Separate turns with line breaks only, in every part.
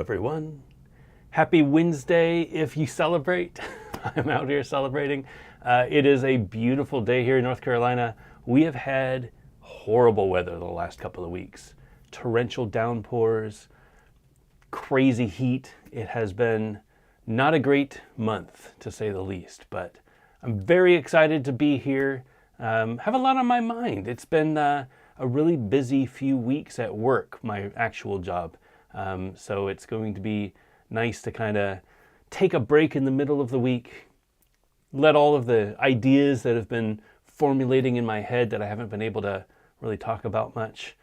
everyone. Happy Wednesday if you celebrate. I'm out here celebrating. It is a beautiful day here in North Carolina. We have had horrible weather the last couple of weeks. Torrential downpours, crazy heat. It has been not a great month, to say the least, but I'm very excited to be here. Have a lot on my mind. It's been a really busy few weeks at work, my actual job. So it's going to be nice to kind of take a break in the middle of the week, let all of the ideas that have been formulating in my head that I haven't been able to really talk about much,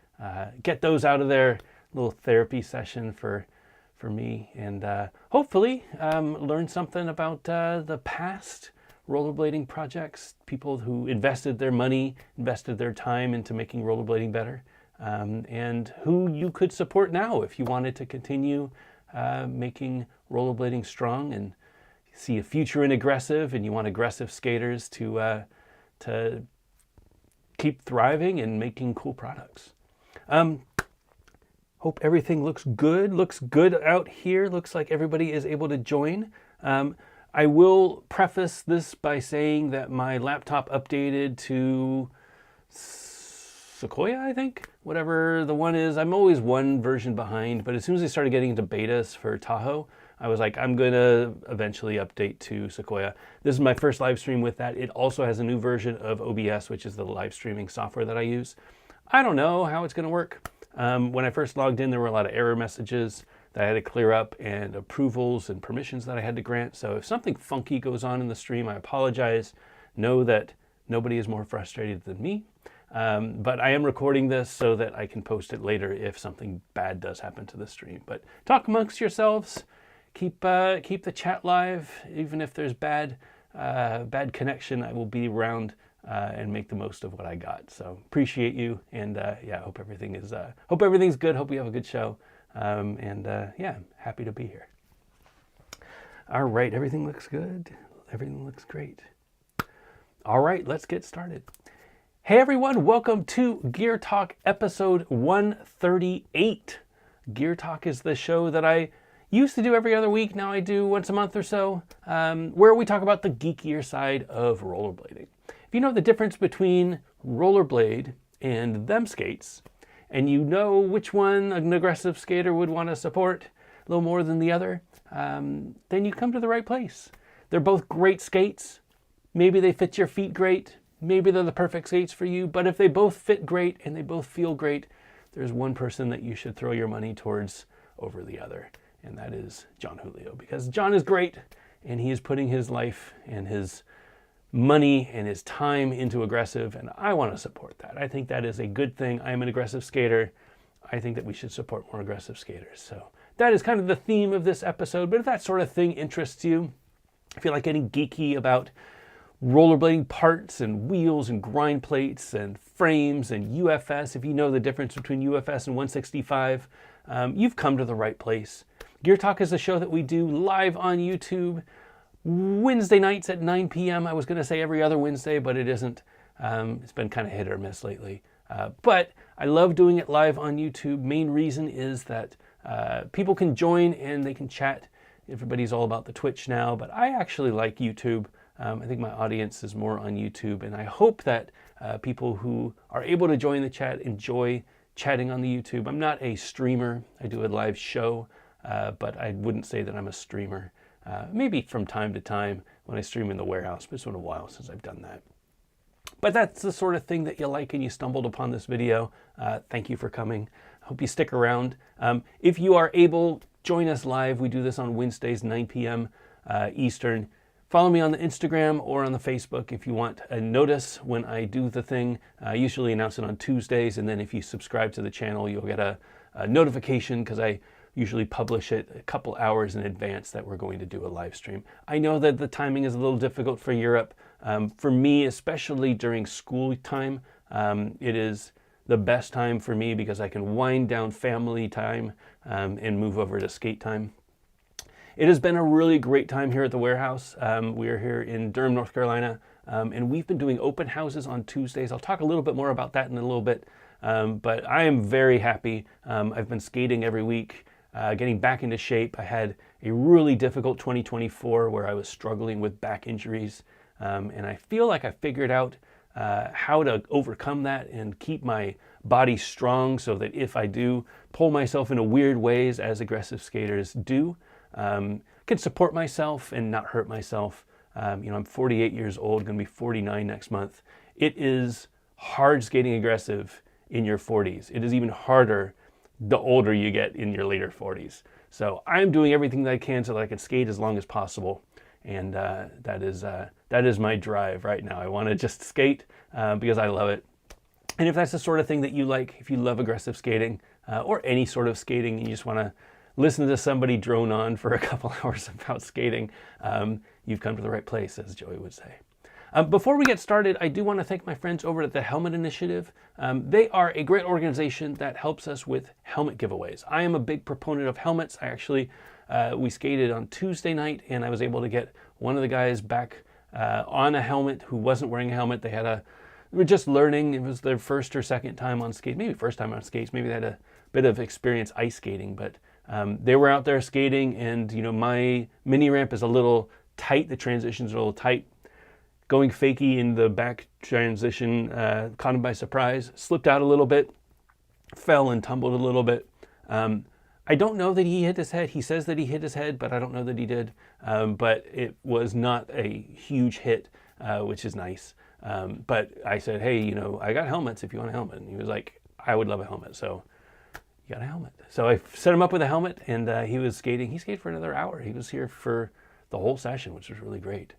get those out of there. A little therapy session for me, and hopefully learn something about the past rollerblading projects, people who invested their money, invested their time into making rollerblading better, and who you could support now if you wanted to continue making rollerblading strong and see a future in aggressive, and you want aggressive skaters to keep thriving and making cool products. Hope everything looks good out here. Looks like everybody is able to join. I will preface this by saying that my laptop updated to Sequoia, I think, whatever the one is. I'm always one version behind, but as soon as I started getting into betas for Tahoe, I was like, I'm going to eventually update to Sequoia. This is my first live stream with that. It also has a new version of OBS, which is the live streaming software that I use. I don't know how it's going to work. When I first logged in, there were a lot of error messages that I had to clear up and approvals and permissions that I had to grant. So if something funky goes on in the stream, I apologize. Know that nobody is more frustrated than me. But I am recording this so that I can post it later if something bad does happen to the stream. But talk amongst yourselves. Keep the chat live. Even if there's bad connection, I will be around and make the most of what I got. So appreciate you, and yeah, hope everything's good. Hope we have a good show, and yeah, happy to be here. All right, everything looks good. Everything looks great. All right, let's get started. Hey everyone, welcome to Gear Talk episode 138. Gear Talk is the show that I used to do every other week. Now I do once a month or so, where we talk about the geekier side of rollerblading. If you know the difference between rollerblade and them skates, and you know which one an aggressive skater would want to support a little more than the other, then you come to the right place. They're both great skates. Maybe they fit your feet great. Maybe they're the perfect skates for you. But if they both fit great and they both feel great, there's one person that you should throw your money towards over the other, and that is John Julio. Because John is great, and he is putting his life and his money and his time into aggressive, and I want to support that. I think that is a good thing. I am an aggressive skater. I think that we should support more aggressive skaters. So that is kind of the theme of this episode. But if that sort of thing interests you, if you like getting geeky about rollerblading parts and wheels and grind plates and frames and UFS, if you know the difference between UFS and 165, you've come to the right place. Gear Talk is a show that we do live on YouTube Wednesday nights at 9 p.m. I was going to say every other Wednesday, but it isn't. It's been kind of hit or miss lately. But I love doing it live on YouTube. Main reason is that people can join and they can chat. Everybody's all about the Twitch now, but I actually like YouTube. I think my audience is more on YouTube, and I hope that people who are able to join the chat enjoy chatting on the YouTube. I'm not a streamer. I do a live show, but I wouldn't say that I'm a streamer. Maybe from time to time when I stream in the warehouse, but it's been a while since I've done that. But that's the sort of thing that you like and you stumbled upon this video. Thank you for coming. I hope you stick around. If you are able, join us live. We do this on Wednesdays, 9 p.m. Eastern. Follow me on the Instagram or on the Facebook if you want a notice when I do the thing. I usually announce it on Tuesdays, and then if you subscribe to the channel, you'll get a notification, because I usually publish it a couple hours in advance that we're going to do a live stream. I know that the timing is a little difficult for Europe. For me, especially during school time, it is the best time for me because I can wind down family time and move over to skate time. It has been a really great time here at the warehouse. We are here in Durham, North Carolina, and we've been doing open houses on Tuesdays. I'll talk a little bit more about that in a little bit, but I am very happy. I've been skating every week. getting back into shape. I had a really difficult 2024 where I was struggling with back injuries, and I feel like I figured out how to overcome that and keep my body strong so that if I do pull myself into weird ways, as aggressive skaters do, can support myself and not hurt myself. I'm 48 years old, going to be 49 next month. It is hard skating aggressive in your 40s. It is even harder the older you get in your later 40s. So I'm doing everything that I can so that I can skate as long as possible. And that is my drive right now. I want to just skate because I love it. And if that's the sort of thing that you like, if you love aggressive skating or any sort of skating, and you just want to listen to somebody drone on for a couple hours about skating, you've come to the right place, as Joey would say. Before we get started, I do want to thank my friends over at the Helmet Initiative. They are a great organization that helps us with helmet giveaways. I am a big proponent of helmets. We skated on Tuesday night, and I was able to get one of the guys back on a helmet who wasn't wearing a helmet. They were just learning. It was their first or second time on skates, maybe first time on skates. Maybe they had a bit of experience ice skating, but they were out there skating, and my mini ramp is a little tight. The transition's a little tight. Going fakie in the back transition caught him by surprise, slipped out a little bit, fell and tumbled a little bit. I don't know that he hit his head. He says that he hit his head, but I don't know that he did. But it was not a huge hit, which is nice. But I said, hey, I got helmets if you want a helmet. And he was like, I would love a helmet. So you got a helmet. So I set him up with a helmet, and he was skating. He skated for another hour. He was here for the whole session, which was really great.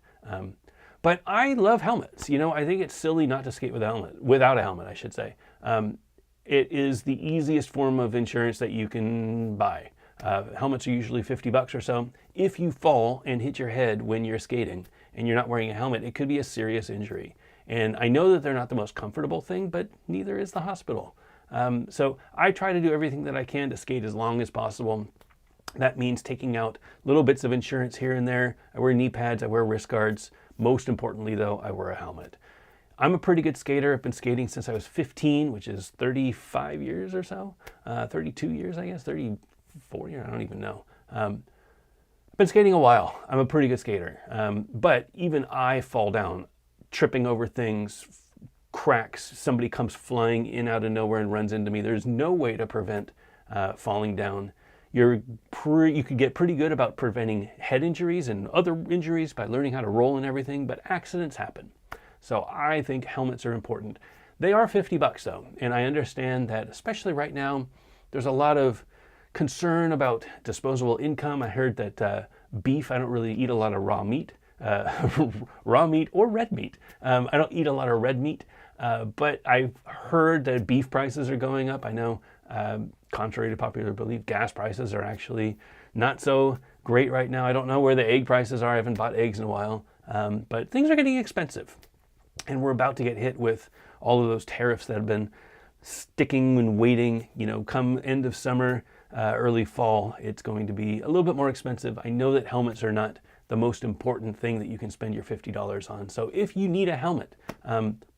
But I love helmets. I think it's silly not to skate without a helmet, I should say. It is the easiest form of insurance that you can buy. Helmets are usually $50 or so. If you fall and hit your head when you're skating and you're not wearing a helmet, it could be a serious injury. And I know that they're not the most comfortable thing, but neither is the hospital. So I try to do everything that I can to skate as long as possible. That means taking out little bits of insurance here and there. I wear knee pads, I wear wrist guards. Most importantly, though, I wear a helmet. I'm a pretty good skater. I've been skating since I was 15, which is 35 years or so. 32 years, I guess, 34 years, I don't even know. I've been skating a while. I'm a pretty good skater. But even I fall down, tripping over things, cracks, somebody comes flying in out of nowhere and runs into me. There's no way to prevent falling down. You could get pretty good about preventing head injuries and other injuries by learning how to roll and everything, but accidents happen. So I think helmets are important. They are $50 though, and I understand that, especially right now, there's a lot of concern about disposable income. I heard that beef, I don't really eat a lot of raw meat, raw meat or red meat. I don't eat a lot of red meat, but I've heard that beef prices are going up. I know, contrary to popular belief, gas prices are actually not so great right now. I don't know where the egg prices are. I haven't bought eggs in a while, but things are getting expensive. And we're about to get hit with all of those tariffs that have been sticking and waiting. Come end of summer, early fall, it's going to be a little bit more expensive. I know that helmets are not the most important thing that you can spend your $50 on. So if you need a helmet,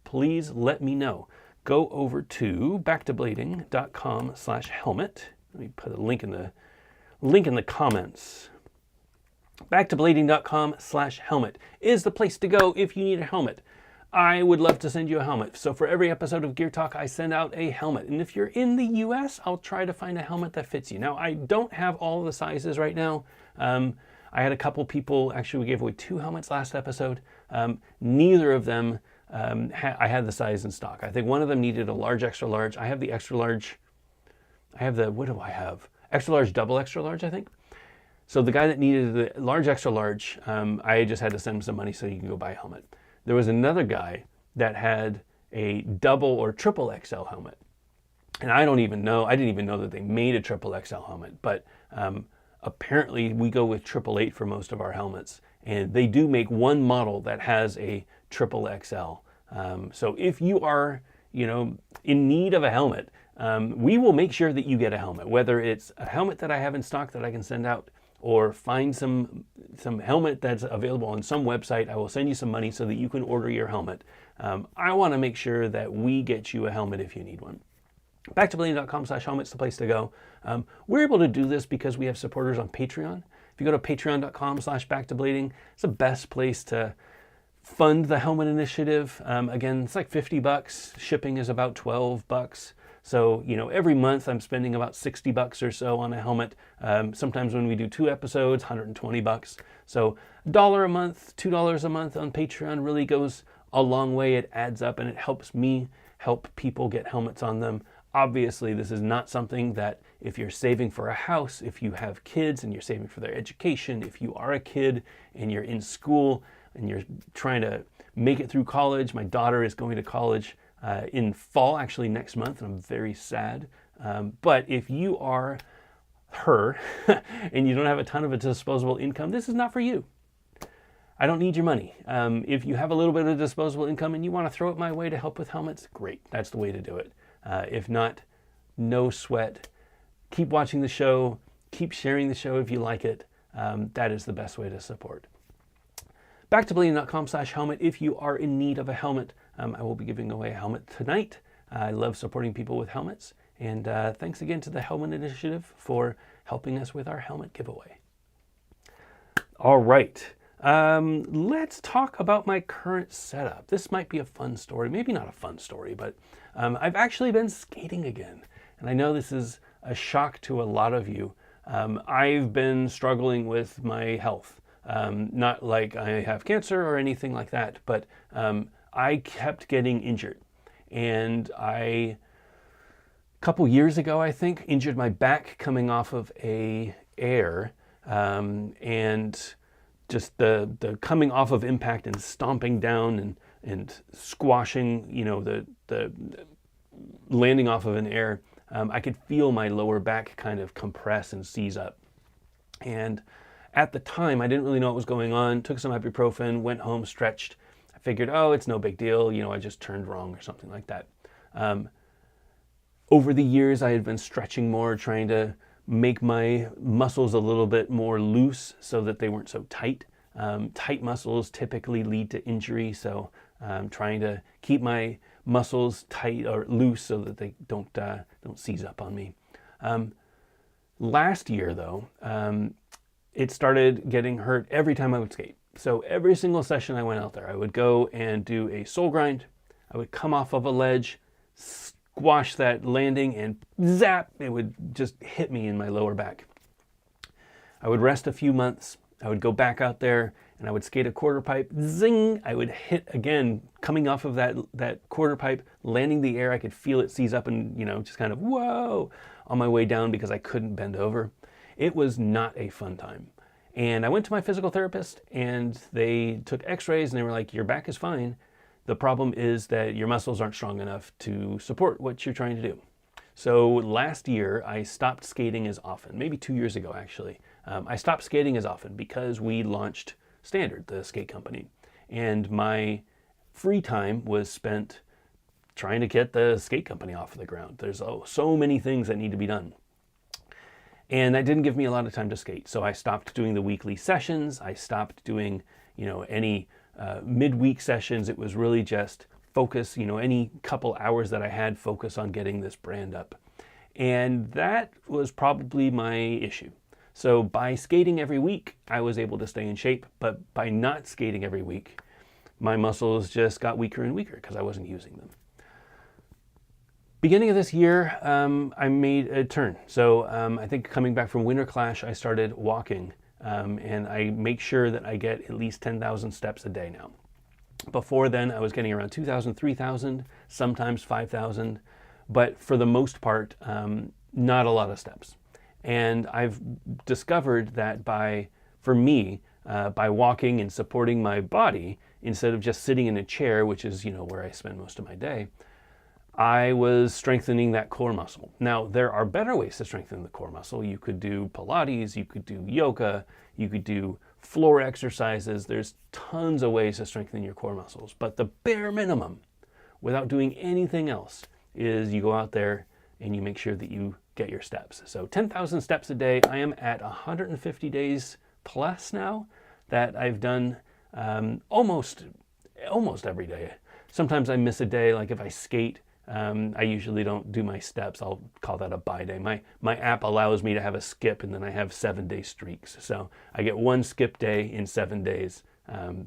please let me know. Go over to backtoblading.com/helmet. Let me put a link in the comments. Backtoblading.com/helmet is the place to go if you need a helmet. I would love to send you a helmet. So for every episode of Gear Talk, I send out a helmet. And if you're in the US, I'll try to find a helmet that fits you. Now, I don't have all the sizes right now. I had a couple people, actually we gave away 2 helmets last episode. Neither of them, I had the size in stock. I think one of them needed a large, extra large. I have the extra large. What do I have? Extra large, double extra large, I think. So the guy that needed the large, extra large, I just had to send him some money so you can go buy a helmet. There was another guy that had a double or triple XL helmet. And I didn't even know that they made a triple XL helmet, but apparently we go with 888 for most of our helmets. And they do make one model that has a triple XL. So if you are, in need of a helmet, we will make sure that you get a helmet, whether it's a helmet that I have in stock that I can send out, or find some helmet that's available on some website. I will send you some money so that you can order your helmet. I want to make sure that we get you a helmet if you need one. Backtoblading.com/helmet's the place to go. We're able to do this because we have supporters on Patreon. If you go to patreon.com/backtoblading, it's the best place to fund the helmet initiative. Again, it's like $50. Shipping is about $12. So, every month I'm spending about $60 or so on a helmet. Sometimes when we do 2 episodes, $120. So $1 a month, $2 a month on Patreon really goes a long way. It adds up and it helps me help people get helmets on them. Obviously, this is not something that if you're saving for a house, if you have kids and you're saving for their education, if you are a kid and you're in school and you're trying to make it through college. My daughter is going to college in fall, actually next month, and I'm very sad. But if you are her and you don't have a ton of a disposable income, this is not for you. I don't need your money. If you have a little bit of disposable income and you want to throw it my way to help with helmets, great. That's the way to do it. If not, no sweat. Keep watching the show. Keep sharing the show if you like it. That is the best way to support. Backtoblading.com/helmet. If you are in need of a helmet, I will be giving away a helmet tonight. I love supporting people with helmets. And thanks again to the Helmet Initiative for helping us with our helmet giveaway. All right. Let's talk about my current setup. This might be a fun story. Maybe not a fun story, but I've actually been skating again. And I know this is a shock to a lot of you. I've been struggling with my health. Not like I have cancer or anything like that, but I kept getting injured. And a couple years ago, I think, injured my back coming off of a air, and just the coming off of impact and stomping down and squashing, the landing off of an air. I could feel my lower back kind of compress and seize up. And at the time, I didn't really know what was going on. Took some ibuprofen, went home, stretched. I figured, it's no big deal. I just turned wrong or something like that. Over the years, I had been stretching more, trying to make my muscles a little bit more loose so that they weren't so tight. Tight muscles typically lead to injury, so I'm trying to keep my muscles tight or loose so that they don't seize up on me. Last year, though, it started getting hurt every time I would skate. So every single session I went out there, I would go and do a sole grind. I would come off of a ledge, squash that landing, and zap, it would just hit me in my lower back. I would rest a few months. I would go back out there and I would skate a quarter pipe. Zing! I would hit again, coming off of that quarter pipe, landing the air. I could feel it seize up and, just kind of, whoa, on my way down because I couldn't bend over. It was not a fun time. And I went to my physical therapist and they took x-rays and they were like, your back is fine. The problem is that your muscles aren't strong enough to support what you're trying to do. So last year, I stopped skating as often, maybe 2 years ago, actually. I stopped skating as often because we launched Standard, the skate company. And my free time was spent trying to get the skate company off of the ground. There's so many things that need to be done. And that didn't give me a lot of time to skate. So I stopped doing the weekly sessions. I stopped doing, any midweek sessions. It was really just focus, any couple hours that I had, focus on getting this brand up. And that was probably my issue. So by skating every week, I was able to stay in shape. But by not skating every week, my muscles just got weaker and weaker because I wasn't using them. Beginning of this year, I made a turn. So I think coming back from Winter Clash, I started walking. And I make sure that I get at least 10,000 steps a day now. Before then, I was getting around 2,000, 3,000, sometimes 5,000. But for the most part, not a lot of steps. And I've discovered that by walking and supporting my body, instead of just sitting in a chair, which is, where I spend most of my day, I was strengthening that core muscle. Now, there are better ways to strengthen the core muscle. You could do Pilates, you could do yoga, you could do floor exercises. There's tons of ways to strengthen your core muscles. But the bare minimum, without doing anything else, is you go out there and you make sure that you get your steps. So 10,000 steps a day. I am at 150 days plus now that I've done almost every day. Sometimes I miss a day, like if I skate, I usually don't do my steps. I'll call that a bye day. My app allows me to have a skip, and then I have 7-day streaks. So I get one skip day in 7 days,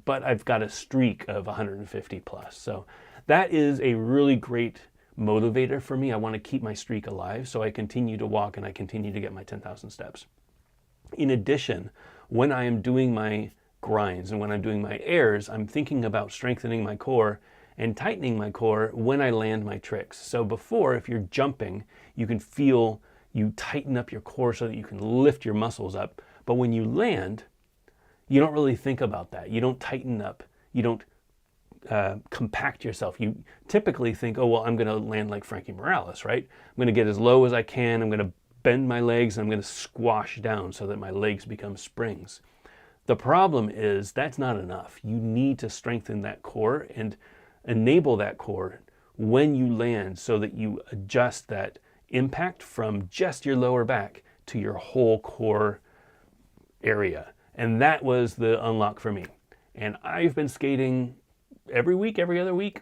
but I've got a streak of 150 plus. So that is a really great motivator for me. I want to keep my streak alive, so I continue to walk and I continue to get my 10,000 steps. In addition, when I am doing my grinds and when I'm doing my airs, I'm thinking about strengthening my core and tightening my core when I land my tricks. So before, if you're jumping, you can feel you tighten up your core so that you can lift your muscles up. But when you land, you don't really think about that. You don't tighten up. You don't compact yourself. You typically think, oh, well, I'm going to land like Frankie Morales, right? I'm going to get as low as I can. I'm going to bend my legs and I'm going to squash down so that my legs become springs. The problem is that's not enough. You need to strengthen that core and enable that core when you land so that you adjust that impact from just your lower back to your whole core area. And that was the unlock for me. And I've been skating every week, every other week.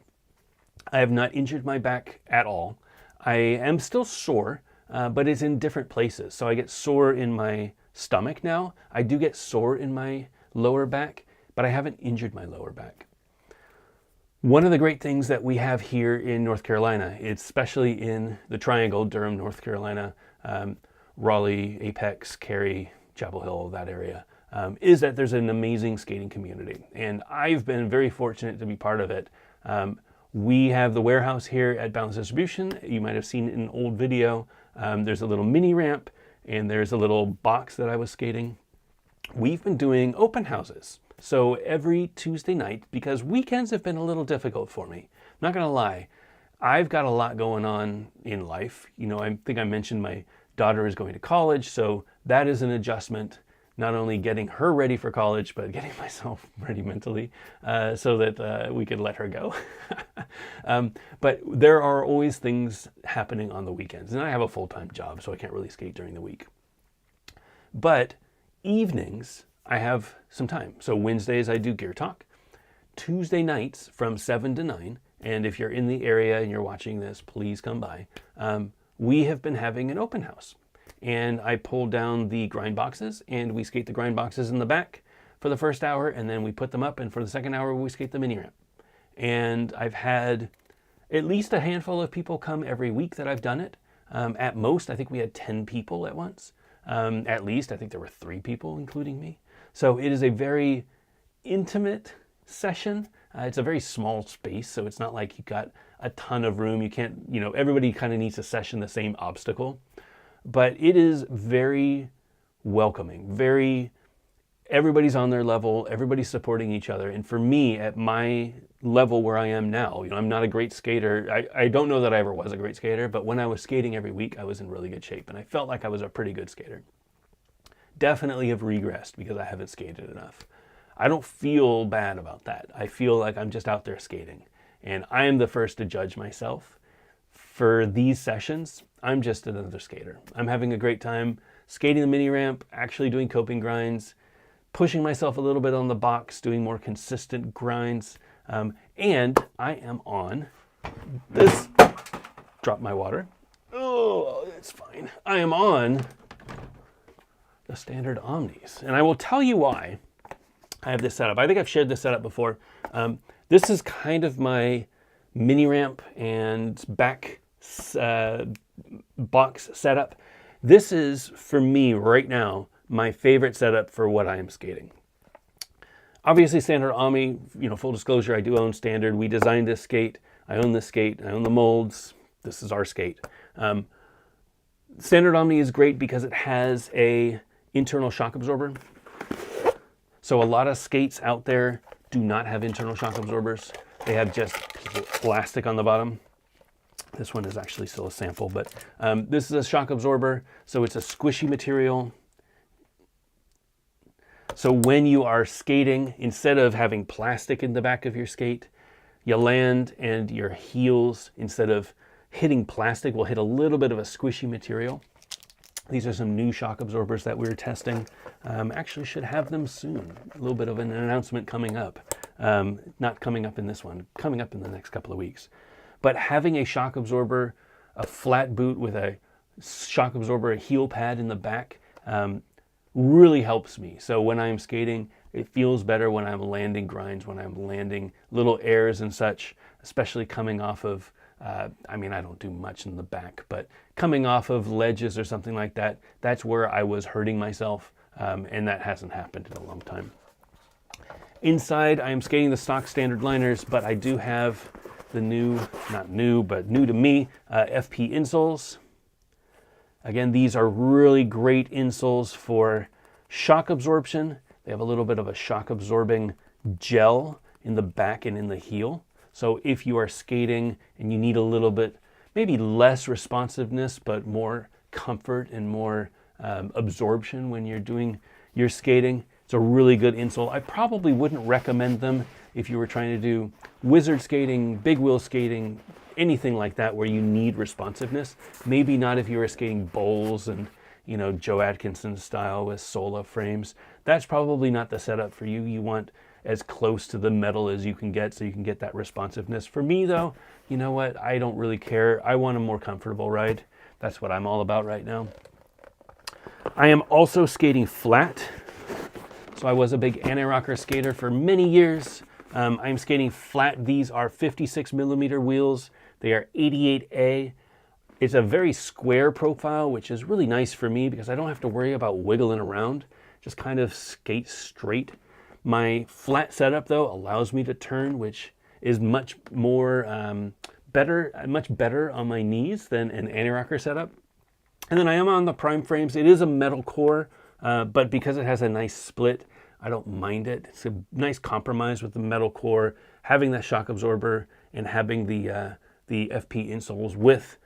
I have not injured my back at all. I am still sore, but it's in different places. So I get sore in my stomach now. I do get sore in my lower back, but I haven't injured my lower back. One of the great things that we have here in North Carolina, especially in the Triangle, Durham, North Carolina, Raleigh, Apex, Cary, Chapel Hill, that area, is that there's an amazing skating community. And I've been very fortunate to be part of it. We have the warehouse here at Balance Distribution. You might have seen in an old video. There's a little mini ramp and there's a little box that I was skating. We've been doing open houses. So every Tuesday night, because weekends have been a little difficult for me. I'm not gonna lie, I've got a lot going on in life. You know, I think I mentioned my daughter is going to college, so that is an adjustment. Not only getting her ready for college, but getting myself ready mentally so that we could let her go. But there are always things happening on the weekends. And I have a full-time job, so I can't really skate during the week. But evenings, I have some time. So Wednesdays, I do Gear Talk. Tuesday nights from 7 to 9, and if you're in the area and you're watching this, please come by. We have been having an open house. And I pull down the grind boxes and we skate the grind boxes in the back for the first hour, and then we put them up, and for the second hour we skate the mini ramp. And I've had at least a handful of people come every week that I've done it. At most, I think we had 10 people at once. At least, I think there were 3 people, including me. So it is a very intimate session. It's a very small space, so it's not like you've got a ton of room. You can't, you know, everybody kind of needs to session the same obstacle. But it is very welcoming, everybody's on their level, everybody's supporting each other. And for me, at my level where I am now, you know, I'm not a great skater. I don't know that I ever was a great skater, but when I was skating every week, I was in really good shape. And I felt like I was a pretty good skater. Definitely have regressed because I haven't skated enough. I don't feel bad about that. I feel like I'm just out there skating. And I am the first to judge myself. For these sessions, I'm just another skater. I'm having a great time skating the mini ramp, actually doing coping grinds, pushing myself a little bit on the box, doing more consistent grinds. And I am on this, drop my water. Oh, it's fine. I am on the standard Omnis. And I will tell you why I have this setup. I think I've shared this setup before. This is kind of my mini ramp and back box setup. This is, for me right now, my favorite setup for what I am skating. Obviously, standard Omni, you know, full disclosure, I do own standard. We designed this skate. I own this skate. I own the molds. This is our skate. Standard Omni is great because it has a internal shock absorber. So a lot of skates out there do not have internal shock absorbers. They have just plastic on the bottom. This one is actually still a sample, but this is a shock absorber, so it's a squishy material. So when you are skating, instead of having plastic in the back of your skate, you land and your heels, instead of hitting plastic, will hit a little bit of a squishy material. These are some new shock absorbers that we're testing. Actually should have them soon. A little bit of an announcement coming up. Not coming up in this one, coming up in the next couple of weeks. but having a shock absorber, a flat boot with a shock absorber, a heel pad in the back, really helps me. So when I'm skating, it feels better when I'm landing grinds, when I'm landing little airs and such, especially coming off of, I mean, I don't do much in the back, but coming off of ledges or something like that, that's where I was hurting myself, and that hasn't happened in a long time. Inside, I am skating the stock standard liners, but I do have the new, not new, but new to me, FP insoles. Again, these are really great insoles for shock absorption. They have a little bit of a shock absorbing gel in the back and in the heel. So if you are skating and you need a little bit, maybe less responsiveness, but more comfort and more absorption when you're doing your skating, it's a really good insole. I probably wouldn't recommend them if you were trying to do wizard skating, big wheel skating, anything like that where you need responsiveness. Maybe not if you were skating bowls and, you know, Joe Atkinson style with Sola frames. That's probably not the setup for you. You want as close to the metal as you can get so you can get that responsiveness. For me though, you know what? I don't really care. I want a more comfortable ride. That's what I'm all about right now. I am also skating flat. So I was a big anti-rocker skater for many years. I'm skating flat. These are 56 millimeter wheels. They are 88A. It's a very square profile, which is really nice for me because I don't have to worry about wiggling around. Just kind of skate straight. My flat setup though allows me to turn, which is much more much better on my knees than an anti-rocker setup. And then I am on the prime frames. It is a metal core, but because it has a nice split, I don't mind it. It's a nice compromise with the metal core, having that shock absorber and having the FP insoles with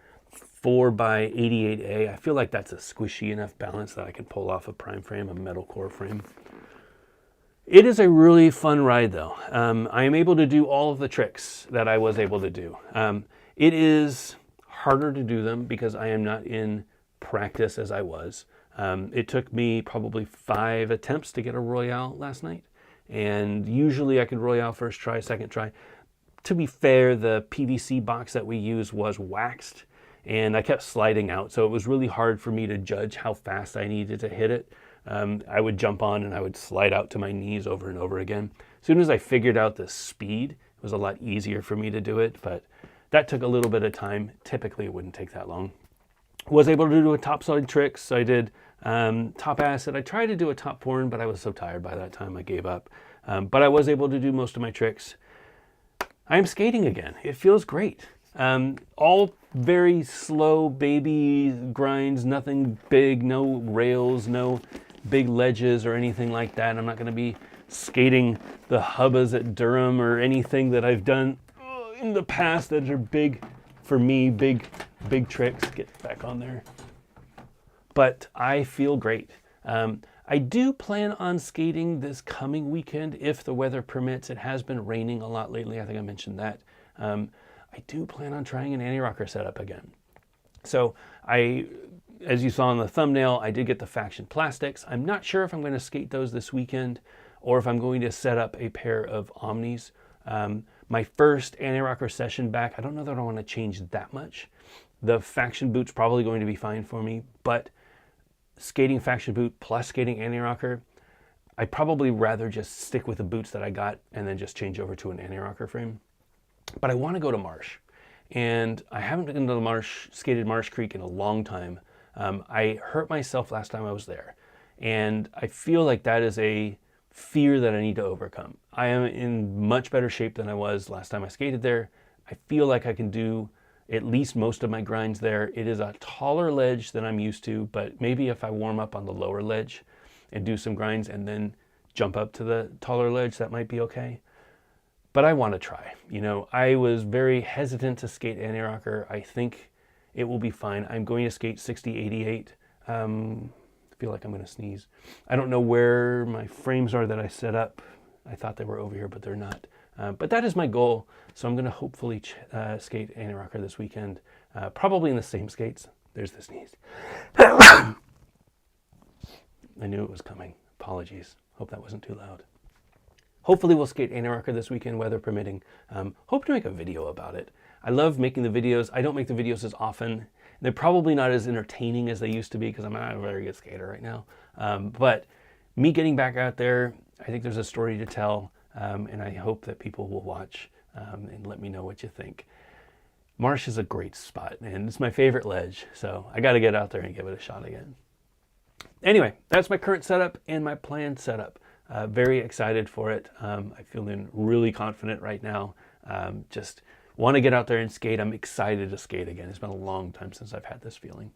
4x88A. I feel like that's a squishy enough balance that I can pull off a prime frame, a metal core frame. It is a really fun ride though. I am able to do all of the tricks that I was able to do. It is harder to do them because I am not in practice as I was. It took me probably 5 attempts to get a Royale last night. And usually I could Royale first try, second try. To be fair, the PVC box that we used was waxed and I kept sliding out. So it was really hard for me to judge how fast I needed to hit it. I would jump on and I would slide out to my knees over and over again. As soon as I figured out the speed, it was a lot easier for me to do it, but that took a little bit of time. Typically it wouldn't take that long. Was able to do a topside trick, so I did top acid. I tried to do a top porn, but I was so tired by that time I gave up. But I was able to do most of my tricks. I am skating again. It feels great. All very slow baby grinds, nothing big, no rails, no big ledges or anything like that. I'm not going to be skating the hubbas at Durham or anything that I've done in the past that are big for me, big tricks. Get back on there. But I feel great. I do plan on skating this coming weekend if the weather permits. It has been raining a lot lately. I think I mentioned that. I do plan on trying an anti-rocker setup again. So as you saw in the thumbnail, I did get the Faction plastics. I'm not sure if I'm going to skate those this weekend or if I'm going to set up a pair of Omnis. My first anti-rocker session back, I don't know that I want to change that much. The Faction boot's probably going to be fine for me, but skating Faction boot plus skating anti-rocker, I'd probably rather just stick with the boots that I got and then just change over to an anti-rocker frame. But I want to go to Marsh, and I haven't been to the skated Marsh Creek in a long time. I hurt myself last time I was there, and I feel like that is a fear that I need to overcome. I am in much better shape than I was last time I skated there. I feel like I can do at least most of my grinds there. It is a taller ledge than I'm used to, but maybe if I warm up on the lower ledge and do some grinds and then jump up to the taller ledge, that might be okay. But I want to try. You know, I was very hesitant to skate anti-rocker. I think it will be fine. I'm going to skate 60-88. I feel like I'm going to sneeze. I don't know where my frames are that I set up. I thought they were over here, but they're not. But that is my goal. So I'm going to hopefully skate anti-rocker this weekend. Probably in the same skates. There's the sneeze. I knew it was coming. Apologies. Hope that wasn't too loud. Hopefully we'll skate Antarctica this weekend, weather permitting. Hope to make a video about it. I love making the videos. I don't make the videos as often. They're probably not as entertaining as they used to be because I'm not a very good skater right now. But me getting back out there, I think there's a story to tell, and I hope that people will watch and let me know what you think. Marsh is a great spot, and it's my favorite ledge, so I got to get out there and give it a shot again. Anyway, that's my current setup and my planned setup. Very excited for it. I'm feeling really confident right now. Just want to get out there and skate. I'm excited to skate again. It's been a long time since I've had this feeling.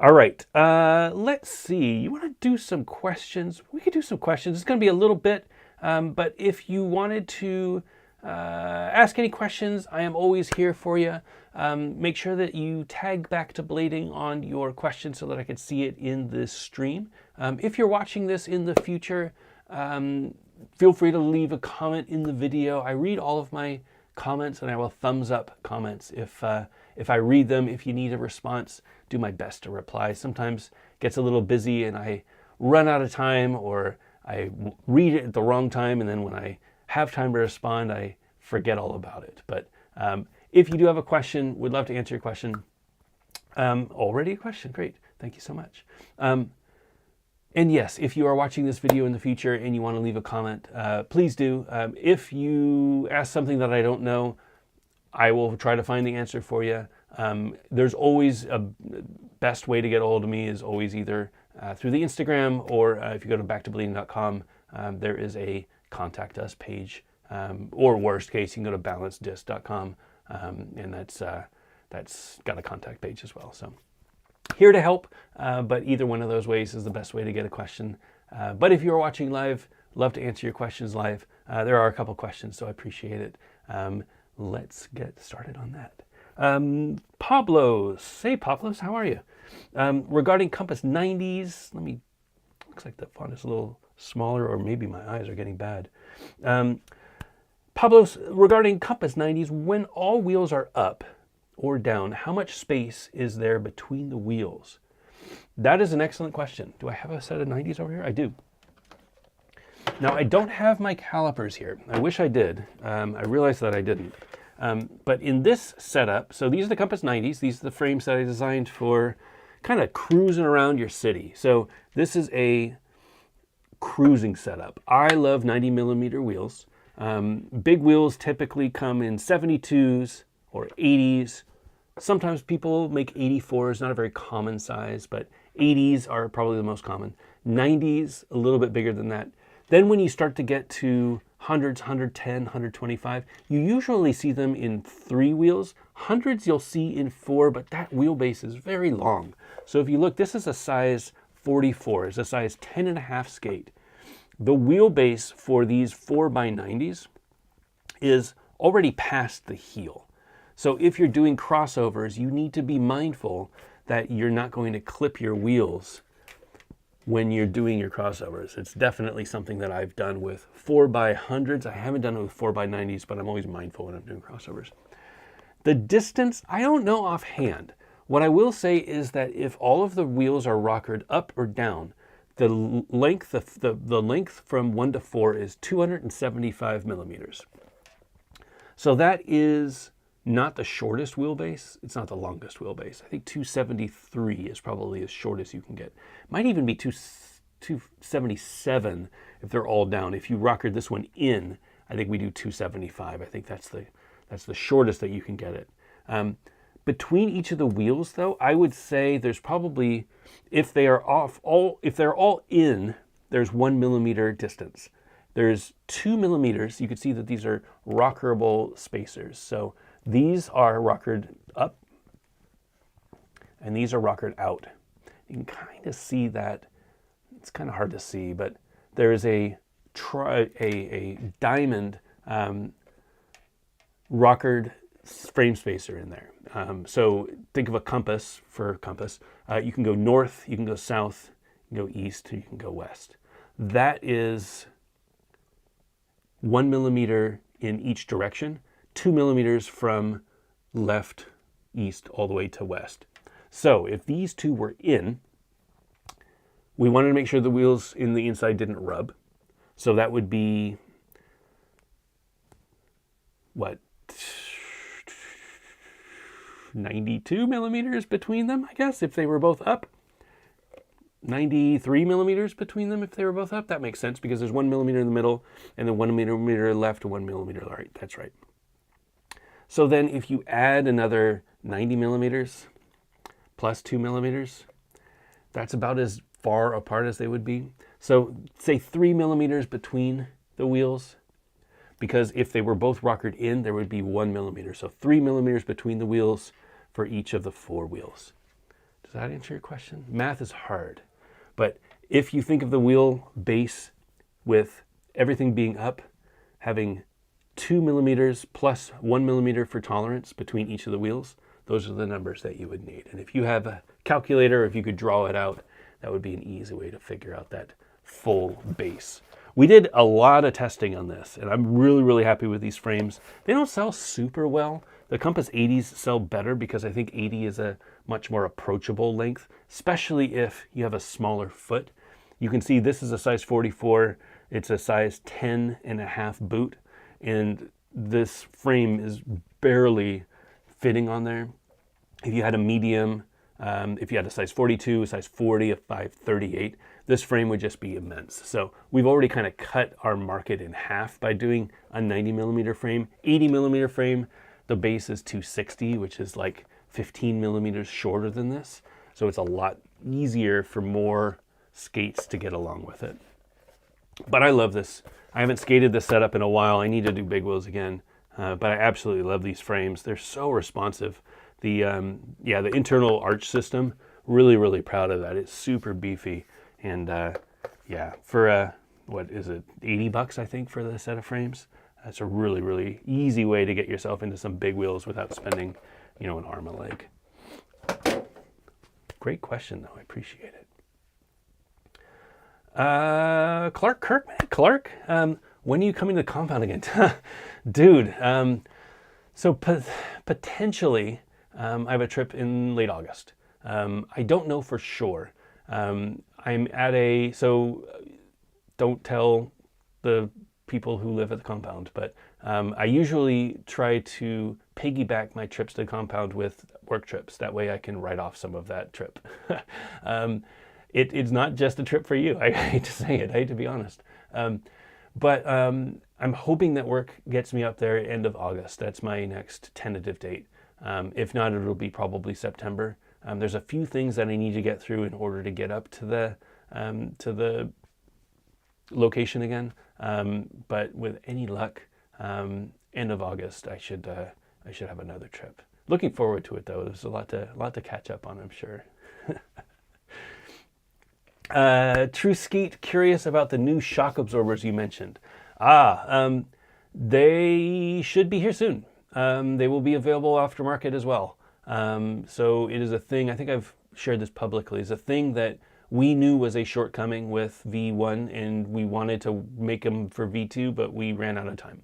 All right, let's see. You want to do some questions? We could do some questions. It's going to be a little bit, but if you wanted to ask any questions, I am always here for you. Make sure that you tag Back to Blading on your question so that I can see it in this stream. If you're watching this in the future, feel free to leave a comment in the video. I read all of my comments and I will thumbs up comments if I read them. If you need a response, do my best to reply. Sometimes it gets a little busy and I run out of time, or I read it at the wrong time, and then when I have time to respond, I forget all about it. But if you do have a question, would love to answer your question. Already a question, great. Thank you so much. And yes, if you are watching this video in the future and you want to leave a comment, please do. If you ask something that I don't know, I will try to find the answer for you. There's always a best way to get a hold of me is always either through the Instagram, or if you go to backtoblading.com, there is a contact us page, or worst case, you can go to balancedisc.com, and that's got a contact page as well. So here to help, but either one of those ways is the best way to get a question. But if you're watching live, love to answer your questions live. There are a couple questions, so I appreciate it. Let's get started on that. Pablos, hey Pablos, how are you? Regarding Compass 90s, looks like the font is a little smaller, or maybe my eyes are getting bad. Pablos, regarding Compass 90s, when all wheels are up or down, how much space is there between the wheels? That is an excellent question. Do I have a set of 90s over here? I do. Now, I don't have my calipers here. I wish I did. I realized that I didn't. But in this setup, so these are the Compass 90s. These are the frames that I designed for kind of cruising around your city. So this is a cruising setup. I love 90 millimeter wheels. Big wheels typically come in 72s or 80s. Sometimes people make 84s, not a very common size, but 80s are probably the most common. 90s, a little bit bigger than that. Then when you start to get to 100s, 110, 125, you usually see them in 3 wheels. 100s you'll see in 4, but that wheelbase is very long. So if you look, this is a size 44, it's a size 10.5 skate. The wheelbase for these 4x90s is already past the heel. So if you're doing crossovers, you need to be mindful that you're not going to clip your wheels when you're doing your crossovers. It's definitely something that I've done with 4x100s. I haven't done it with 4x90s, but I'm always mindful when I'm doing crossovers. The distance, I don't know offhand. What I will say is that if all of the wheels are rockered up or down, the length from 1 to 4 is 275 millimeters. So that is not the shortest wheelbase. It's not the longest wheelbase. I think 273 is probably as short as you can get. Might even be 277 if they're all down. If you rockered this one in, I think we do 275. I think that's the shortest that you can get it. Between each of the wheels, though, I would say there's probably, if they're all in, there's 1 millimeter distance. There's 2 millimeters. You can see that these are rockerable spacers. So these are rockered up, and these are rockered out. You can kind of see that. It's kind of hard to see, but there is a diamond rockered frame spacer in there. So think of a compass for compass. You can go north, you can go south, you can go east, you can go west. That is 1 millimeter in each direction, 2 millimeters from left, east, all the way to west. So if these two were in, we wanted to make sure the wheels in the inside didn't rub. So that would be, what, 92 millimeters between them, I guess, if they were both up. 93 millimeters between them if they were both up. That makes sense because there's 1 millimeter in the middle and then 1 millimeter left and 1 millimeter right. That's right. So then if you add another 90 millimeters plus 2 millimeters, that's about as far apart as they would be. So say 3 millimeters between the wheels, because if they were both rockered in, there would be 1 millimeter. So 3 millimeters between the wheels for each of the 4 wheels. Does that answer your question? Math is hard. But if you think of the wheel base with everything being up, having 2 millimeters plus 1 millimeter for tolerance between each of the wheels, those are the numbers that you would need. And if you have a calculator, if you could draw it out, that would be an easy way to figure out that full base. We did a lot of testing on this, and I'm really, really happy with these frames. They don't sell super well. The Compass 80s sell better because I think 80 is a much more approachable length, especially if you have a smaller foot. You can see this is a size 44. It's a size 10.5 boot, and this frame is barely fitting on there. If you had a medium, if you had a size 42, a size 40, a 538, this frame would just be immense. So we've already kind of cut our market in half by doing a 90 millimeter frame. 80 millimeter frame, the base is 260, which is like 15 millimeters shorter than this. So it's a lot easier for more skates to get along with it. But I love this. I haven't skated this setup in a while. I need to do big wheels again. But I absolutely love these frames. They're so responsive. The internal arch system, really, really proud of that. It's super beefy. And for what is it, $80 I think for the set of frames. That's a really, really easy way to get yourself into some big wheels without spending, an arm and a leg. Great question, though. I appreciate it. Clark Kirkman. Clark, when are you coming to the compound again? Dude, so potentially I have a trip in late August. I don't know for sure. I'm at so don't tell the people who live at the compound, but I usually try to piggyback my trips to the compound with work trips. That way I can write off some of that trip. It's not just a trip for you. I hate to say it. I hate to be honest. But I'm hoping that work gets me up there end of August. That's my next tentative date. If not, it'll be probably September. There's a few things that I need to get through in order to get up to the location again. But with any luck, end of August, I should have another trip. Looking forward to it though. There's a lot to catch up on, I'm sure. True Skeet, curious about the new shock absorbers you mentioned. They should be here soon. They will be available aftermarket as well. So it is a thing, I think I've shared this publicly, it's a thing that we knew was a shortcoming with V1 and we wanted to make them for V2, but we ran out of time.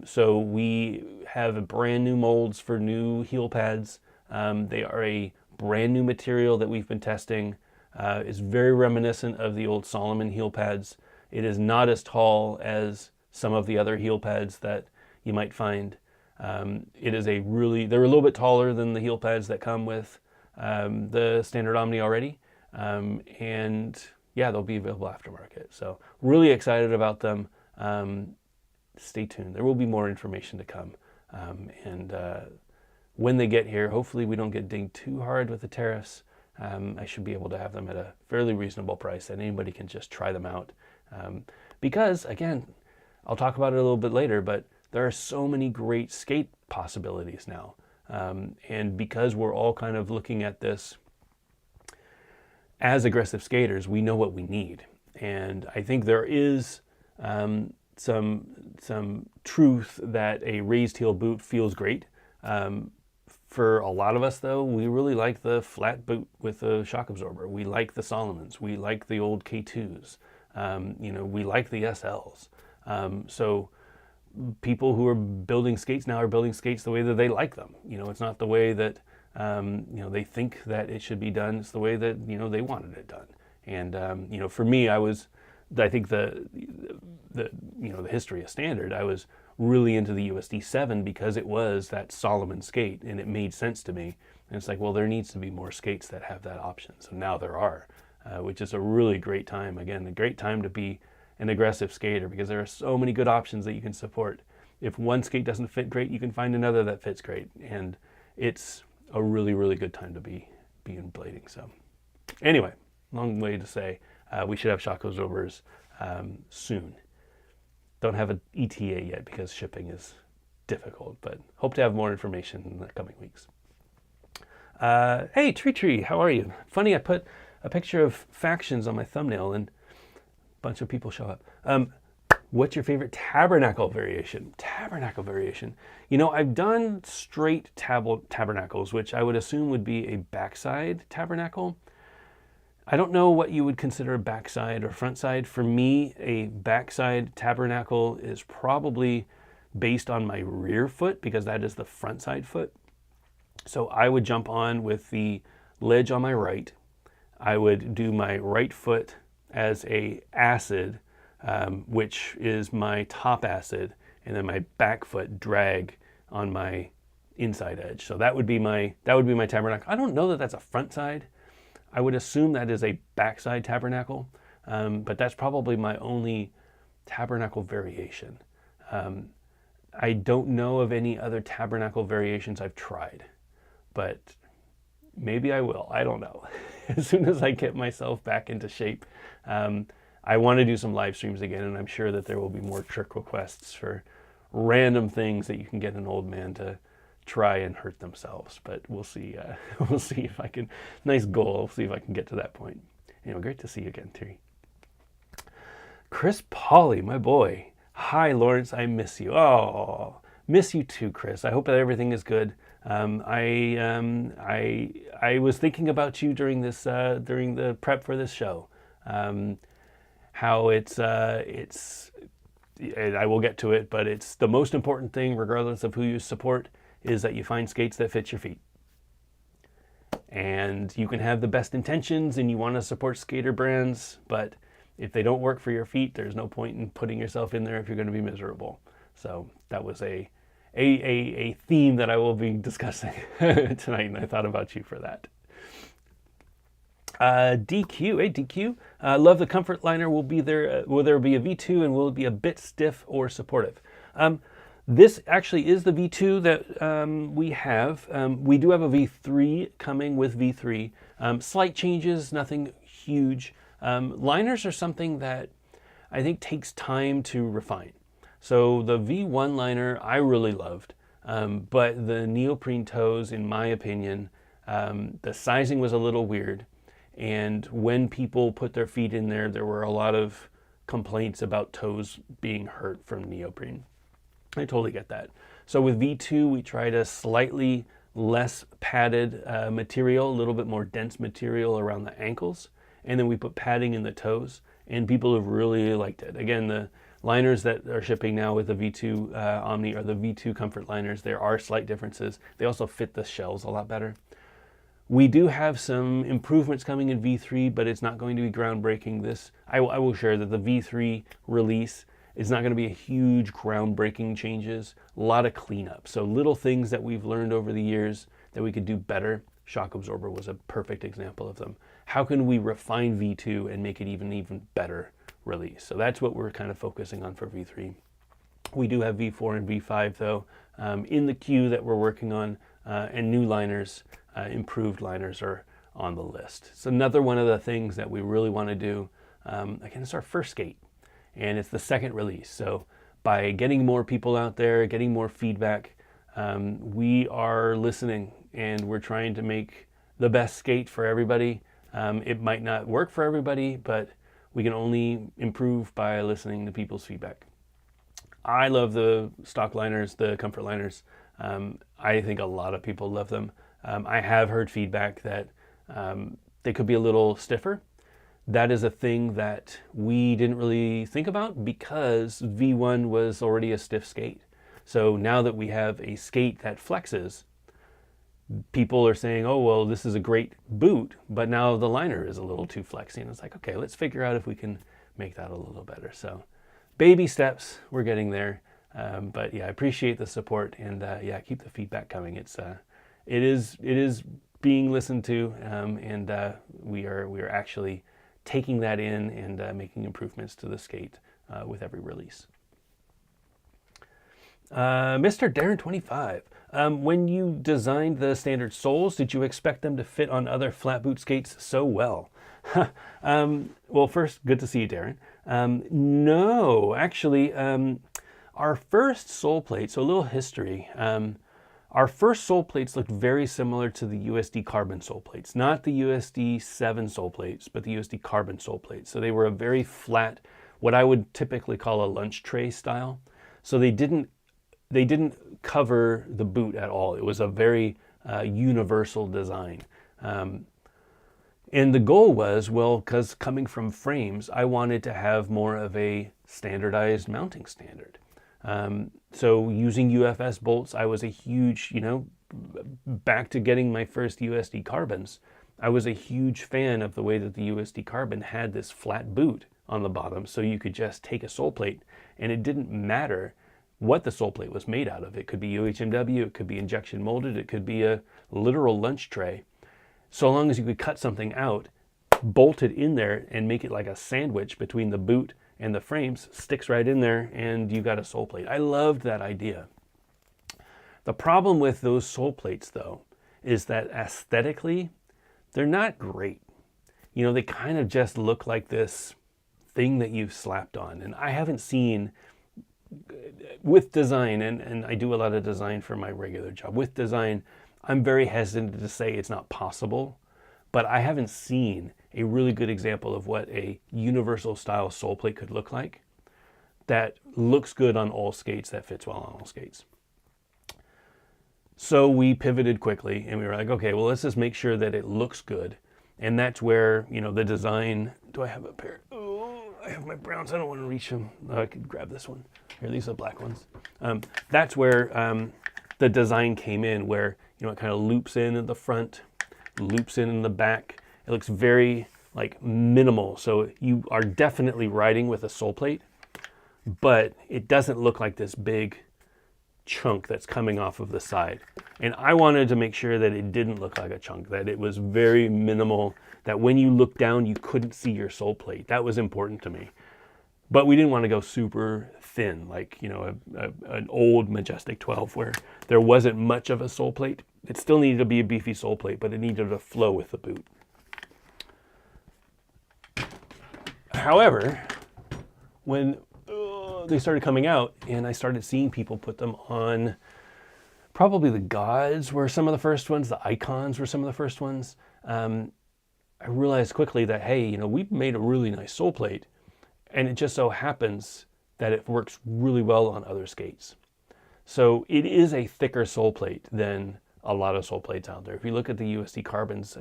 So we have brand new molds for new heel pads. They are a brand new material that we've been testing. It's very reminiscent of the old Solomon heel pads. It is not as tall as some of the other heel pads that you might find. They're a little bit taller than the heel pads that come with the standard Omni already. And yeah, they'll be available aftermarket. So really excited about them. Stay tuned. There will be more information to come. And when they get here, hopefully we don't get dinged too hard with the tariffs. I should be able to have them at a fairly reasonable price that anybody can just try them out. Because again, I'll talk about it a little bit later, but there are so many great skate possibilities now. And because we're all kind of looking at this as aggressive skaters, we know what we need. And I think there is some truth that a raised heel boot feels great. For a lot of us though, we really like the flat boot with a shock absorber. We like the Solomons. We like the old K2s. We like the SLs. So people who are building skates now are building skates the way that they like them. It's not the way that, they think that it should be done. It's the way that, they wanted it done. And, for me, I was I think the the history of standard, I was really into the USD 7 because it was that Solomon skate and it made sense to me. And it's like, well, there needs to be more skates that have that option. So now there are, which is a really great time. Again, a great time to be an aggressive skater because there are so many good options that you can support. If one skate doesn't fit great, you can find another that fits great. And it's a really, really good time to be in blading. So anyway, long way to say we should have Shocko's overs soon. Don't have an ETA yet because shipping is difficult, but hope to have more information in the coming weeks. Hey, Tree, how are you? Funny, I put a picture of factions on my thumbnail and a bunch of people show up. What's your favorite tabernacle variation? Tabernacle variation. You know, I've done straight tabernacles, which I would assume would be a backside tabernacle. I don't know what you would consider a backside or front side. For me, a backside tabernacle is probably based on my rear foot because that is the front side foot. So I would jump on with the ledge on my right. I would do my right foot as a acid, which is my top acid, and then my back foot drag on my inside edge. So that would be my tabernacle. I don't know that that's a front side. I would assume that is a backside tabernacle, but that's probably my only tabernacle variation. I don't know of any other tabernacle variations I've tried, but maybe I will. I don't know. As soon as I get myself back into shape, I want to do some live streams again, and I'm sure that there will be more trick requests for random things that you can get an old man to try and hurt themselves. But we'll see. We'll see if I can. Nice goal. We'll see if I can get to that point. Anyway, great to see you again, Terry. Chris Pauley, my boy. Hi, Lawrence. I miss you. Oh, miss you too, Chris. I hope that everything is good. I was thinking about you during the prep for this show. How it's and I will get to it, but it's the most important thing, regardless of who you support, is that you find skates that fit your feet. And you can have the best intentions and you want to support skater brands, but if they don't work for your feet, there's no point in putting yourself in there if you're going to be miserable. So that was a theme that I will be discussing tonight, and I thought about you for that. DQ, hey DQ, love the comfort liner. Will there be a V2 and will it be a bit stiff or supportive? This actually is the V2 that we have. We do have a V3 coming with V3. Slight changes, nothing huge. Liners are something that I think takes time to refine. So the V1 liner I really loved, but the neoprene toes, in my opinion, the sizing was a little weird. And when people put their feet in there, there were a lot of complaints about toes being hurt from neoprene. I totally get that. So with V2, we tried a slightly less padded material, a little bit more dense material around the ankles. And then we put padding in the toes, and people have really liked it. Again, the liners that are shipping now with the V2 Omni are the V2 comfort liners. There are slight differences. They also fit the shells a lot better. We do have some improvements coming in V3, but it's not going to be groundbreaking. I will share that the V3 release is not going to be a huge groundbreaking changes, a lot of cleanup. So little things that we've learned over the years that we could do better. Shock absorber was a perfect example of them. How can we refine V2 and make it even better release? So that's what we're kind of focusing on for V3. We do have V4 and V5 though in the queue that we're working on, and new liners, improved liners are on the list. It's another one of the things that we really want to do. Again, it's our first skate, and it's the second release. So by getting more people out there, getting more feedback, we are listening and we're trying to make the best skate for everybody. It might not work for everybody, but we can only improve by listening to people's feedback. I love the stock liners, the comfort liners. I think a lot of people love them. I have heard feedback that they could be a little stiffer. That is a thing that we didn't really think about because V1 was already a stiff skate. So now that we have a skate that flexes, people are saying, oh, well, this is a great boot, but now the liner is a little too flexy. And it's like, okay, let's figure out if we can make that a little better. So baby steps, we're getting there. But yeah, I appreciate the support, and yeah, keep the feedback coming. It is being listened to, and we are actually taking that in and making improvements to the skate with every release. Mr. Darren 25, when you designed the standard soles, did you expect them to fit on other flat boot skates so well? Well, first, good to see you, Darren. No, actually, our first sole plate, so a little history. Our first sole plates looked very similar to the USD carbon sole plates, not the USD 7 sole plates, but the USD carbon sole plates. So they were a very flat, what I would typically call a lunch tray style. So they didn't cover the boot at all. It was a very universal design. And the goal was, well, because coming from frames, I wanted to have more of a standardized mounting standard. So using UFS bolts, I was a huge, back to getting my first USD carbons, I was a huge fan of the way that the USD carbon had this flat boot on the bottom, so you could just take a sole plate and it didn't matter what the sole plate was made out of. It could be UHMW, it could be injection molded, it could be a literal lunch tray. So long as you could cut something out, bolt it in there and make it like a sandwich between the boot and the frames, sticks right in there, and you got a sole plate. I loved that idea. The problem with those sole plates, though, is that aesthetically, they're not great. They kind of just look like this thing that you've slapped on. And I haven't seen, with design, and I do a lot of design for my regular job, with design, I'm very hesitant to say it's not possible, but I haven't seen a really good example of what a universal style sole plate could look like that looks good on all skates, that fits well on all skates. So we pivoted quickly and we were like, okay, well, let's just make sure that it looks good. And that's where, the design, do I have a pair? Oh, I have my browns, I don't want to reach them. Oh, I could grab this one. Here, these are the black ones. That's where the design came in, where, it kind of loops in at the front, loops in the back. It looks very minimal. So you are definitely riding with a sole plate, but it doesn't look like this big chunk that's coming off of the side. And I wanted to make sure that it didn't look like a chunk, that it was very minimal, that when you look down, you couldn't see your sole plate. That was important to me. But we didn't want to go super thin, like, an old Majestic 12 where there wasn't much of a sole plate. It still needed to be a beefy sole plate, but it needed to flow with the boot. However, when they started coming out and I started seeing people put them on, probably the Gods were some of the first ones, the Icons were some of the first ones, I realized quickly that, hey, we've made a really nice sole plate, and it just so happens that it works really well on other skates. So it is a thicker sole plate than a lot of sole plates out there. If you look at the USD carbons,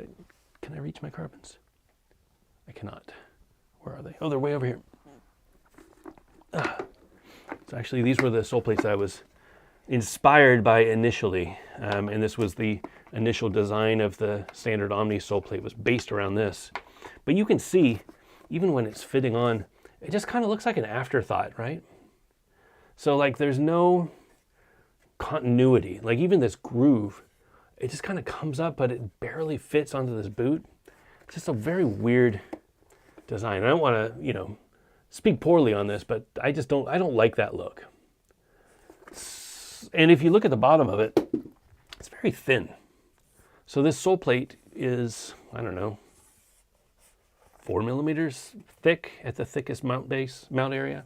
can I reach my carbons? I cannot. Where are they? Oh, they're way over here. So actually, these were the sole plates that I was inspired by initially. And this was the initial design of the standard Omni sole plate, was based around this. But you can see, even when it's fitting on, it just kind of looks like an afterthought, right? So there's no continuity. Even this groove, it just kind of comes up, but it barely fits onto this boot. It's just a very weird design. I don't want to, speak poorly on this, but I don't like that look. And if you look at the bottom of it, it's very thin. So this sole plate is, I don't know, 4 millimeters thick at the thickest mount area,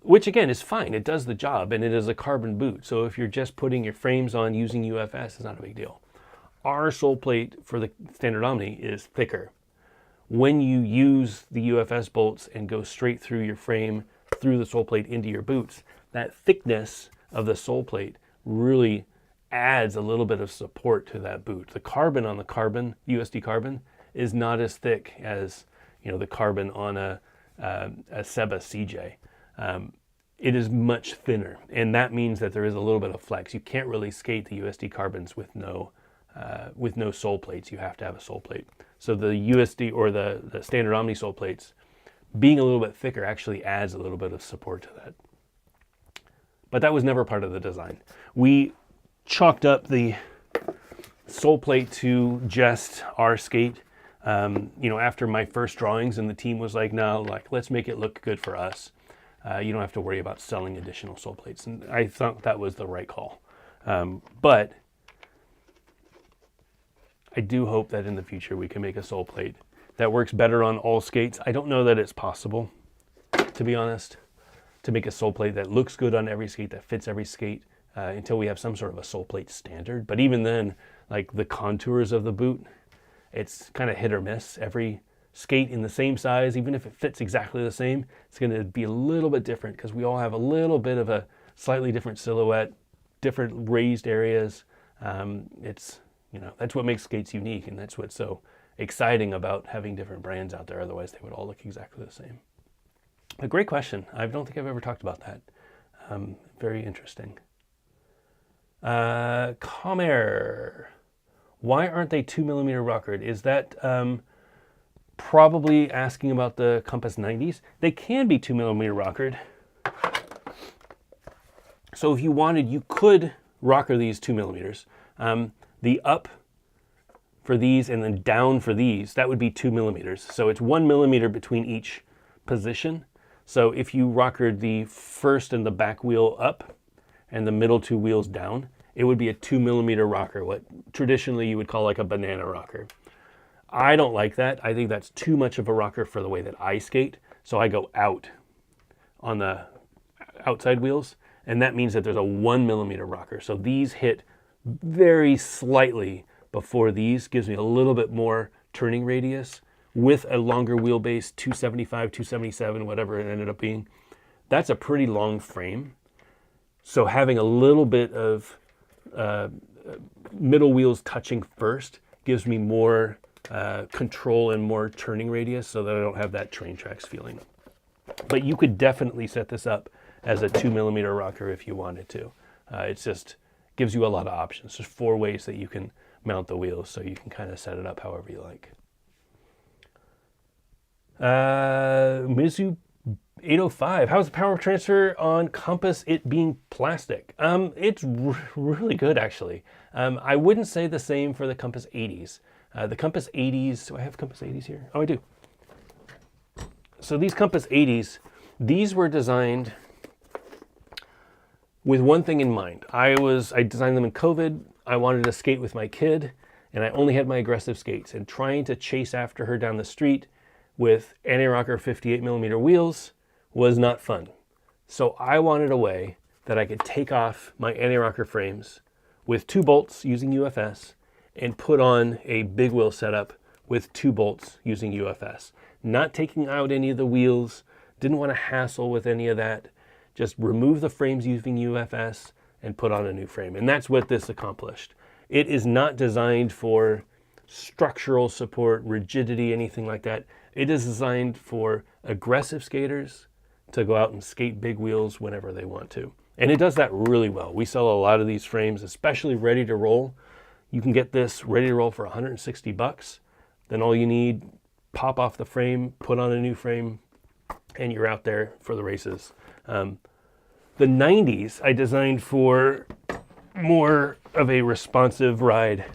which again is fine. It does the job, and it is a carbon boot. So if you're just putting your frames on using UFS, it's not a big deal. Our sole plate for the standard Omni is thicker. When you use the UFS bolts and go straight through your frame, through the sole plate into your boots, that thickness of the sole plate really adds a little bit of support to that boot. The carbon on the USD carbon, is not as thick as the carbon on a Seba CJ. It is much thinner, and that means that there is a little bit of flex. You can't really skate the USD carbons with no sole plates. You have to have a sole plate. So the USD or the standard Omni sole plates being a little bit thicker actually adds a little bit of support to that. But that was never part of the design. We chalked up the sole plate to just our skate, after my first drawings, and the team was like, no, like, let's make it look good for us. You don't have to worry about selling additional sole plates. And I thought that was the right call. But I do hope that in the future we can make a sole plate that works better on all skates. I don't know that it's possible, to be honest, to make a sole plate that looks good on every skate, that fits every skate, until we have some sort of a sole plate standard. But even then, like the contours of the boot, it's kind of hit or miss. Every skate in the same size, even if it fits exactly the same, it's going to be a little bit different because we all have a little bit of a slightly different silhouette, different raised areas. That's what makes skates unique, and that's what's so exciting about having different brands out there. Otherwise, they would all look exactly the same. A great question. I don't think I've ever talked about that. Very interesting. Comair. Why aren't they 2mm rockered? Is that probably asking about the Compass 90s? They can be 2mm rockered. So if you wanted, you could rocker these 2mm. The up for these and then down for these, that would be 2mm. So it's 1mm between each position. So if you rockered the first and the back wheel up and the middle two wheels down, it would be a 2mm rocker, what traditionally you would call like a banana rocker. I don't like that. I think that's too much of a rocker for the way that I skate. So I go out on the outside wheels, and that means that there's a 1mm rocker. So these hit very slightly before these, gives me a little bit more turning radius with a longer wheelbase, 275, 277, whatever it ended up being. That's a pretty long frame. So having a little bit of middle wheels touching first gives me more control and more turning radius so that I don't have that train tracks feeling. But you could definitely set this up as a 2mm rocker if you wanted to. It's just gives you a lot of options. There's 4 ways that you can mount the wheels, so you can kind of set it up however you like. Mizu 805. How's the power transfer on Compass, it being plastic? It's really good, actually. I wouldn't say the same for the Compass 80s. The Compass 80s, do I have Compass 80s here? Oh, I do. So these Compass 80s, these were designed with one thing in mind. I designed them in COVID. I wanted to skate with my kid, and I only had my aggressive skates. And trying to chase after her down the street with anti-rocker 58mm wheels was not fun. So I wanted a way that I could take off my anti-rocker frames with 2 bolts using UFS and put on a big wheel setup with 2 bolts using UFS. Not taking out any of the wheels, didn't want to hassle with any of that. Just remove the frames using UFS and put on a new frame. And that's what this accomplished. It is not designed for structural support, rigidity, anything like that. It is designed for aggressive skaters to go out and skate big wheels whenever they want to. And it does that really well. We sell a lot of these frames, especially ready to roll. You can get this ready to roll for $160. Then all you need, pop off the frame, put on a new frame, and you're out there for the races. The 90s I designed for more of a responsive ride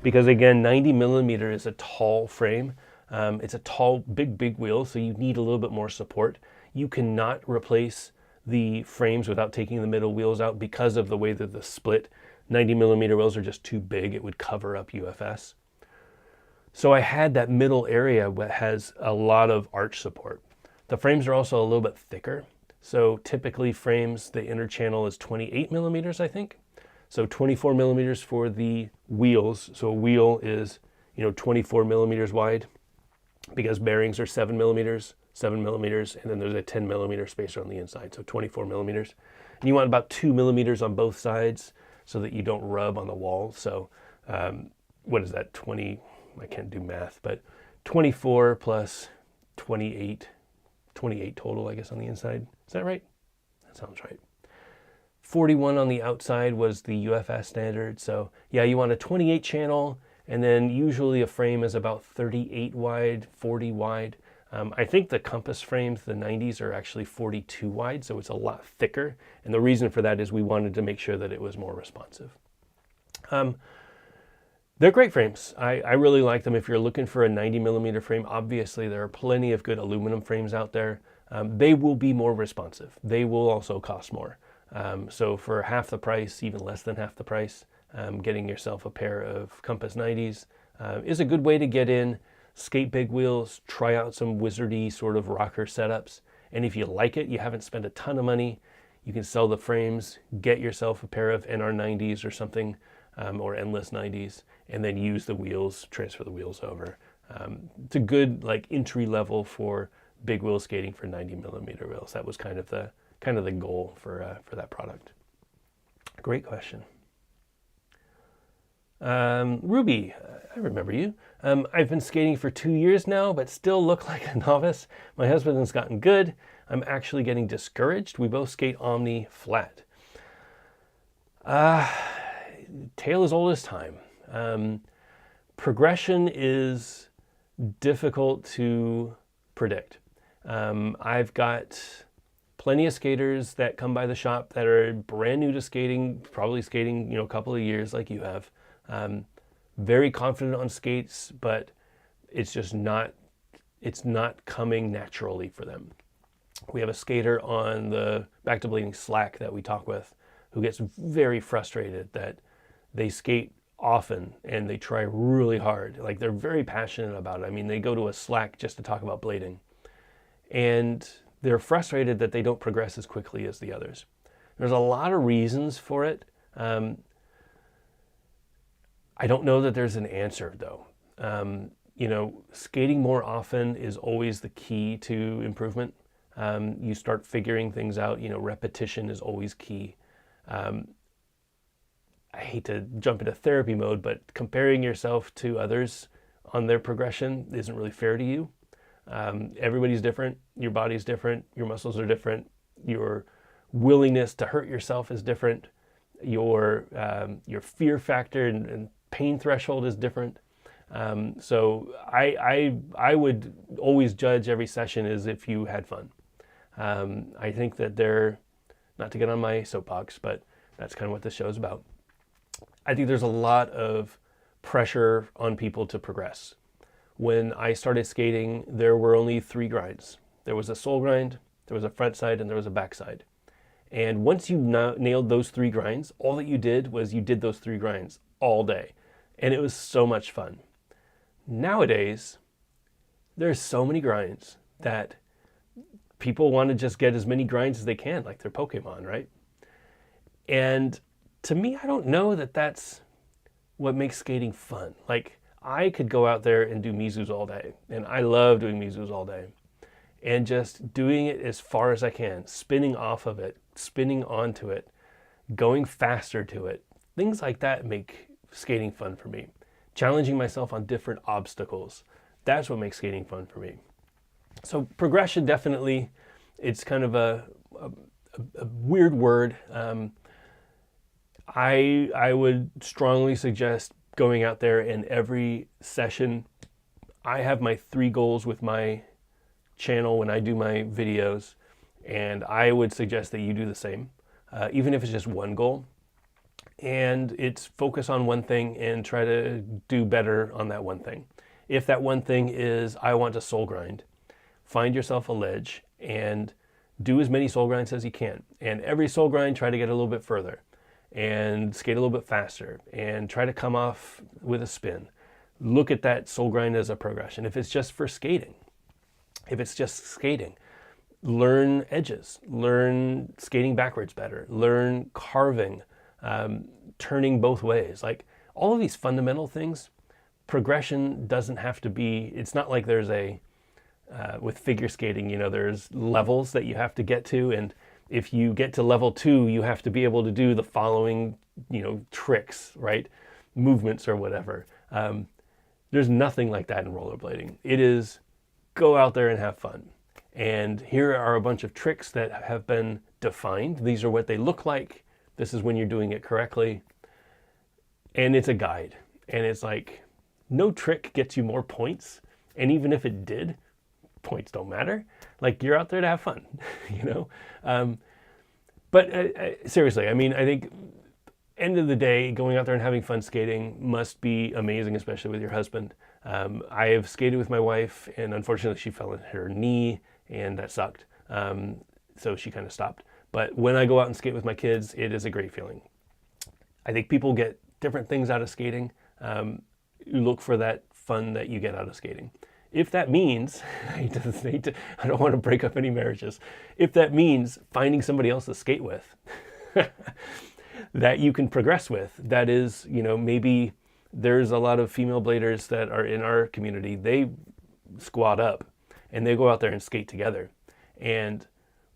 because, again, 90mm is a tall frame. It's a tall, big wheel, so you need a little bit more support. You cannot replace the frames without taking the middle wheels out because of the way that the split 90mm wheels are just too big. It would cover up UFS. So I had that middle area that has a lot of arch support. The frames are also a little bit thicker. So typically frames, the inner channel is 28mm, I think. So 24mm for the wheels. So a wheel is, 24mm wide because bearings are 7mm, 7mm, and then there's a 10mm spacer on the inside, so 24mm. And you want about 2mm on both sides so that you don't rub on the wall. So what is that, 20, I can't do math, but 24 plus 28 total, I guess, on the inside. Is that right? That sounds right. 41 on the outside was the UFS standard. So yeah, you want a 28 channel, and then usually a frame is about 38 wide, 40 wide. I think the Compass frames, the 90s, are actually 42 wide, so it's a lot thicker. And the reason for that is we wanted to make sure that it was more responsive. They're great frames. I really like them. If you're looking for a 90 millimeter frame, obviously there are plenty of good aluminum frames out there. They will be more responsive. They will also cost more. So for half the price, even less than half the price, getting yourself a pair of Compass 90s is a good way to get in, skate big wheels, try out some wizardy sort of rocker setups. And if you like it, you haven't spent a ton of money, you can sell the frames, get yourself a pair of NR90s or something, or Endless 90s, and then use the wheels, transfer the wheels over. It's a good like entry level for big wheel skating for 90 millimeter wheels. That was kind of the goal for that product. Great question. Ruby, I remember you. I've been skating for 2 years now, but still look like a novice. My husband has gotten good. I'm actually getting discouraged. We both skate Omni flat. Tale as old as time. Progression is difficult to predict. I've got plenty of skaters that come by the shop that are brand new to skating, probably skating, a couple of years like you have. Very confident on skates, but it's not coming naturally for them. We have a skater on the Back to Bleeding Slack that we talk with who gets very frustrated that they skate often and they try really hard. Like they're very passionate about it. I mean, they go to a Slack just to talk about blading. And they're frustrated that they don't progress as quickly as the others. There's a lot of reasons for it. I don't know that there's an answer though. Skating more often is always the key to improvement. You start figuring things out, repetition is always key. I hate to jump into therapy mode, but comparing yourself to others on their progression isn't really fair to you. Everybody's different. Your body's different. Your muscles are different. Your willingness to hurt yourself is different. Your fear factor and pain threshold is different. So I would always judge every session as if you had fun. I think that not to get on my soapbox, but that's kind of what this show is about. I think there's a lot of pressure on people to progress. When I started skating, there were only 3 grinds. There was a sole grind, there was a front side, and there was a back side. And once you nailed those 3 grinds, all that you did was you did those 3 grinds all day. And it was so much fun. Nowadays, there's so many grinds that people want to just get as many grinds as they can, like they're Pokemon, right? And to me, I don't know that that's what makes skating fun. Like, I could go out there and do Mizus all day, and I love doing Mizus all day. And just doing it as far as I can, spinning off of it, spinning onto it, going faster to it. Things like that make skating fun for me. Challenging myself on different obstacles. That's what makes skating fun for me. So progression, definitely, it's kind of a weird word. I would strongly suggest going out there and every session, I have my 3 goals with my channel when I do my videos, and I would suggest that you do the same, even if it's just one goal. And it's focus on one thing and try to do better on that one thing. If that one thing is, I want to soul grind, find yourself a ledge and do as many soul grinds as you can. And every soul grind, try to get a little bit further and skate a little bit faster and try to come off with a spin. Look at that soul grind as a progression. If it's just for skating, learn edges, learn skating backwards better, learn carving, turning both ways. Like all of these fundamental things, progression doesn't have to be, it's not like there's with figure skating, there's levels that you have to get to. And if you get to level 2, you have to be able to do the following, tricks, right? Movements or whatever. There's nothing like that in rollerblading. It is go out there and have fun. And here are a bunch of tricks that have been defined. These are what they look like. This is when you're doing it correctly. And it's a guide. And it's like, no trick gets you more points. And even if it did, points don't matter. Like, you're out there to have fun, you know? But seriously, I mean, I think end of the day, going out there and having fun skating must be amazing, especially with your husband. I have skated with my wife, and unfortunately she fell on her knee, and that sucked. So she kind of stopped. But when I go out and skate with my kids, it is a great feeling. I think people get different things out of skating. You look for that fun that you get out of skating. If that means, I don't want to break up any marriages, if that means finding somebody else to skate with, that you can progress with, that is, you know, maybe there's a lot of female bladers that are in our community, they squad up and they go out there and skate together. And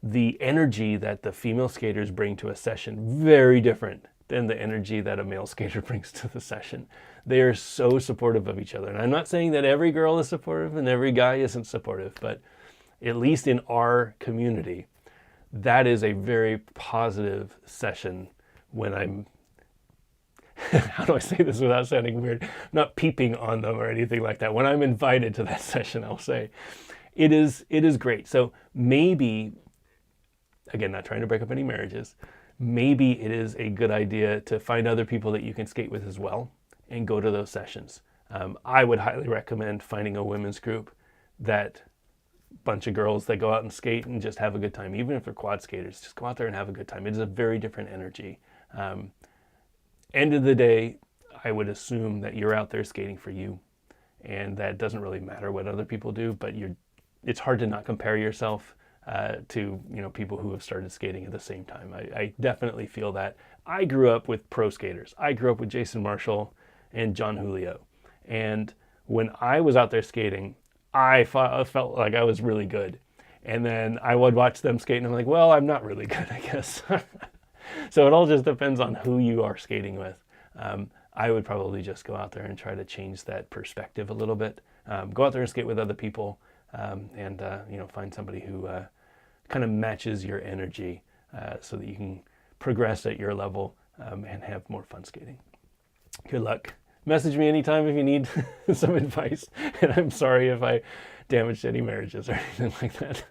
the energy that the female skaters bring to a session, very different than the energy that a male skater brings to the session. They are so supportive of each other. And I'm not saying that every girl is supportive and every guy isn't supportive, but at least in our community, that is a very positive session when I'm, how do I say this without sounding weird? Not peeping on them or anything like that. When I'm invited to that session, I'll say, it is great. So maybe, again, not trying to break up any marriages, maybe it is a good idea to find other people that you can skate with as well and go to those sessions. I would highly recommend finding a women's group, that bunch of girls that go out and skate and just have a good time. Even if they're quad skaters, just go out there and have a good time. It is a very different energy. End of the day, I would assume that you're out there skating for you, and that doesn't really matter what other people do, but it's hard to not compare yourself to, you know, people who have started skating at the same time. I definitely feel that. I grew up with pro skaters. I grew up with Jason Marshall and John Julio. And when I was out there skating, I felt like I was really good. And then I would watch them skate and I'm like, well, I'm not really good, I guess. So it all just depends on who you are skating with. I would probably just go out there and try to change that perspective a little bit. Go out there and skate with other people, and you know, find somebody who kind of matches your energy, so that you can progress at your level and have more fun skating. Good luck. Message me anytime if you need some advice. And I'm sorry if I damaged any marriages or anything like that.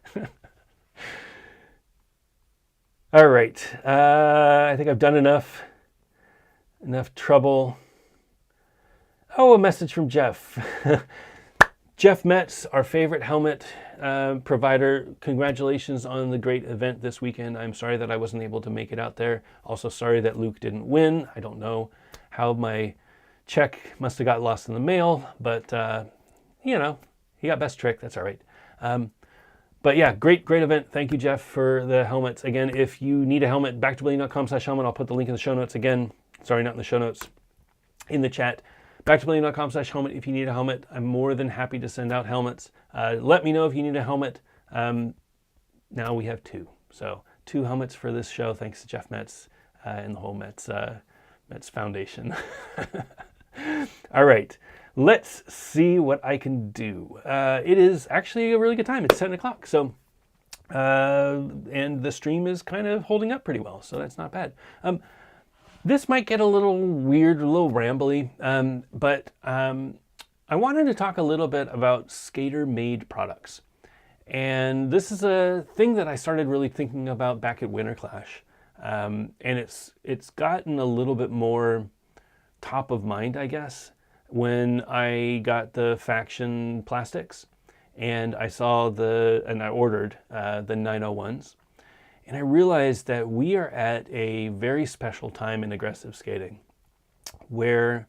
All right. I think I've done enough trouble. Oh, a message from Jeff. Jeff Metz, our favorite helmet provider. Congratulations on the great event this weekend. I'm sorry that I wasn't able to make it out there. Also sorry that Luke didn't win. I don't know how my check must have got lost in the mail, but you know, he got best trick. That's all right. But yeah, great event. Thank you, Jeff, for the helmets. Again, if you need a helmet, backtoblading.com/helmet. I'll put the link in the show notes again. Sorry, not in the show notes, in the chat. Backtoblading.com/helmet. If you need a helmet, I'm more than happy to send out helmets. Let me know if you need a helmet. Now we have two. So 2 helmets for this show, thanks to Jeff Metz and the whole Metz Foundation. All right, let's see what I can do. It is actually a really good time. It's 7 o'clock. So, and the stream is kind of holding up pretty well, so that's not bad. This might get a little weird, a little rambly, but I wanted to talk a little bit about skater-made products. And this is a thing that I started really thinking about back at Winter Clash. And it's gotten a little bit more top of mind, I guess, when I got the Faction plastics and I saw and I ordered the 901s. And I realized that we are at a very special time in aggressive skating where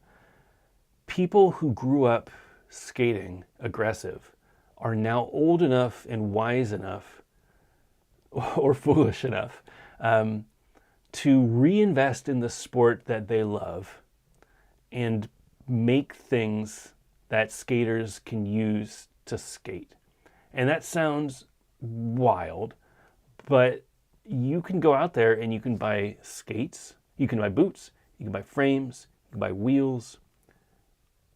people who grew up skating aggressive are now old enough and wise enough or foolish enough to reinvest in the sport that they love and make things that skaters can use to skate. And that sounds wild, but you can go out there and you can buy skates, you can buy boots, you can buy frames, you can buy wheels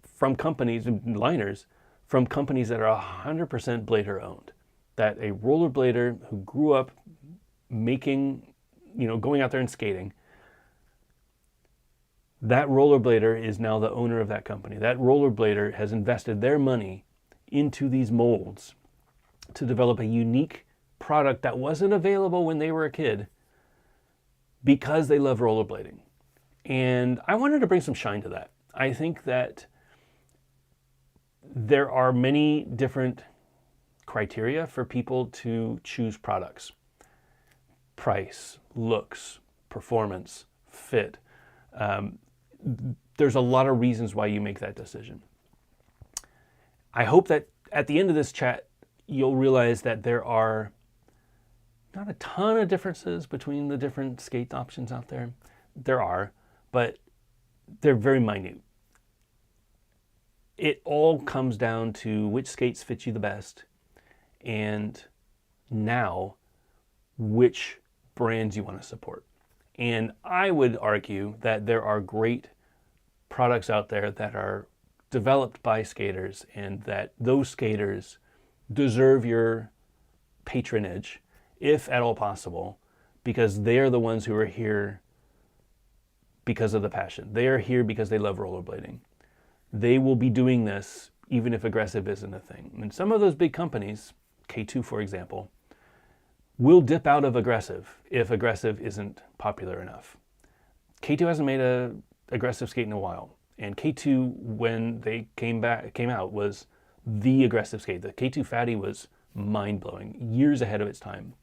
from companies and liners from companies that are 100% blader owned. That a rollerblader who grew up making, going out there and skating, that rollerblader is now the owner of that company. That rollerblader has invested their money into these molds to develop a unique product that wasn't available when they were a kid because they love rollerblading. And I wanted to bring some shine to that. I think that there are many different criteria for people to choose products: price, looks, performance, fit. There's a lot of reasons why you make that decision. I hope that at the end of this chat, you'll realize that there are not a ton of differences between the different skate options out there. There are, but they're very minute. It all comes down to which skates fit you the best, and now which brands you want to support. And I would argue that there are great products out there that are developed by skaters, and that those skaters deserve your patronage, if at all possible, because they're the ones who are here because of the passion. They are here because they love rollerblading. They will be doing this even if aggressive isn't a thing. And some of those big companies, K2 for example, will dip out of aggressive if aggressive isn't popular enough. K2 hasn't made a aggressive skate in a while, and K2, when they came out, was the aggressive skate. The K2 Fatty was mind-blowing, years ahead of its time,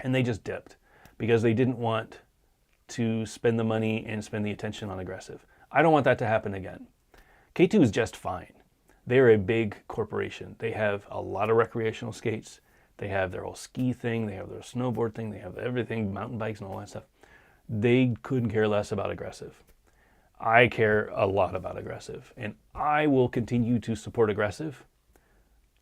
and they just dipped because they didn't want to spend the money and spend the attention on aggressive. I don't want that to happen again. K2 is just fine. They're a big corporation. They have a lot of recreational skates. They have their whole ski thing. They have their snowboard thing. They have everything, mountain bikes and all that stuff. They couldn't care less about aggressive. I care a lot about aggressive, and I will continue to support aggressive,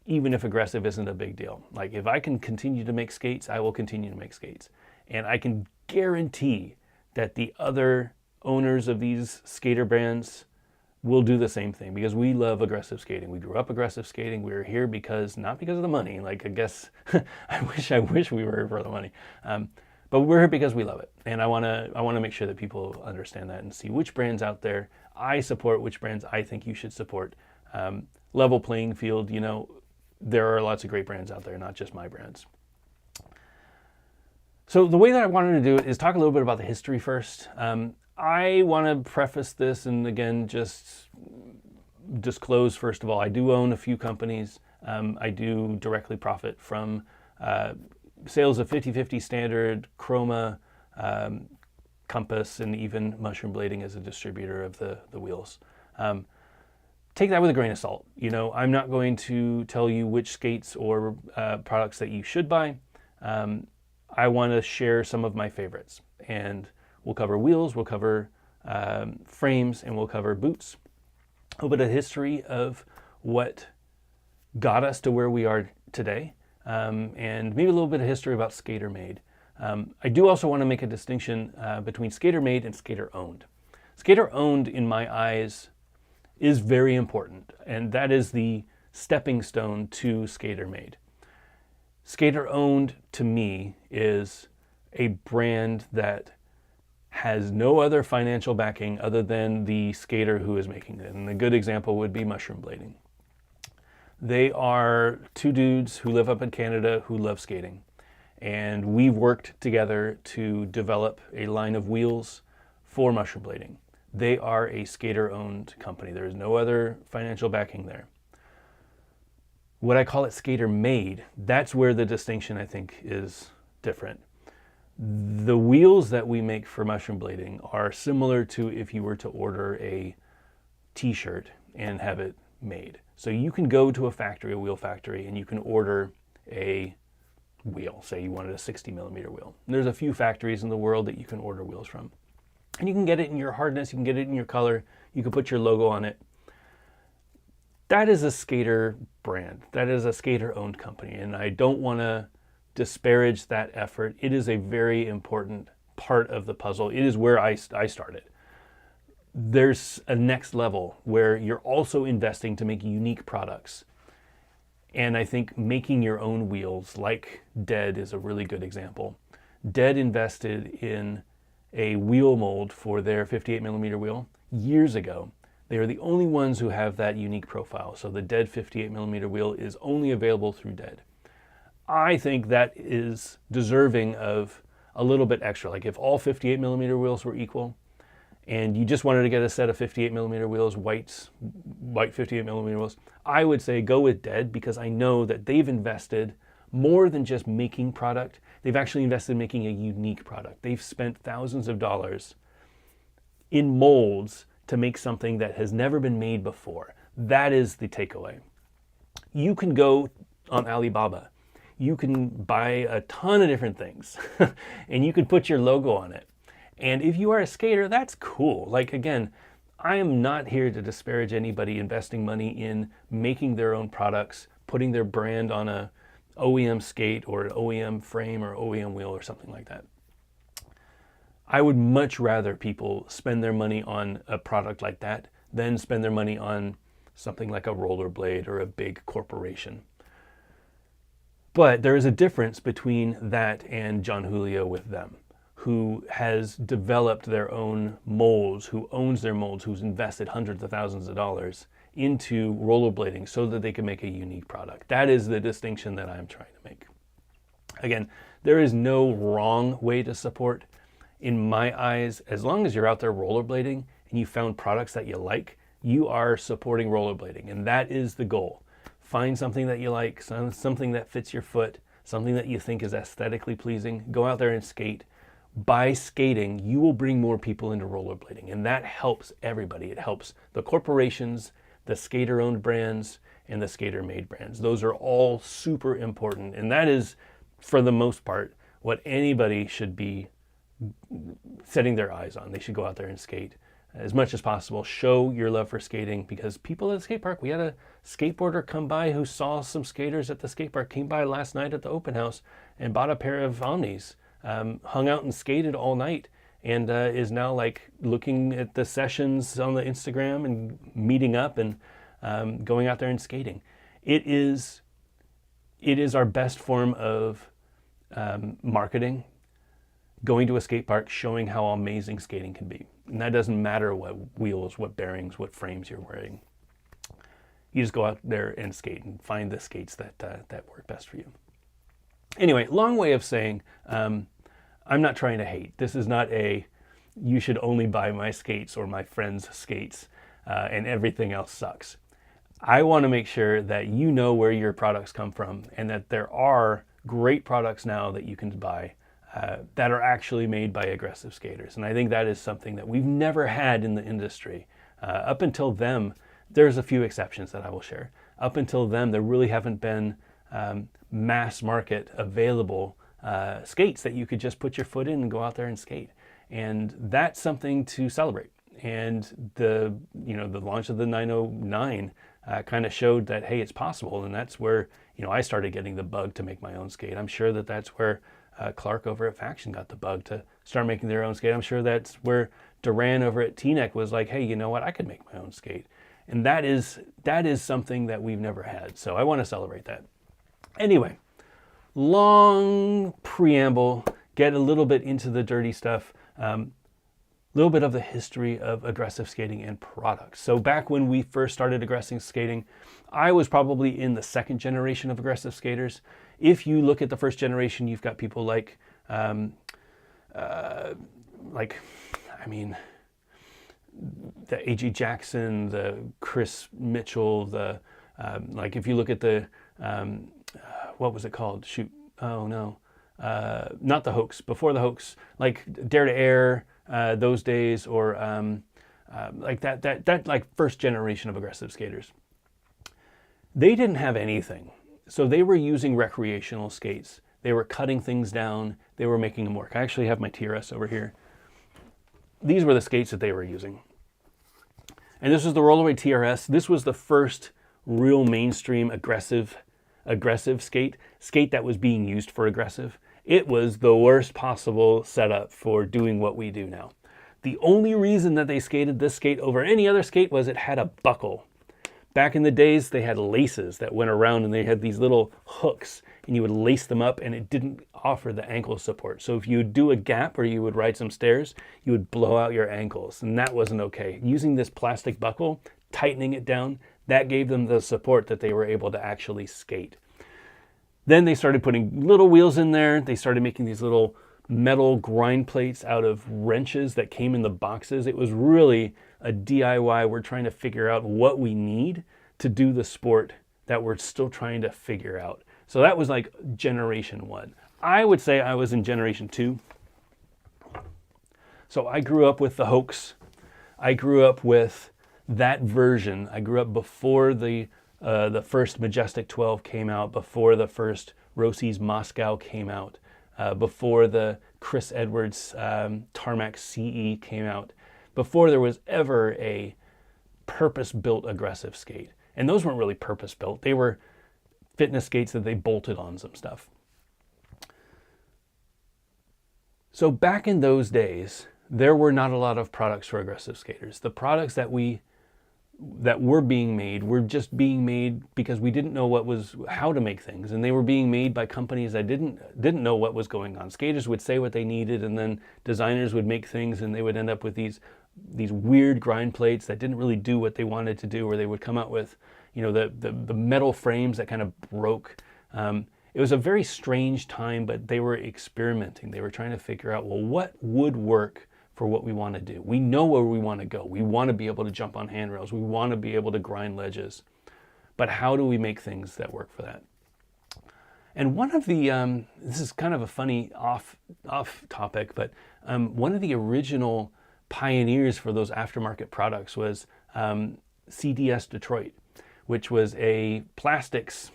even if aggressive isn't a big deal. Like, if I can continue to make skates, I will continue to make skates. And I can guarantee that the other owners of these skater brands will do the same thing, because we love aggressive skating. We grew up aggressive skating. We were here because, not because of the money. Like, I guess, I wish we were here for the money. But we're here because we love it. And I wanna make sure that people understand that and see which brands out there I support, which brands I think you should support. Level playing field, you know, there are lots of great brands out there, not just my brands. So the way that I wanted to do it is talk a little bit about the history first. I want to preface this, and again, just disclose, first of all, I do own a few companies. I do directly profit from sales of 50/50 Standard, Chroma, Compass, and even Mushroom Blading as a distributor of the wheels. Take that with a grain of salt. You know, I'm not going to tell you which skates or products that you should buy. I want to share some of my favorites, and we'll cover wheels, we'll cover frames, and we'll cover boots. A little bit of history of what got us to where we are today, and maybe a little bit of history about skater made. I do also want to make a distinction between skater made and skater owned. Skater owned, in my eyes, is very important, and that is the stepping stone to skater made. Skater owned, to me, is a brand that has no other financial backing other than the skater who is making it. And a good example would be Mushroom Blading. They are two dudes who live up in Canada who love skating. And we've worked together to develop a line of wheels for Mushroom Blading. They are a skater-owned company. There is no other financial backing there. What I call it skater-made, that's where the distinction, I think, is different. The wheels that we make for Mushroom Blading are similar to if you were to order a t-shirt and have it made. So you can go to a factory, a wheel factory, and you can order a wheel. Say you wanted a 60 millimeter wheel. And there's a few factories in the world that you can order wheels from. And you can get it in your hardness, you can get it in your color, you can put your logo on it. That is a skater brand. That is a skater-owned company, and I don't want to disparage that effort. It is a very important part of the puzzle. It is where I started. There's a next level where you're also investing to make unique products. And I think making your own wheels, like Dead is a really good example. Dead invested in a wheel mold for their 58 millimeter wheel years ago. They are the only ones who have that unique profile. So the Dead 58 millimeter wheel is only available through Dead. I think that is deserving of a little bit extra. Like if all 58 millimeter wheels were equal and you just wanted to get a set of 58 millimeter wheels, white 58 millimeter wheels, I would say go with Dead, because I know that they've invested more than just making product. They've actually invested in making a unique product. They've spent thousands of dollars in molds to make something that has never been made before. That is the takeaway. You can go on Alibaba. You can buy a ton of different things and you can put your logo on it. And if you are a skater, that's cool. Like, again, I am not here to disparage anybody investing money in making their own products, putting their brand on a OEM skate or an OEM frame or OEM wheel or something like that. I would much rather people spend their money on a product like that than spend their money on something like a rollerblade or a big corporation. But there is a difference between that and John Julio with them, who has developed their own molds, who owns their molds, who's invested hundreds of thousands of dollars into rollerblading so that they can make a unique product. That is the distinction that I'm trying to make. Again, there is no wrong way to support. In my eyes, as long as you're out there rollerblading and you found products that you like, you are supporting rollerblading, and that is the goal. Find something that you like, something that fits your foot, something that you think is aesthetically pleasing. Go out there and skate. By skating, you will bring more people into rollerblading, and that helps everybody. It helps the corporations, the skater-owned brands, and the skater-made brands. Those are all super important, and that is, for the most part, what anybody should be setting their eyes on. They should go out there and skate as much as possible. Show your love for skating, because people at the skate park, we had a skateboarder come by who saw some skaters at the skate park, came by last night at the open house and bought a pair of Omnis, hung out and skated all night, and is now like looking at the sessions on the Instagram and meeting up and going out there and skating. It is our best form of marketing. Going to a skate park, showing how amazing skating can be. And that doesn't matter what wheels, what bearings, what frames you're wearing. You just go out there and skate and find the skates that work best for you. Anyway, long way of saying, I'm not trying to hate. This is not a, you should only buy my skates or my friend's skates and everything else sucks. I want to make sure that you know where your products come from, and that there are great products now that you can buy that are actually made by aggressive skaters. And I think that is something that we've never had in the industry. Up until them, there's a few exceptions that I will share. Up until them, there really haven't been mass market available skates that you could just put your foot in and go out there and skate. And that's something to celebrate. And the launch of the 909 kind of showed that, hey, it's possible. And that's where, I started getting the bug to make my own skate. I'm sure that that's where Clark over at Faction got the bug to start making their own skate. I'm sure that's where Duran over at T-Neck was like, hey, you know what? I could make my own skate. And that is something that we've never had. So I want to celebrate that. Anyway, long preamble, get a little bit into the dirty stuff. Little bit of the history of aggressive skating and products. So back when we first started aggressive skating, I was probably in the second generation of aggressive skaters. If you look at the first generation, you've got people like the A.G. Jackson, the Chris Mitchell, if you look at the, what was it called? Shoot, oh no, not the Hoax, before the Hoax, like Dare to Air, those days, or that first generation of aggressive skaters. They didn't have anything. So they were using recreational skates. They were cutting things down. They were making them work. I actually have my TRS over here. These were the skates that they were using. And this was the Rollerblade TRS. This was the first real mainstream aggressive skate that was being used for aggressive. It was the worst possible setup for doing what we do now. The only reason that they skated this skate over any other skate was it had a buckle. Back in the days, they had laces that went around, and they had these little hooks, and you would lace them up, and it didn't offer the ankle support. So if you would do a gap or you would ride some stairs, you would blow out your ankles, and that wasn't okay. Using this plastic buckle, tightening it down, that gave them the support that they were able to actually skate. Then they started putting little wheels in there. They started making these little metal grind plates out of wrenches that came in the boxes. It was really a DIY. We're trying to figure out what we need to do the sport that we're still trying to figure out. So that was like generation 1. I would say I was in generation 2. So I grew up with the Hoax. I grew up with that version. I grew up before the first Majestic 12 came out, before the first Rossi's Moscow came out, before the Chris Edwards Tarmac CE came out, before there was ever a purpose-built aggressive skate. And those weren't really purpose-built. They were fitness skates that they bolted on some stuff. So back in those days, there were not a lot of products for aggressive skaters. The products that were being made were just being made because we didn't know how to make things, and they were being made by companies that didn't know what was going on. Skaters would say what they needed, and then designers would make things, and they would end up with these weird grind plates that didn't really do what they wanted to do, or they would come out with, the metal frames that kind of broke. It was a very strange time, but they were experimenting. They were trying to figure out, well, what would work for what we want to do. We know where we want to go. We want to be able to jump on handrails. We want to be able to grind ledges. But how do we make things that work for that? And one of the, this is kind of a funny off topic, but one of the original pioneers for those aftermarket products was CDS Detroit, which was a plastics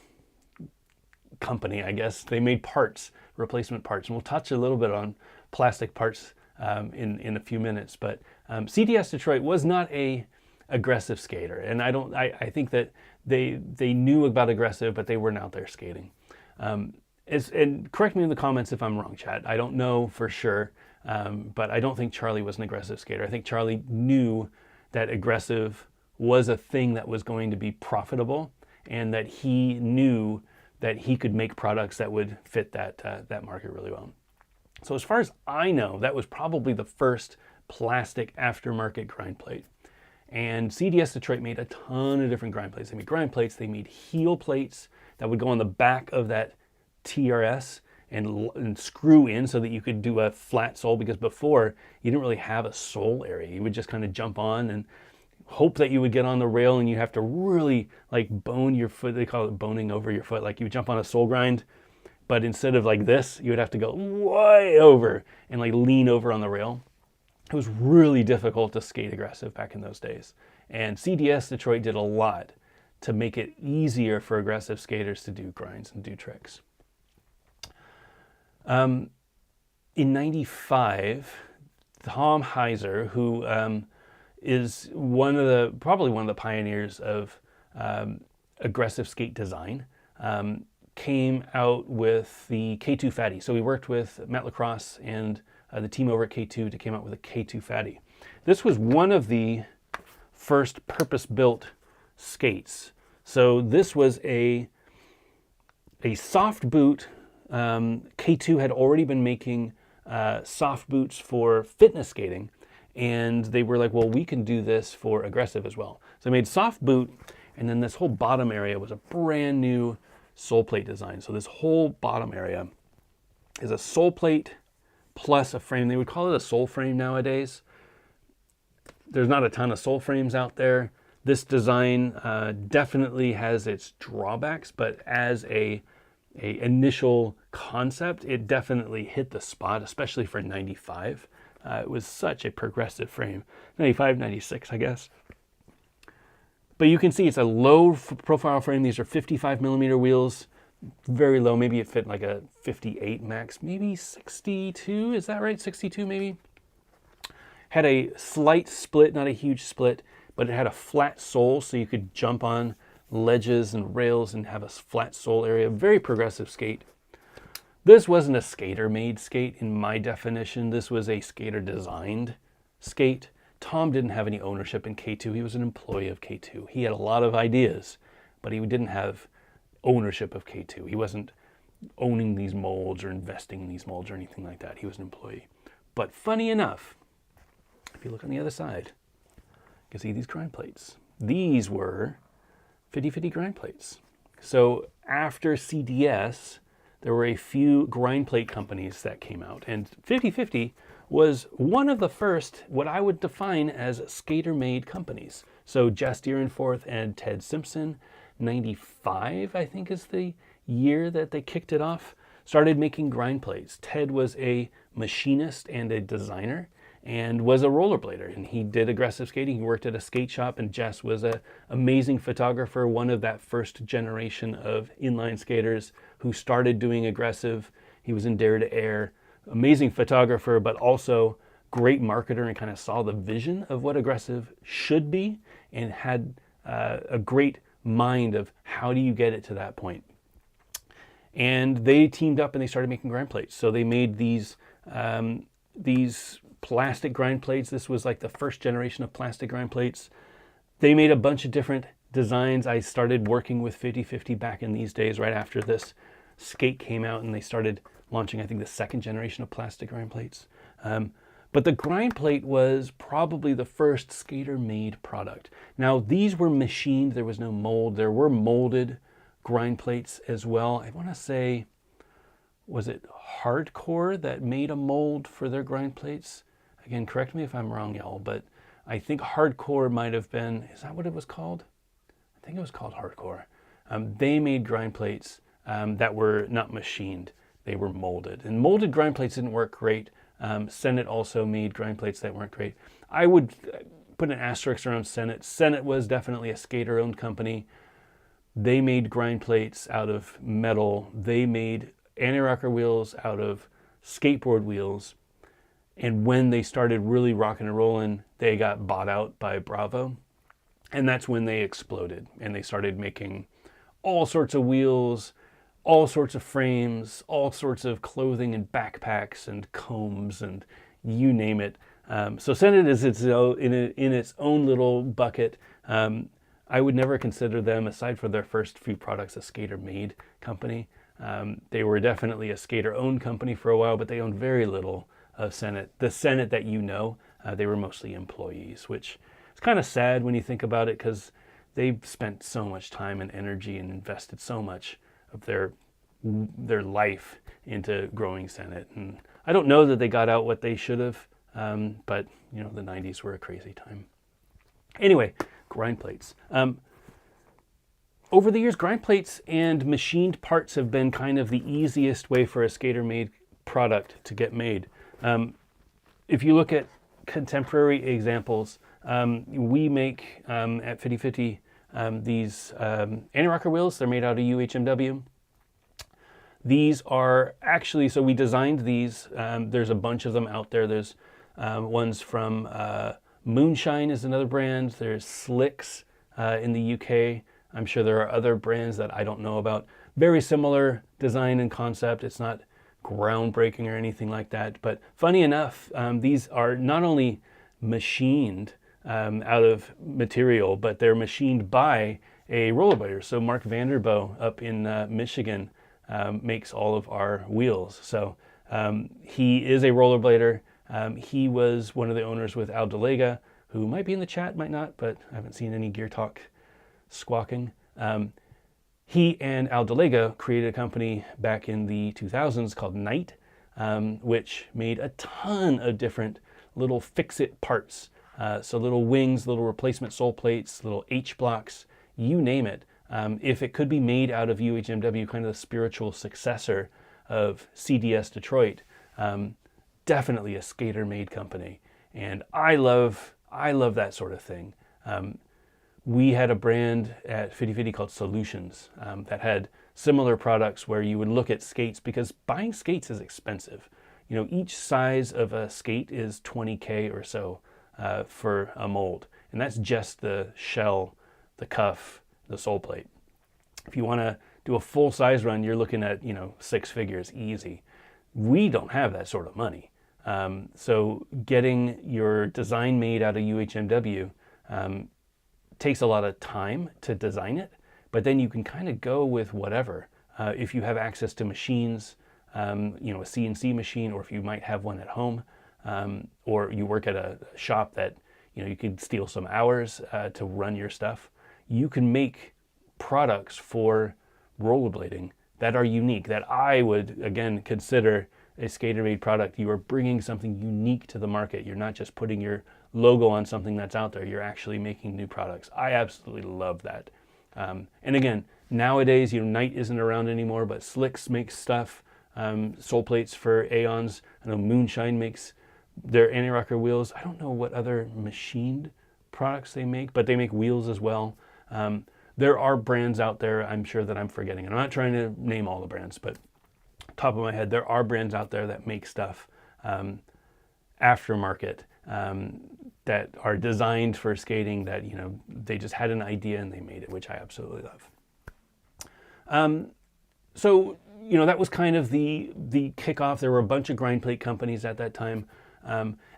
company, I guess. They made parts, replacement parts. And we'll touch a little bit on plastic parts in a few minutes, but CDS Detroit was not a aggressive skater, and I think that they knew about aggressive, but they weren't out there skating. And correct me in the comments if I'm wrong, chat. I don't know for sure, but I don't think Charlie was an aggressive skater. I think Charlie knew that aggressive was a thing that was going to be profitable, and that he knew that he could make products that would fit that market really well. So as far as I know, that was probably the first plastic aftermarket grind plate. And CDS Detroit made a ton of different grind plates. They made grind plates, they made heel plates that would go on the back of that TRS and screw in so that you could do a flat sole, because before you didn't really have a sole area. You would just kind of jump on and hope that you would get on the rail, and you have to really like bone your foot. They call it boning over your foot. Like you would jump on a sole grind, but instead of like this, you would have to go way over and like lean over on the rail. It was really difficult to skate aggressive back in those days. And CDS Detroit did a lot to make it easier for aggressive skaters to do grinds and do tricks. In '95, Tom Heiser, who is probably one of the pioneers of aggressive skate design, came out with the K2 Fatty. So we worked with Matt Lacrosse and the team over at K2 to come out with a K2 Fatty. This was one of the first purpose-built skates. So this was a soft boot. K2 had already been making soft boots for fitness skating, and they were like, well, we can do this for aggressive as well. So they made soft boot, and then this whole bottom area was a brand new sole plate design. So this whole bottom area is a sole plate plus a frame. They would call it a sole frame nowadays. There's not a ton of sole frames out there. This design definitely has its drawbacks, but as a initial concept, it definitely hit the spot, especially for 95. It was such a progressive frame. 95, 96, I guess. But you can see it's a low profile frame. These are 55 millimeter wheels, very low. Maybe it fit like a 58 max, maybe 62. Is that right? 62 maybe? Had a slight split, not a huge split, but it had a flat sole so you could jump on ledges and rails and have a flat sole area. Very progressive skate. This wasn't a skater-made skate in my definition. This was a skater-designed skate. Tom didn't have any ownership in K2. He was an employee of K2. He had a lot of ideas, but he didn't have ownership of K2. He wasn't owning these molds or investing in these molds or anything like that. He was an employee. But funny enough, if you look on the other side, you can see these grind plates. These were 50-50 grind plates. So after CDS, there were a few grind plate companies that came out, and 50/50 was one of the first, what I would define as skater-made companies. So Jess Deerenforth and Ted Simpson, 95, I think is the year that they kicked it off, started making grind plates. Ted was a machinist and a designer and was a rollerblader, and he did aggressive skating. He worked at a skate shop, and Jess was an amazing photographer, one of that first generation of inline skaters who started doing aggressive. He was in Dare to Air, amazing photographer, but also great marketer, and kind of saw the vision of what aggressive should be, and had a great mind of how do you get it to that point. And they teamed up and they started making grind plates. So they made these plastic grind plates. This was like the first generation of plastic grind plates. They made a bunch of different designs. I started working with 50/50 back in these days, right after this skate came out, and they started launching, I think, the second generation of plastic grind plates. But the grind plate was probably the first skater-made product. Now, these were machined. There was no mold. There were molded grind plates as well. I want to say, was it Hardcore that made a mold for their grind plates? Again, correct me if I'm wrong, y'all, but I think Hardcore might have been, is that what it was called? I think it was called Hardcore. They made grind plates that were not machined. They were molded. And molded grind plates didn't work great. Senate also made grind plates that weren't great. I would put an asterisk around Senate. Senate was definitely a skater-owned company. They made grind plates out of metal. They made anti-rocker wheels out of skateboard wheels. And when they started really rocking and rolling, they got bought out by Bravo. And that's when they exploded. And they started making all sorts of wheels, all sorts of frames, all sorts of clothing and backpacks and combs and you name it. So Senate is in its own little bucket. I would never consider them, aside from their first few products, a skater-made company. They were definitely a skater-owned company for a while, but they owned very little of Senate. The Senate that you know, they were mostly employees, which is kind of sad when you think about it, because they've spent so much time and energy and invested so much of their life into growing Senate. And I don't know that they got out what they should have, but you know, the 90s were a crazy time. Anyway, grind plates. Over the years, grind plates and machined parts have been kind of the easiest way for a skater-made product to get made. If you look at contemporary examples, we make at 50/50 these anti-rocker wheels. They're made out of UHMW. These are actually, so we designed these. There's a bunch of them out there. There's ones from Moonshine is another brand. There's Slicks in the UK. I'm sure there are other brands that I don't know about. Very similar design and concept. It's not groundbreaking or anything like that. But funny enough, these are not only machined out of material, but they're machined by a rollerblader. So Mark Vanderboe up in Michigan makes all of our wheels. So he is a rollerblader. He was one of the owners with Al DeLega, who might be in the chat, might not, but I haven't seen any Gear Talk squawking. He and Al DeLega created a company back in the 2000s called Knight, which made a ton of different little fix-it parts. So little wings, little replacement sole plates, little H-blocks, you name it. If it could be made out of UHMW, kind of the spiritual successor of CDS Detroit, definitely a skater-made company. And I love that sort of thing. We had a brand at 50/50 called Solutions that had similar products where you would look at skates, because buying skates is expensive. You know, each size of a skate is $20K or so for a mold. And that's just the shell, the cuff, the sole plate. If you want to do a full size run, you're looking at, you know, 6 figures easy. We don't have that sort of money. So getting your design made out of UHMW takes a lot of time to design it, but then you can kind of go with whatever. If you have access to machines, you know, a CNC machine, or if you might have one at home, or you work at a shop that, you know, you could steal some hours to run your stuff, you can make products for rollerblading that are unique, that I would, again, consider a skater-made product. You are bringing something unique to the market. You're not just putting your logo on something that's out there. You're actually making new products. I absolutely love that. And again, nowadays, Knight isn't around anymore, but Slicks makes stuff, sole plates for Aeons. I know Moonshine makes their anti-rocker wheels. I don't know what other machined products they make, but they make wheels as well. There are brands out there, I'm sure, that I'm forgetting. And I'm not trying to name all the brands, but top of my head, there are brands out there that make stuff aftermarket that are designed for skating that, they just had an idea and they made it, which I absolutely love. So, that was kind of the kickoff. There were a bunch of grind plate companies at that time.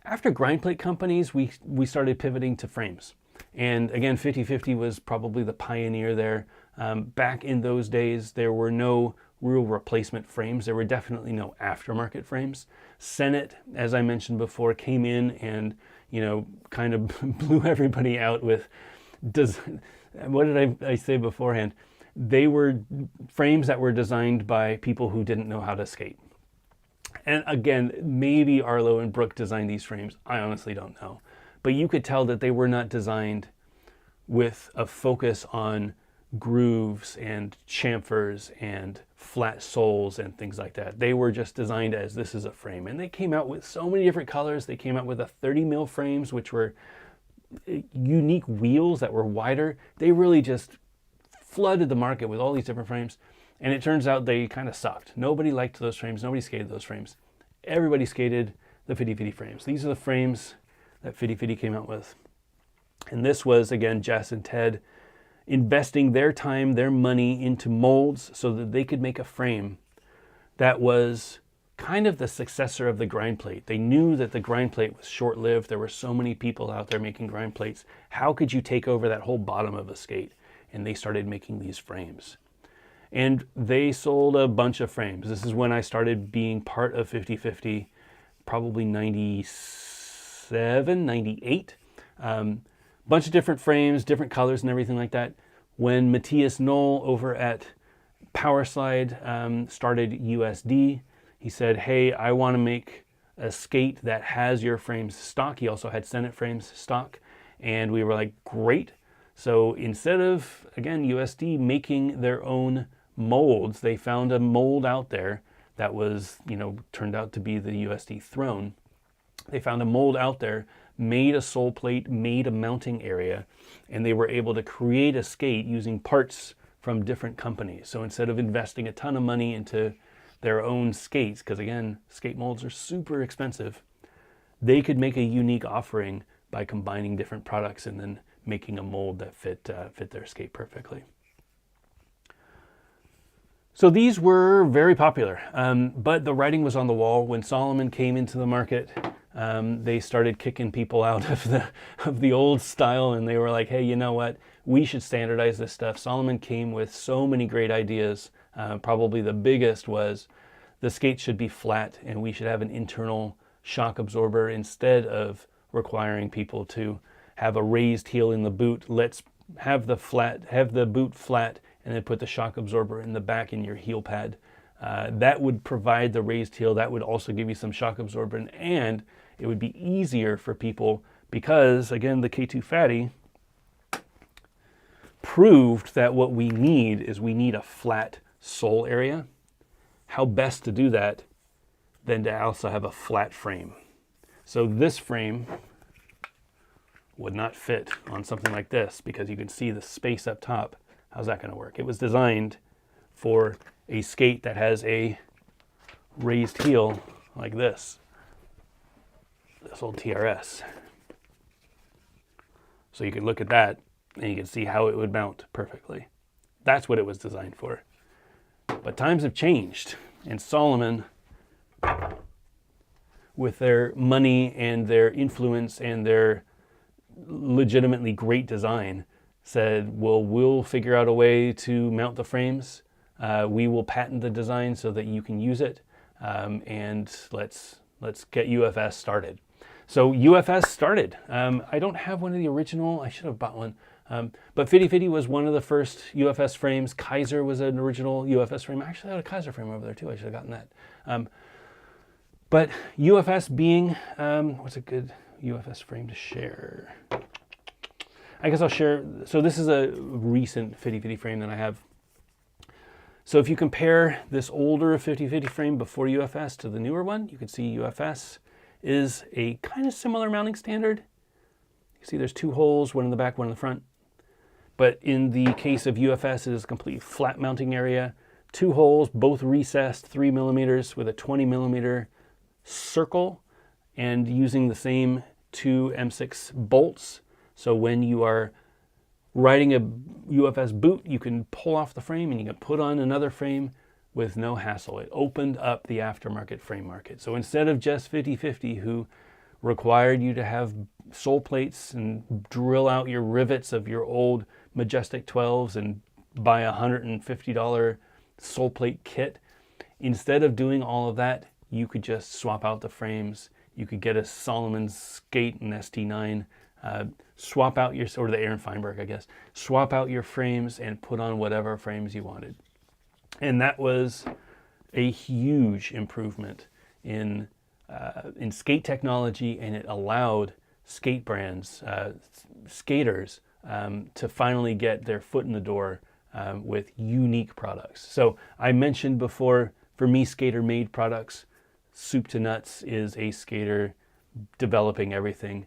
After grind plate companies, we started pivoting to frames. And again, 50/50 was probably the pioneer there. Back in those days, there were no real replacement frames. There were definitely no aftermarket frames. Senate, as I mentioned before, came in and, kind of blew everybody out with, what did I say beforehand? They were frames that were designed by people who didn't know how to skate. And again, maybe Arlo and Brooke designed these frames. I honestly don't know. But you could tell that they were not designed with a focus on grooves and chamfers and flat soles and things like that. They were just designed as this is a frame. And they came out with so many different colors. They came out with a 30 mil frames, which were unique wheels that were wider. They really just flooded the market with all these different frames. And it turns out they kind of sucked. Nobody liked those frames. Nobody skated those frames. Everybody skated the 50/50 frames. These are the frames that 50/50 came out with. And this was, again, Jess and Ted investing their time, their money into molds so that they could make a frame that was kind of the successor of the grind plate. They knew that the grind plate was short-lived. There were so many people out there making grind plates. How could you take over that whole bottom of a skate? And they started making these frames. And they sold a bunch of frames. This is when I started being part of 50/50, probably 97, 98. Bunch of different frames, different colors and everything like that. When Matthias Knoll over at Powerslide started USD, he said, hey, I want to make a skate that has your frames stock. He also had Senate frames stock. And we were like, great. So instead of, again, USD making their own molds, they found a mold out there that was, turned out to be the USD throne. They found a mold out there, made a sole plate, made a mounting area, and they were able to create a skate using parts from different companies. So instead of investing a ton of money into their own skates, because again, skate molds are super expensive, they could make a unique offering by combining different products and then making a mold that fit their skate perfectly. So these were very popular, but the writing was on the wall. When Salomon came into the market, they started kicking people out of the old style, and they were like, hey, you know what? We should standardize this stuff. Salomon came with so many great ideas. Probably the biggest was the skate should be flat, and we should have an internal shock absorber instead of requiring people to have a raised heel in the boot. Let's have the boot flat, and then put the shock absorber in the back in your heel pad. That would provide the raised heel. That would also give you some shock absorbent, and it would be easier for people because, again, the K2 Fatty proved that what we need is we need a flat sole area. How best to do that than to also have a flat frame? So this frame would not fit on something like this because you can see the space up top. How's that going to work? It was designed for a skate that has a raised heel like this old TRS. So you can look at that and you can see how it would mount perfectly. That's what it was designed for. But times have changed, and Salomon, with their money and their influence and their legitimately great design, said, well, we'll figure out a way to mount the frames. We will patent the design so that you can use it, and let's get UFS started. So UFS started. I don't have one of the original. I should have bought one. But Fitty Fitty was one of the first UFS frames. Kaiser was an original UFS frame. I actually had a Kaiser frame over there too. I should have gotten that. But UFS being, what's a good UFS frame to share? I guess I'll share. So this is a recent Fitty Fitty frame that I have. So if you compare this older Fitty Fitty frame before UFS to the newer one, you can see UFS is a kind of similar mounting standard. You see there's 2 holes, one in the back, one in the front. But in the case of UFS, it is a complete flat mounting area. 2 holes, both recessed, 3 millimeters with a 20 millimeter circle, and using the same 2 M6 bolts. So when you are riding a UFS boot, you can pull off the frame and you can put on another frame with no hassle. It opened up the aftermarket frame market. So instead of just 50/50, who required you to have sole plates and drill out your rivets of your old Majestic 12s and buy a $150 sole plate kit, instead of doing all of that, you could just swap out the frames. You could get a Solomon Skate and ST9, swap out your, or the Aaron Feinberg, I guess, swap out your frames and put on whatever frames you wanted. And that was a huge improvement in skate technology, and it allowed skate brands, skaters, to finally get their foot in the door with unique products. So I mentioned before, for me, skater-made products, soup to nuts is a skater developing everything.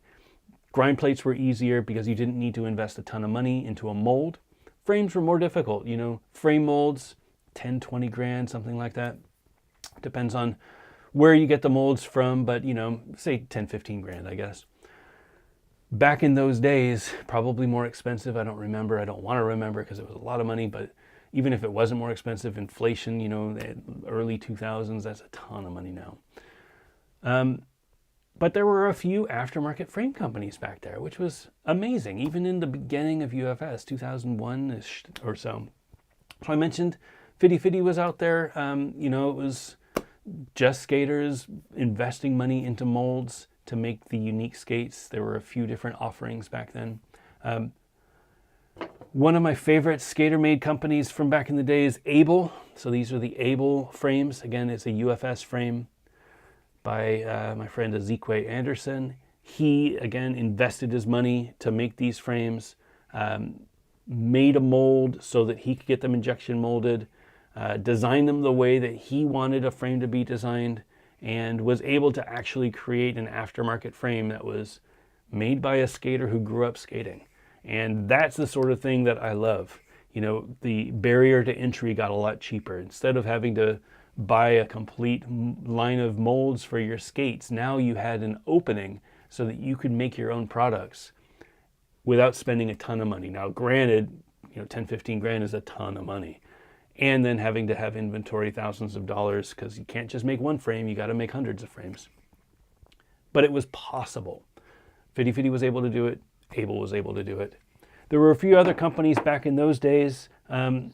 Grind plates were easier because you didn't need to invest a ton of money into a mold. Frames were more difficult, you know, frame molds, 10, 20 grand, something like that. Depends on where you get the molds from, but you know, say 10, 15 grand, I guess. Back in those days, probably more expensive. I don't remember. I don't want to remember because it was a lot of money, but even if it wasn't more expensive, inflation, you know, early 2000s, that's a ton of money now. But there were a few aftermarket frame companies back there, which was amazing, even in the beginning of UFS, 2001-ish or so. So I mentioned Fitty Fitty was out there. You know, it was just skaters investing money into molds to make the unique skates. There were a few different offerings back then. One of my favorite skater-made companies from back in the day is Able. So these are the Able frames. Again, it's a UFS frame by my friend Ezekiel Anderson. He, again, invested his money to make these frames, made a mold so that he could get them injection molded, designed them the way that he wanted a frame to be designed, and was able to actually create an aftermarket frame that was made by a skater who grew up skating. And that's the sort of thing that I love. You know, the barrier to entry got a lot cheaper. Instead of having to buy a complete line of molds for your skates, now you had an opening so that you could make your own products without spending a ton of money. Now, granted, you know, 10, 15 grand is a ton of money. And then having to have inventory thousands of dollars because you can't just make one frame, you got to make hundreds of frames. But it was possible. Fitty Fitty was able to do it. Able was able to do it. There were a few other companies back in those days. I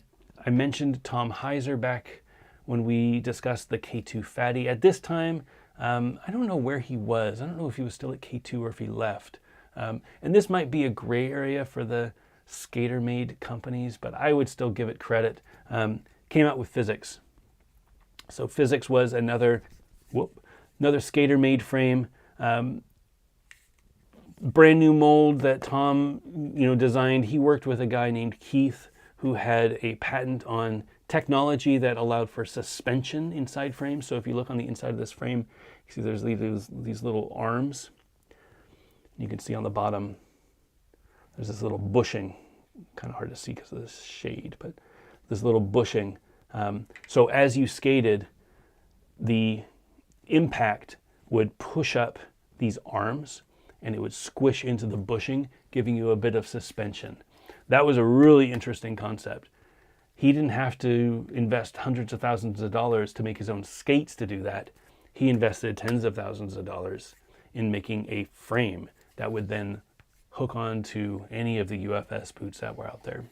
mentioned Tom Heiser back when we discussed the K2 Fatty. At this time, I don't know where he was. I don't know if he was still at K2 or if he left. And this might be a gray area for the skater-made companies, but I would still give it credit. Came out with Physics. So Physics was another skater-made frame. Brand new mold that Tom, you know, designed. He worked with a guy named Keith who had a patent on technology that allowed for suspension inside frames. So if you look on the inside of this frame, you see there's these little arms. You can see on the bottom, there's this little bushing. Kind of hard to see because of this shade, but this little bushing. So as you skated, the impact would push up these arms and it would squish into the bushing, giving you a bit of suspension. That was a really interesting concept. He didn't have to invest hundreds of thousands of dollars to make his own skates to do that. He invested tens of thousands of dollars in making a frame that would then hook on to any of the UFS boots that were out there.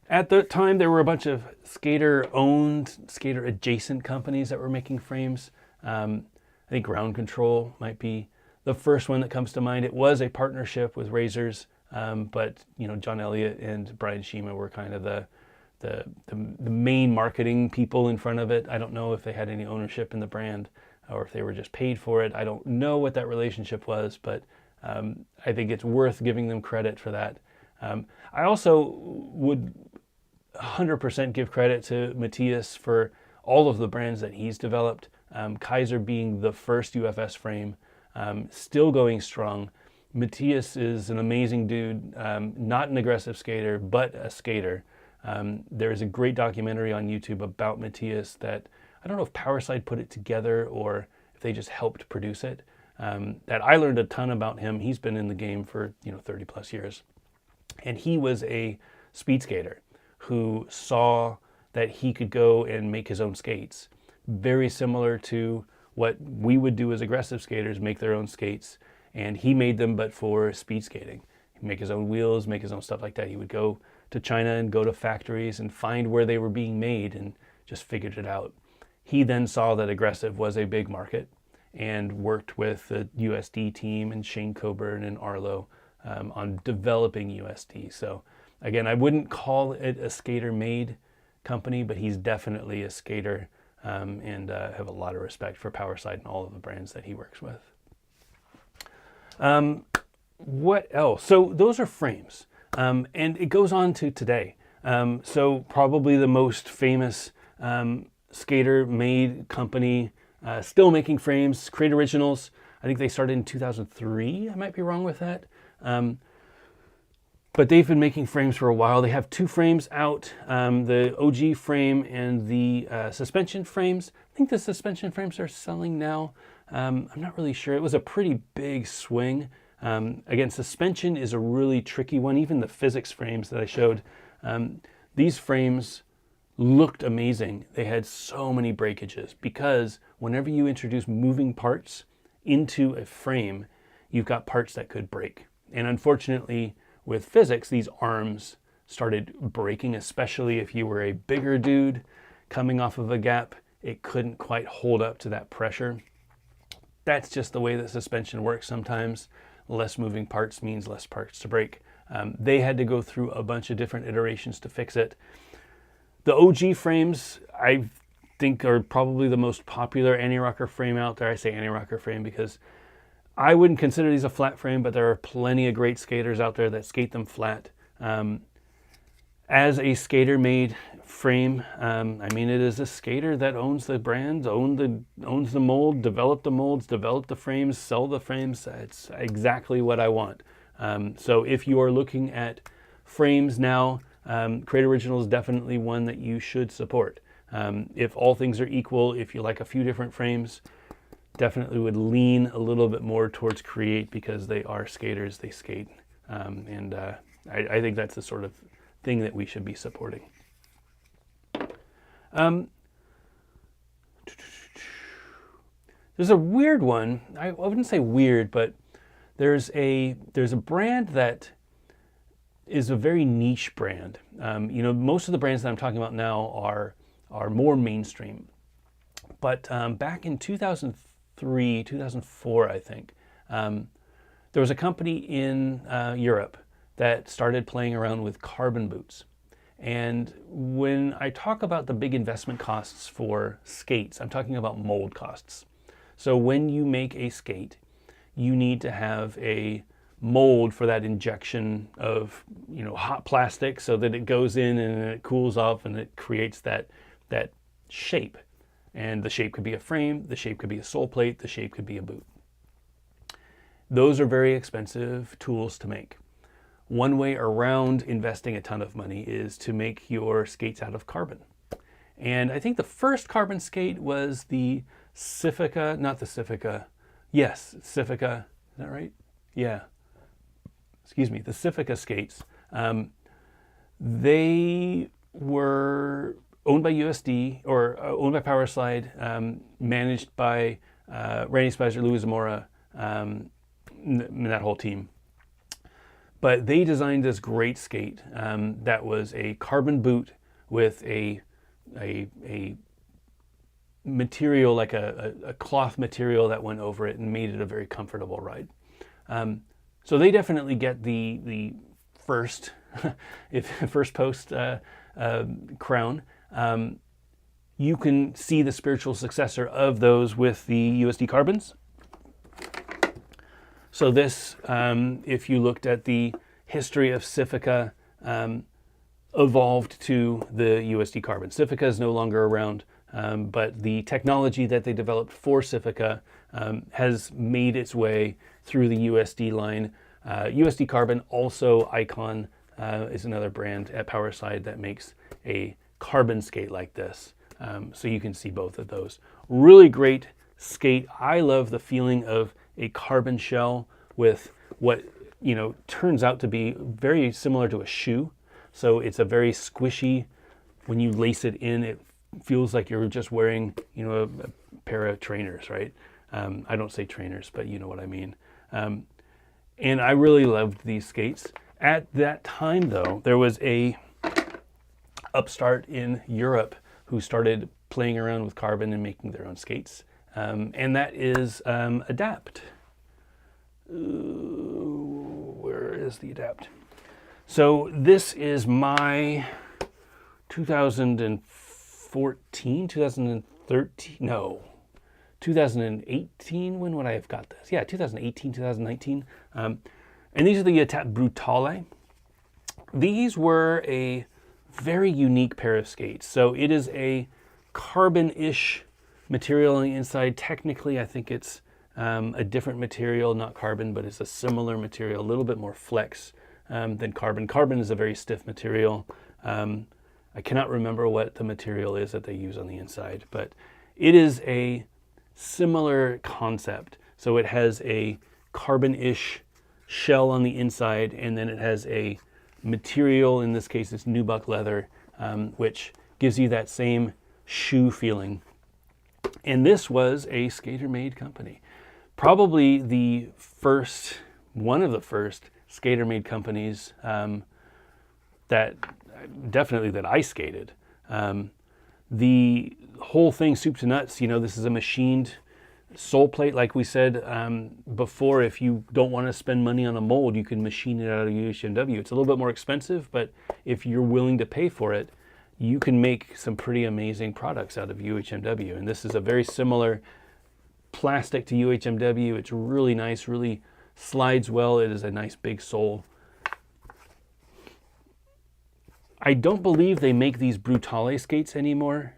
At the time, there were a bunch of skater-owned, skater-adjacent companies that were making frames. I think Ground Control might be the first one that comes to mind. It was a partnership with Razors, but John Elliott and Brian Shima were kind of the main marketing people in front of it. I don't know if they had any ownership in the brand or if they were just paid for it. I don't know what that relationship was, but I think it's worth giving them credit for that. I also would 100% give credit to Matthias for all of the brands that he's developed. Kaiser being the first UFS frame, still going strong. Matthias is an amazing dude, not an aggressive skater, but a skater. There is a great documentary on YouTube about Matthias that I don't know if Powerslide put it together or if they just helped produce it. That I learned a ton about him. He's been in the game for 30 plus years. And he was a speed skater who saw that he could go and make his own skates. Very similar to what we would do as aggressive skaters, make their own skates. And he made them, but for speed skating. He'd make his own wheels, make his own stuff like that. He would go to China and go to factories and find where they were being made and just figured it out. He then saw that aggressive was a big market and worked with the USD team and Shane Coburn and Arlo on developing USD. So again, I wouldn't call it a skater-made company, but he's definitely a skater, and have a lot of respect for Powerslide and all of the brands that he works with. What else? So those are frames, and it goes on to today. So probably the most famous skater-made company still making frames, Crate Originals. I think they started in 2003. I might be wrong with that. But they've been making frames for a while. They have two frames out, the OG frame and the suspension frames. I think the suspension frames are selling now. I'm not really sure. It was a pretty big swing. Again, suspension is a really tricky one. Even the physics frames that I showed, these frames looked amazing. They had so many breakages because whenever you introduce moving parts into a frame, you've got parts that could break. And unfortunately, with physics, these arms started breaking, especially if you were a bigger dude coming off of a gap. It couldn't quite hold up to that pressure. That's just the way that suspension works sometimes. Less moving parts means less parts to break. They had to go through a bunch of different iterations to fix it. The OG frames, I think, are probably the most popular anti-rocker frame out there. I say anti-rocker frame because I wouldn't consider these a flat frame, but there are plenty of great skaters out there that skate them flat. As a skater-made frame, I mean, it is a skater that owns the brands, owns the mold, developed the molds, developed the frames, sell the frames. It's exactly what I want. So if you are looking at frames now, Crate Original is definitely one that you should support. If all things are equal, if you like a few different frames, definitely would lean a little bit more towards Create because they are skaters, they skate. And I think that's the sort of thing that we should be supporting. There's a weird one. I wouldn't say weird, but there's a brand that is a very niche brand. Most of the brands that I'm talking about now are more mainstream. But back in 2003, 2004, I think, there was a company in Europe that started playing around with carbon boots. And when I talk about the big investment costs for skates, I'm talking about mold costs. So when you make a skate, you need to have a mold for that injection of hot plastic so that it goes in and it cools off and it creates that shape. And the shape could be a frame, the shape could be a sole plate, the shape could be a boot. Those are very expensive tools to make. One way around investing a ton of money is to make your skates out of carbon. And I think the first carbon skate was the Civica, not the Civica. Yes, Civica, is that right? Yeah. Excuse me, the Civica skates. They were owned by USD or owned by Powerslide, managed by Randy Spicer, Louis Zamora, and that whole team. But they designed this great skate that was a carbon boot with a material, like a cloth material that went over it and made it a very comfortable ride. So they definitely get the first, if first post crown. You can see the spiritual successor of those with the USD carbons. So this, if you looked at the history of Civica, evolved to the USD carbon. Civica is no longer around, but the technology that they developed for Civica has made its way through the USD line. USD carbon, also Icon, is another brand at Powerside that makes a carbon skate like this. So you can see both of those. Really great skate. I love the feeling of a carbon shell with what, you know, turns out to be very similar to a shoe. So it's a very squishy, when you lace it in, it feels like you're just wearing, you know, a pair of trainers, right? I don't say trainers, but you know what I mean. And I really loved these skates. At that time, though, there was a upstart in Europe who started playing around with carbon and making their own skates. And that is Adapt. Where is the Adapt? So this is my 2014, 2013, no, 2018. When would I have got this? Yeah, 2018, 2019. And these are the Adapt Brutale. These were a very unique pair of skates. So it is a carbon-ish material on the inside. Technically, I think it's a different material, not carbon, but it's a similar material, a little bit more flex than carbon. Carbon is a very stiff material. I cannot remember what the material is that they use on the inside, but it is a similar concept. So it has a carbon-ish shell on the inside, and then it has a material, in this case it's nubuck leather, which gives you that same shoe feeling. And this was a skater-made company. Probably the first, one of the first skater-made companies that I skated. The whole thing, soup to nuts, you know, this is a machined sole plate. Like we said before, if you don't want to spend money on a mold, you can machine it out of UHMW. It's a little bit more expensive, but if you're willing to pay for it, you can make some pretty amazing products out of UHMW. And this is a very similar plastic to UHMW. It's really nice, really slides well. It is a nice big sole. I don't believe they make these Brutale skates anymore.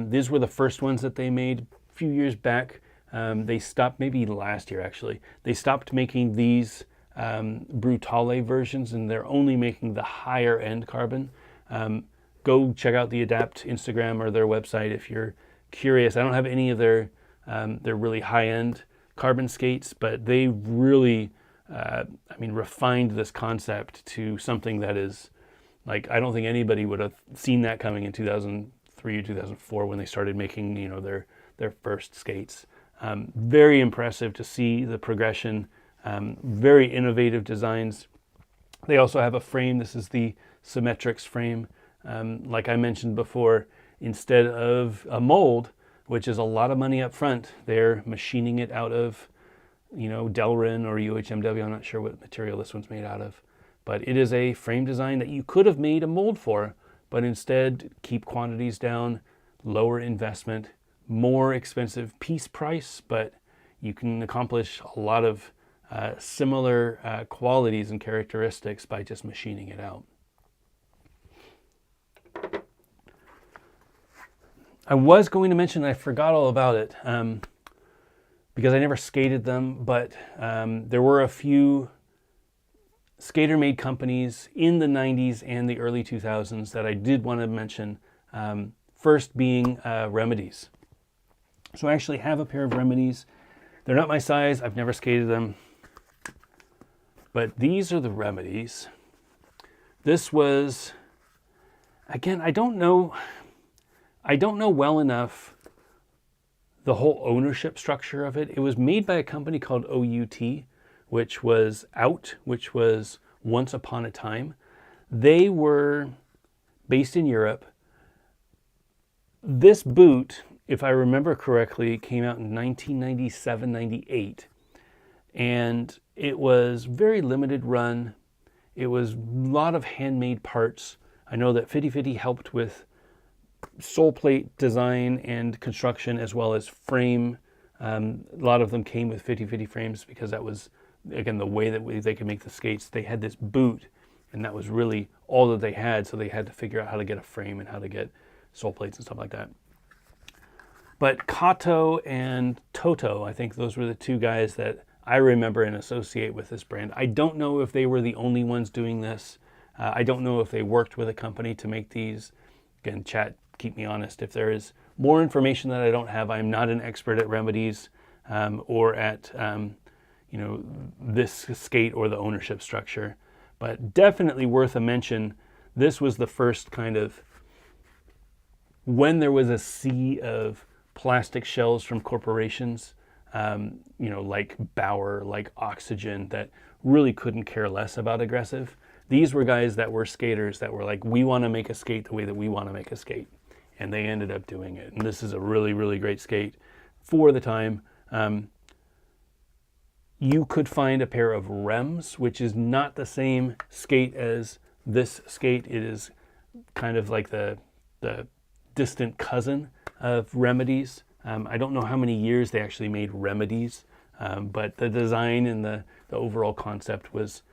These were the first ones that they made a few years back. They stopped, maybe last year actually, they stopped making these Brutale versions, and they're only making the higher end carbon. Go check out the Adapt Instagram or their website if you're curious. I don't have any of their really high-end carbon skates, but they really, refined this concept to something that is, like, I don't think anybody would have seen that coming in 2003 or 2004 when they started making, you know, their first skates. Very impressive to see the progression. Very innovative designs. They also have a frame. This is the Symmetrics frame. Like I mentioned before, instead of a mold, which is a lot of money up front, they're machining it out of, you know, Delrin or UHMW. I'm not sure what material this one's made out of. But it is a frame design that you could have made a mold for, but instead keep quantities down, lower investment, more expensive piece price, but you can accomplish a lot of similar qualities and characteristics by just machining it out. I was going to mention, I forgot all about it because I never skated them, but there were a few skater-made companies in the 90s and the early 2000s that I did want to mention. First being Remedies. So I actually have a pair of Remedies. They're not my size. I've never skated them. But these are the Remedies. This was, again, I don't know well enough the whole ownership structure of it. It was made by a company called OUT, which was Once Upon a Time. They were based in Europe. This boot if I remember correctly, came out in 1997, 98. And it was very limited run. It was a lot of handmade parts. I know that Fitty Fitty helped with sole plate design and construction as well as frame. A lot of them came with Fitty Fitty frames because that was, again, the way that they could make the skates. They had this boot, and that was really all that they had, so they had to figure out how to get a frame and how to get sole plates and stuff like that. But Kato and Toto, I think those were the two guys that I remember and associate with this brand. I don't know if they were the only ones doing this. I don't know if they worked with a company to make these. Again, chat, keep me honest. If there is more information that I don't have, I'm not an expert at remedies or at this skate or the ownership structure. But definitely worth a mention. This was the first kind of, when there was a sea of plastic shells from corporations, like Bauer, like Oxygen, that really couldn't care less about aggressive. These were guys that were skaters that were like, we want to make a skate the way that we want to make a skate. And they ended up doing it. And this is a really, really great skate for the time. You could find a pair of Rems, which is not the same skate as this skate. It is kind of like the distant cousin of Remedies. I don't know how many years they actually made Remedies, but the design and the overall concept was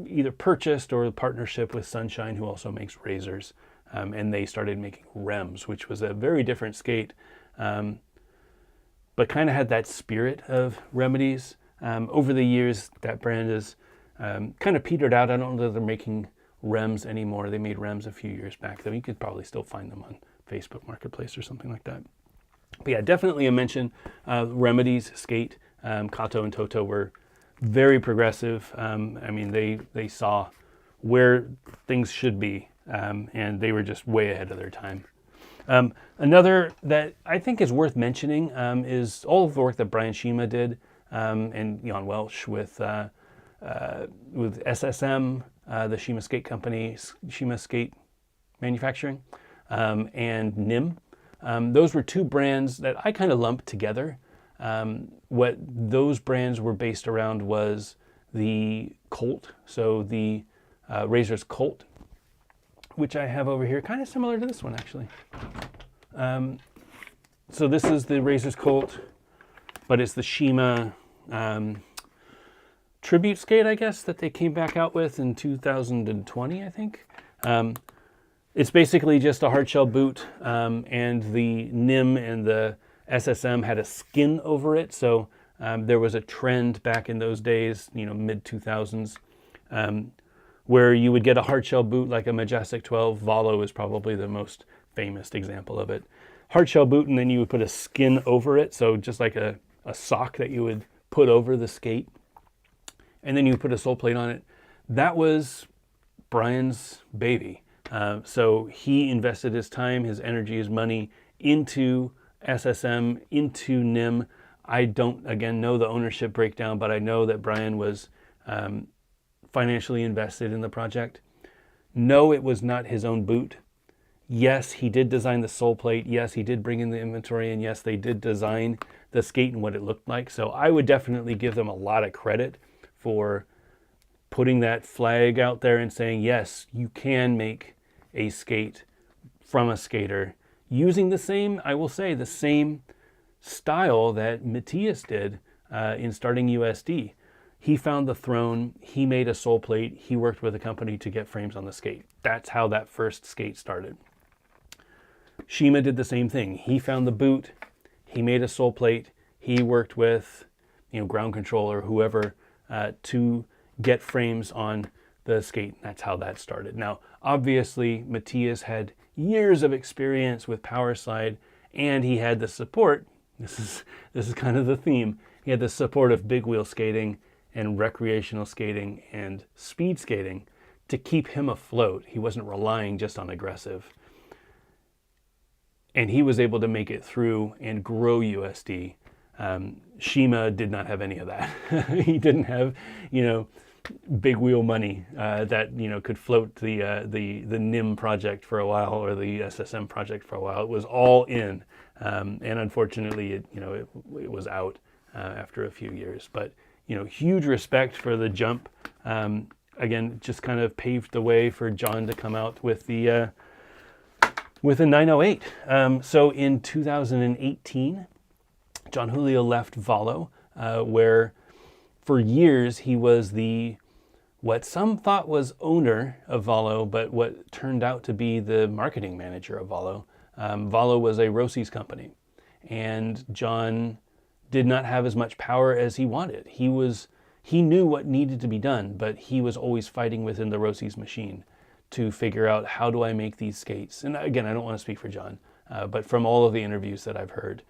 either purchased or a partnership with Sunshine, who also makes razors, and they started making Rems, which was a very different skate, but kind of had that spirit of Remedies. Over the years, that brand has kind of petered out. I don't know that they're making Rems anymore. They made Rems a few years back, though. You could probably still find them on Facebook Marketplace or something like that. But yeah, definitely a mention. Remedies skate. Kato and Toto were very progressive. I mean, they saw where things should be, and they were just way ahead of their time. Another that I think is worth mentioning is all of the work that Brian Shima did, and Jan Welch with SSM, the Shima Skate Company, Shima Skate Manufacturing, and NIM. Those were two brands that I kind of lumped together. What those brands were based around was the Colt, so the Razor's Colt, which I have over here, kind of similar to this one actually. So this is the Razor's Colt, but it's the Shima tribute skate, I guess, that they came back out with in 2020, I think. It's basically just a hard shell boot, and the NIM and the SSM had a skin over it. So there was a trend back in those days, mid 2000s, where you would get a hard shell boot like a Majestic 12. Valo is probably the most famous example of it. Hard shell boot, and then you would put a skin over it. So just like a sock that you would put over the skate. And then you put a sole plate on it. That was Brian's baby. So he invested his time, his energy, his money into SSM, into NIM. I don't, again, know the ownership breakdown, but I know that Brian was financially invested in the project. No, it was not his own boot. Yes, he did design the sole plate. Yes, he did bring in the inventory. And yes, they did design the skate and what it looked like. So I would definitely give them a lot of credit for putting that flag out there and saying, yes, you can make a skate from a skater using the same, I will say, the same style that Matthias did in starting USD. He found the throne, he made a sole plate, he worked with a company to get frames on the skate. That's how that first skate started. Shima did the same thing. He found the boot, he made a sole plate, he worked with ground control or whoever to get frames on the skate. That's how that started. Now, obviously, Matthias had years of experience with power slide, and he had the support. This is kind of the theme. He had the support of big wheel skating and recreational skating and speed skating to keep him afloat. He wasn't relying just on aggressive. And he was able to make it through and grow USD. Shima did not have any of that. He didn't have, big wheel money that could float the NIM project for a while or the SSM project for a while. It was all in, and unfortunately, it was out after a few years. But huge respect for the jump. Again, just kind of paved the way for John to come out with the 908. So in 2018, John Julio left Valo, where for years he was what some thought was owner of Valo, but what turned out to be the marketing manager of Valo. Valo was a Rossi's company, and John did not have as much power as he wanted. He knew what needed to be done, but he was always fighting within the Rossi's machine to figure out, how do I make these skates? And again, I don't want to speak for John, but from all of the interviews that I've heard,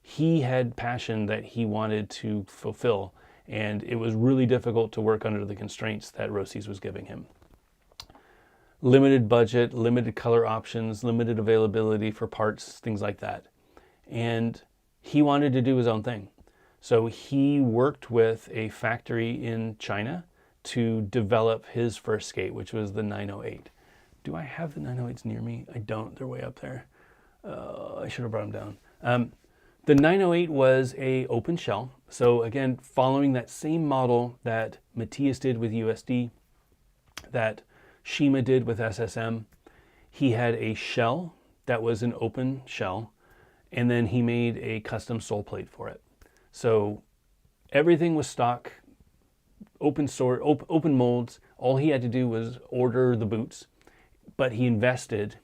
he had passion that he wanted to fulfill, and it was really difficult to work under the constraints that Rossi's was giving him. Limited budget, limited color options, limited availability for parts, things like that. And he wanted to do his own thing. So he worked with a factory in China to develop his first skate, which was the 908. Do I have the 908s near me? I don't. They're way up there. I should have brought them down. The 908 was a open shell. So again, following that same model that Matthias did with USD, that Shima did with SSM, he had a shell that was an open shell, and then he made a custom sole plate for it. So everything was stock, open molds. All he had to do was order the boots, but he invested.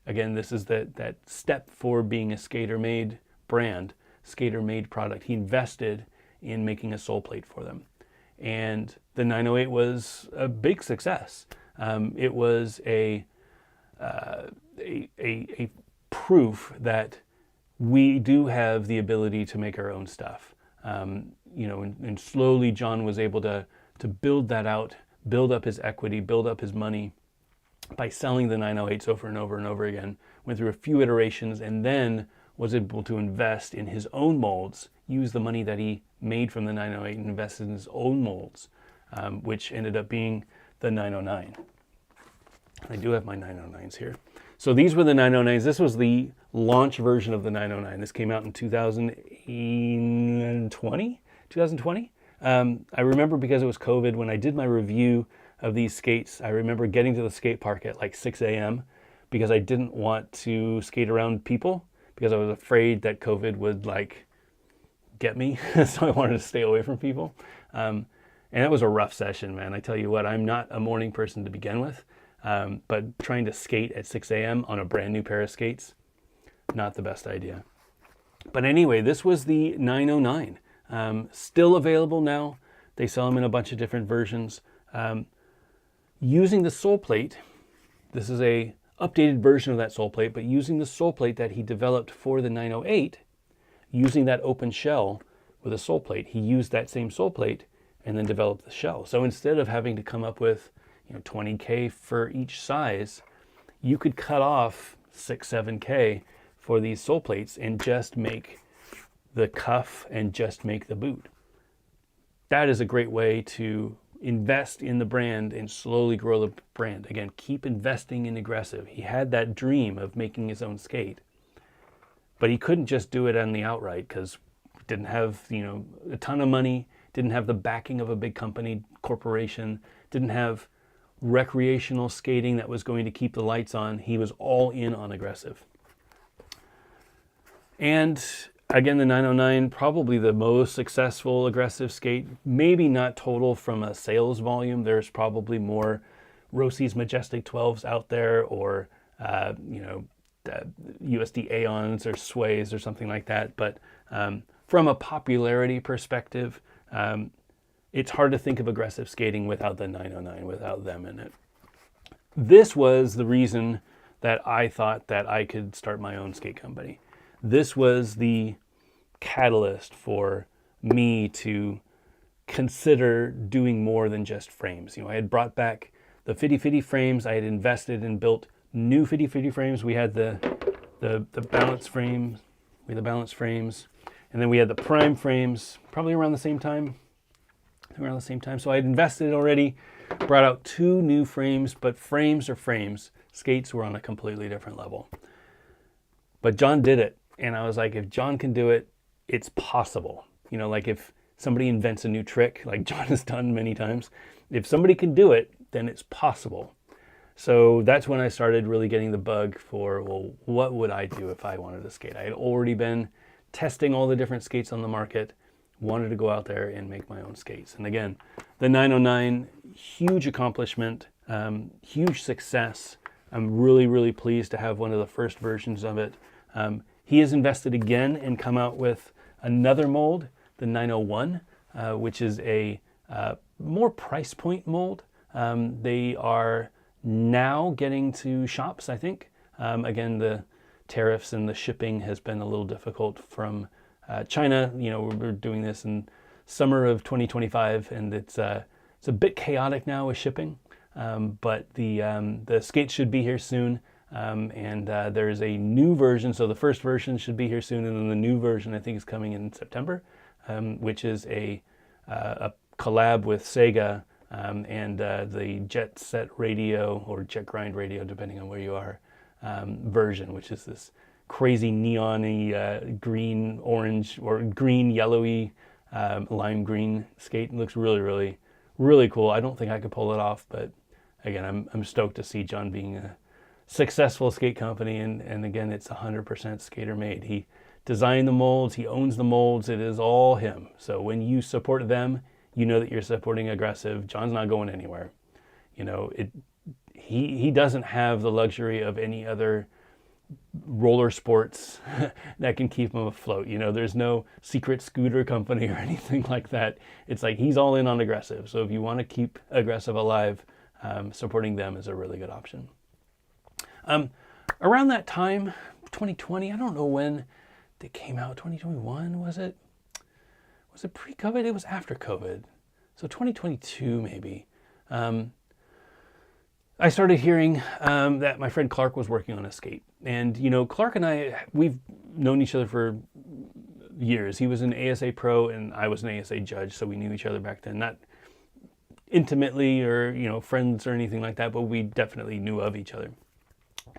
Again, this is that step for being a skater-made brand, skater-made product. He invested in making a sole plate for them, and the 908 was a big success. It was a proof that we do have the ability to make our own stuff. And slowly John was able to build that out, build up his equity, build up his money by selling the 908s over and over and over again. Went through a few iterations, and then was able to invest in his own molds, use the money that he made from the 908 and invested in his own molds, which ended up being the 909. I do have my 909s here. So these were the 909s. This was the launch version of the 909. This came out in 2020. I remember, because it was COVID, when I did my review of these skates, I remember getting to the skate park at like 6 a.m. because I didn't want to skate around people because I was afraid that COVID would get me. So I wanted to stay away from people. And it was a rough session, man. I tell you what, I'm not a morning person to begin with. But trying to skate at 6 a.m. on a brand new pair of skates, not the best idea. But anyway, this was the 909. Still available now. They sell them in a bunch of different versions. Using the sole plate, this is a updated version of that sole plate, but using the sole plate that he developed for the 908, using that open shell with a sole plate, he used that same sole plate and then developed the shell. So instead of having to come up with 20K for each size, you could cut off 6-7K for these sole plates and just make the cuff and just make the boot. That is a great way to invest in the brand and slowly grow the brand. Again, keep investing in aggressive. He had that dream of making his own skate, but he couldn't just do it on the outright because he didn't have a ton of money, didn't have the backing of a big company, corporation, didn't have recreational skating that was going to keep the lights on. He was all in on aggressive. And again, the 909, probably the most successful aggressive skate, maybe not total from a sales volume. There's probably more Rossi's Majestic 12s out there, or USD Aeons or Sways or something like that. But from a popularity perspective, it's hard to think of aggressive skating without the 909, without them in it. This was the reason that I thought that I could start my own skate company. This was the catalyst for me to consider doing more than just frames. I had brought back the Fitty Fitty frames. I had invested and built new Fitty Fitty frames. We had the balance frames. And then we had the prime frames, probably around the same time. around the same time. So I'd invested already, brought out 2 new frames, but frames are frames. Skates were on a completely different level. But John did it. And I was like, if John can do it, it's possible. You know, like if somebody invents a new trick, like John has done many times, if somebody can do it, then it's possible. So that's when I started really getting the bug for, well, what would I do if I wanted to skate? I had already been testing all the different skates on the market, wanted to go out there and make my own skates. And again, the 909, huge accomplishment, huge success. I'm really, really pleased to have one of the first versions of it. He has invested again and come out with another mold, the 901, which is a more price point mold. They are now getting to shops, I think. Again, the tariffs and the shipping has been a little difficult from China. You know, we're doing this in summer of 2025, and it's a bit chaotic now with shipping. But the skates should be here soon. And there's a new version. So the first version should be here soon, and then the new version I think is coming in September, which is a collab with Sega and the Jet Set Radio or Jet Grind Radio, depending on where you are, version, which is this crazy neon-y green, orange, or green, yellowy, lime green skate. It looks really, really, really cool. I don't think I could pull it off, but again, I'm stoked to see John being a successful skate company, and again, it's 100% skater made. He designed the molds, he owns the molds, it is all him. So when you support them, you know that you're supporting Aggressive. John's not going anywhere. You know, he doesn't have the luxury of any other roller sports that can keep him afloat. You know, there's no secret scooter company or anything like that. It's like he's all in on Aggressive. So if you want to keep Aggressive alive, supporting them is a really good option. Around that time, 2020, I don't know when they came out. 2021, was it? Was it pre-COVID? It was after COVID. So 2022 maybe. I started hearing that my friend Clark was working on a skate. And, you know, Clark and I, we've known each other for years. He was an ASA pro and I was an ASA judge, so we knew each other back then. Not intimately or, you know, friends or anything like that, but we definitely knew of each other.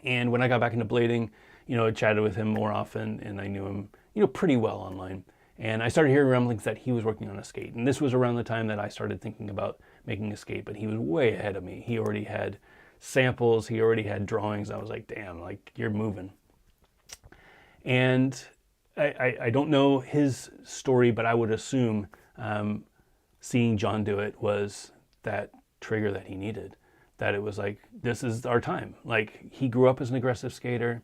And when I got back into blading, you know, I chatted with him more often and I knew him, you know, pretty well online. And I started hearing rumblings that he was working on a skate. And this was around the time that I started thinking about making a skate, but he was way ahead of me. He already had samples, he already had drawings. I was like, damn, like you're moving. And I don't know his story, but I would assume seeing John do it was that trigger that he needed. That it was like, this is our time. Like, he grew up as an aggressive skater.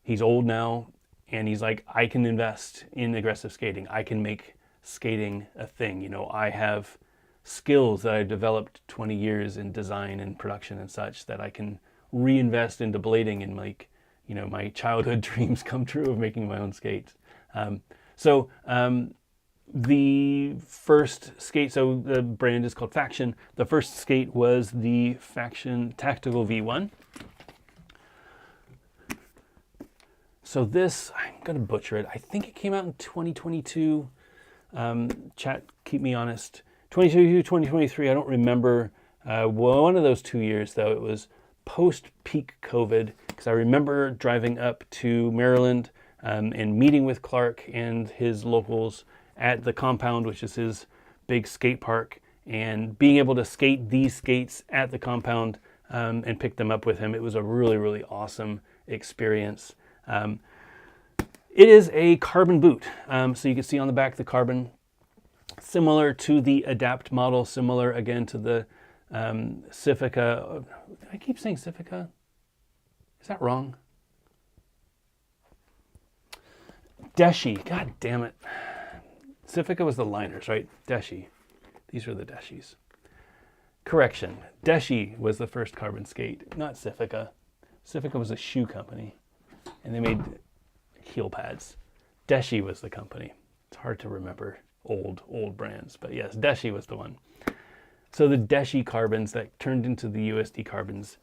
He's old now, and he's like, I can invest in aggressive skating. I can make skating a thing. You know, I have skills that I've developed 20 years in design and production and such that I can reinvest into blading and make, you know, my childhood dreams come true of making my own skates. The first skate, so the brand is called Faction. The first skate was the Faction Tactical V1. So this, I'm going to butcher it. I think it came out in 2022. Chat, keep me honest. 2022, 2023, I don't remember. One of those 2 years, though, it was post-peak COVID, because I remember driving up to Maryland and meeting with Clark and his locals at the compound, which is his big skate park, and being able to skate these skates at the compound and pick them up with him. It was a really, really awesome experience. It is a carbon boot. So you can see on the back the carbon, similar to the Adapt model, similar again to the Civica. I keep saying Civica. Is that wrong? Deshi. God damn it. Civica was the liners, right? Deshi. These are the Deshis. Correction. Deshi was the first carbon skate, not Civica. Civica was a shoe company, and they made heel pads. Deshi was the company. It's hard to remember old brands, but yes, Deshi was the one. So the Deshi carbons that turned into the USD carbons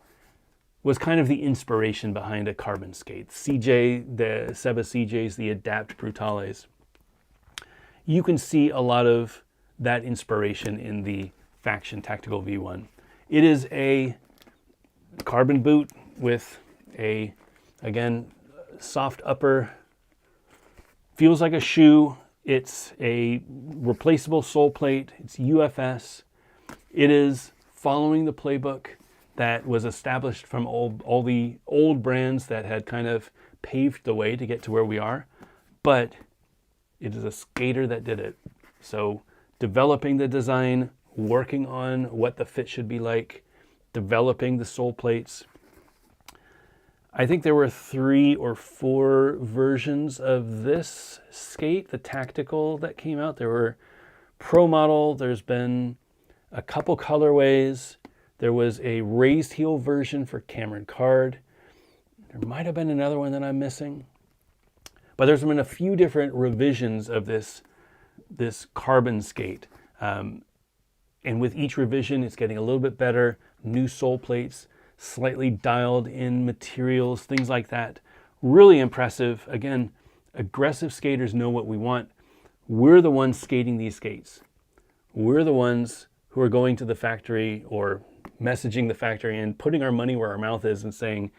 was kind of the inspiration behind a carbon skate. CJ, the Seba CJs, the Adapt Brutales. You can see a lot of that inspiration in the Faction Tactical V1. It is a carbon boot with a, again, soft upper, feels like a shoe. It's a replaceable sole plate. It's UFS. It is following the playbook that was established from all the old brands that had kind of paved the way to get to where we are. But it is a skater that did it. So developing the design, working on what the fit should be like, developing the sole plates. I think there were 3 or 4 versions of this skate, the tactical, that came out. There were Pro Model, there's been a couple colorways. There was a raised heel version for Cameron Card. There might have been another one that I'm missing. But there's been a few different revisions of this carbon skate. And with each revision, it's getting a little bit better. New sole plates, slightly dialed in materials, things like that. Really impressive. Again, aggressive skaters know what we want. We're the ones skating these skates. We're the ones who are going to the factory or messaging the factory and putting our money where our mouth is and saying,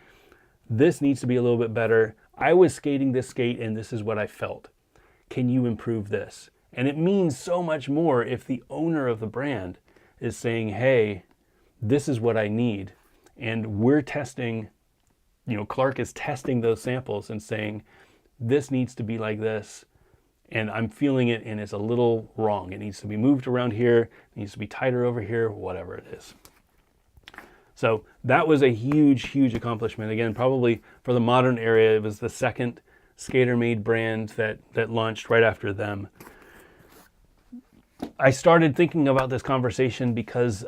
this needs to be a little bit better. I was skating this skate and this is what I felt. Can you improve this? And it means so much more if the owner of the brand is saying, hey, this is what I need. And we're testing, Clark is testing those samples and saying, this needs to be like this. And I'm feeling it and it's a little wrong. It needs to be moved around here. It needs to be tighter over here, whatever it is. So that was a huge, huge accomplishment. Again, probably for the modern area, it was the second skater-made brand that launched right after them. I started thinking about this conversation because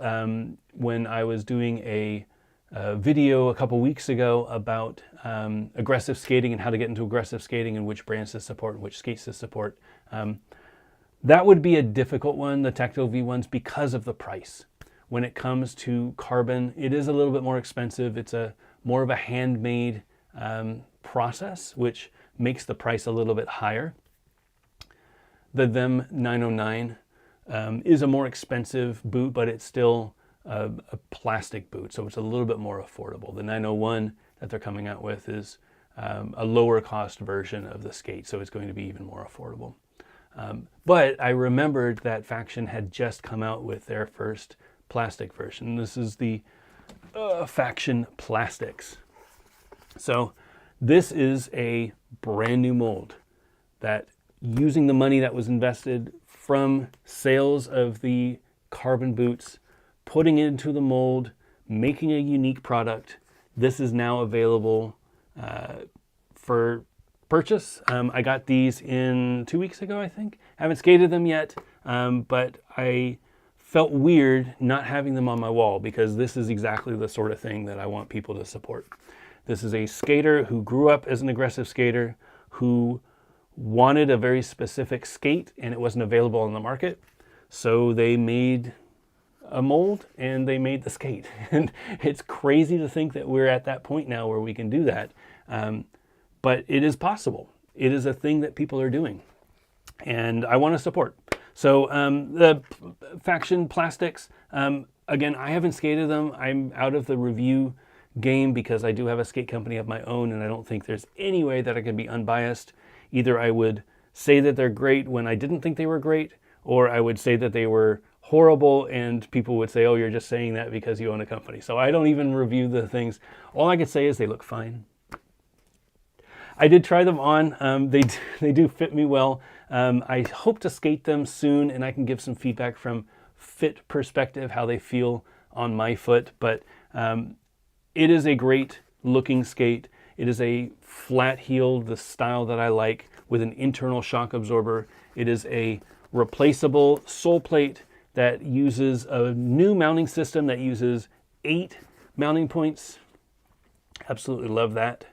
when I was doing a video a couple weeks ago about aggressive skating and how to get into aggressive skating and which brands to support and which skates to support, that would be a difficult one, the Tactical V1s, because of the price. When it comes to carbon, it is a little bit more expensive. It's more of a handmade process, which makes the price a little bit higher. The Them 909 is a more expensive boot, but it's still a plastic boot, so it's a little bit more affordable. The 901 that they're coming out with is a lower cost version of the skate, so it's going to be even more affordable. But I remembered that Faction had just come out with their first plastic version. This is the Faction Plastics. So this is a brand new mold that, using the money that was invested from sales of the carbon boots, putting it into the mold, making a unique product, this is now available for purchase. I got these in 2 weeks ago, I think. Haven't skated them yet, but I felt weird not having them on my wall because this is exactly the sort of thing that I want people to support. This is a skater who grew up as an aggressive skater, who wanted a very specific skate and it wasn't available on the market. So they made a mold and they made the skate. And it's crazy to think that we're at that point now where we can do that. But it is possible. It is a thing that people are doing. And I want to support. So the Faction Plastics, again, I haven't skated them. I'm out of the review game because I do have a skate company of my own and I don't think there's any way that I could be unbiased. Either I would say that they're great when I didn't think they were great, or I would say that they were horrible and people would say, oh, you're just saying that because you own a company. So I don't even review the things. All I could say is they look fine. I did try them on. They do fit me well. I hope to skate them soon and I can give some feedback from fit perspective, how they feel on my foot. But it is a great looking skate. It is a flat heel, the style that I like, with an internal shock absorber. It is a replaceable sole plate that uses a new mounting system that uses 8 mounting points. Absolutely love that.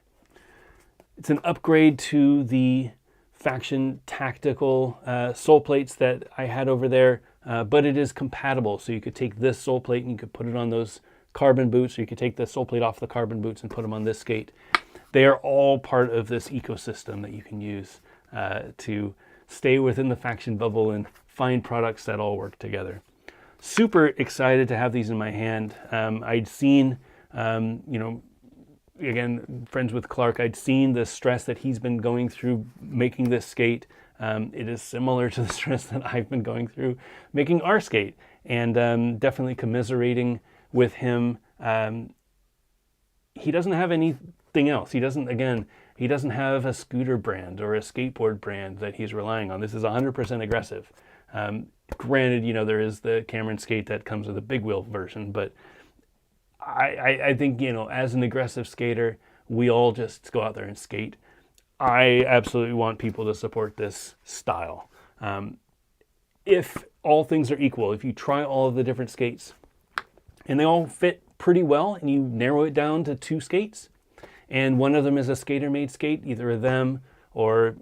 It's an upgrade to the Faction Tactical sole plates that I had over there, but it is compatible. So you could take this sole plate and you could put it on those carbon boots, or you could take the sole plate off the carbon boots and put them on this skate. They are all part of this ecosystem that you can use to stay within the Faction bubble and find products that all work together. Super excited to have these in my hand. I'd seen, again, friends with Clark, I'd seen the stress that he's been going through making this skate. It is similar to the stress that I've been going through making our skate, and definitely commiserating with him. He doesn't have anything else. He doesn't have a scooter brand or a skateboard brand that he's relying on. This is 100% aggressive. Granted, there is the Cameron skate that comes with a big wheel version, but I think, as an aggressive skater, we all just go out there and skate. I absolutely want people to support this style. If all things are equal, if you try all of the different skates and they all fit pretty well and you narrow it down to 2 skates, and one of them is a skater-made skate, either a them or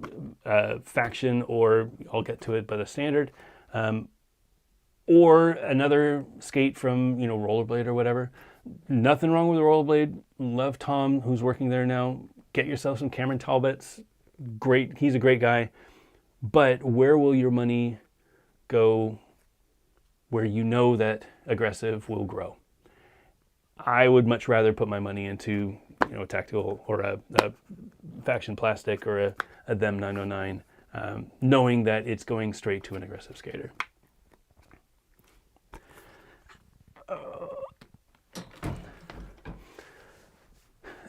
Faction, or I'll get to it, but a standard, or another skate from, Rollerblade or whatever. Nothing wrong with the Rollerblade. Love Tom, who's working there now. Get yourself some Cameron Talbots. Great, he's a great guy. But where will your money go where you know that aggressive will grow? I would much rather put my money into, a tactical or a Faction plastic or a them 909, knowing that it's going straight to an aggressive skater.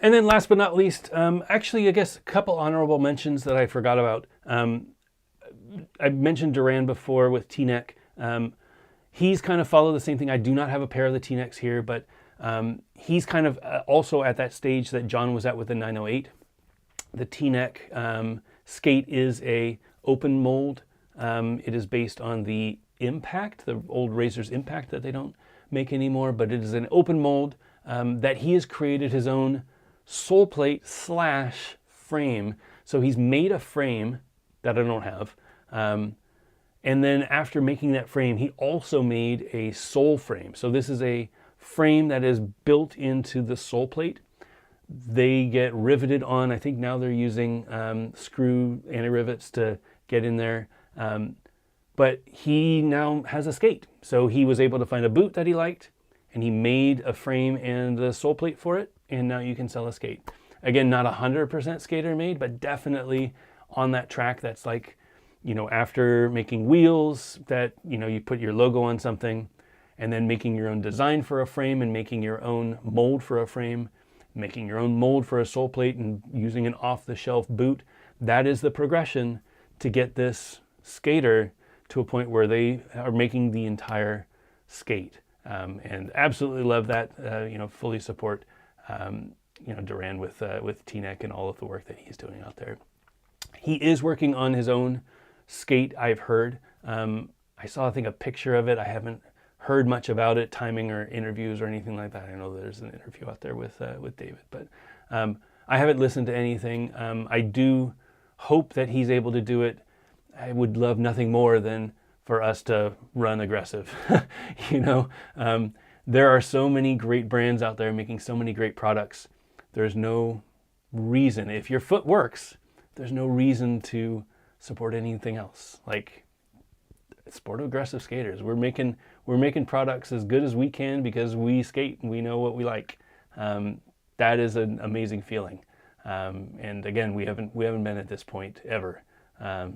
And then last but not least, actually, I guess a couple honorable mentions that I forgot about. I mentioned Duran before with T-neck. He's kind of followed the same thing. I do not have a pair of the T-necks here, but he's kind of also at that stage that John was at with the 908. The T-neck skate is a open mold. It is based on the Impact, the old Razor's Impact that they don't make anymore, but it is an open mold that he has created his own sole plate / frame. So he's made a frame that I don't have. And then after making that frame, he also made a sole frame. So this is a frame that is built into the sole plate. They get riveted on. I think now they're using screw anti-rivets to get in there. But he now has a skate. So he was able to find a boot that he liked, and he made a frame and the sole plate for it, and now you can sell a skate. Again, not 100% skater made, but definitely on that track that's like, after making wheels that, you put your logo on something, and then making your own design for a frame and making your own mold for a frame, making your own mold for a sole plate and using an off-the-shelf boot. That is the progression to get this skater to a point where they are making the entire skate. And absolutely love that, fully support, Duran with T-neck and all of the work that he's doing out there. He is working on his own skate, I've heard. I saw, I think, a picture of it. I haven't heard much about it, timing or interviews or anything like that. I know there's an interview out there with David, but I haven't listened to anything. I do hope that he's able to do it. I would love nothing more than for us to run aggressive. There are so many great brands out there making so many great products. There's no reason, if your foot works, there's no reason to support anything else. Like, support aggressive skaters. We're making products as good as we can because we skate and we know what we like. That is an amazing feeling. And again, we haven't been at this point ever.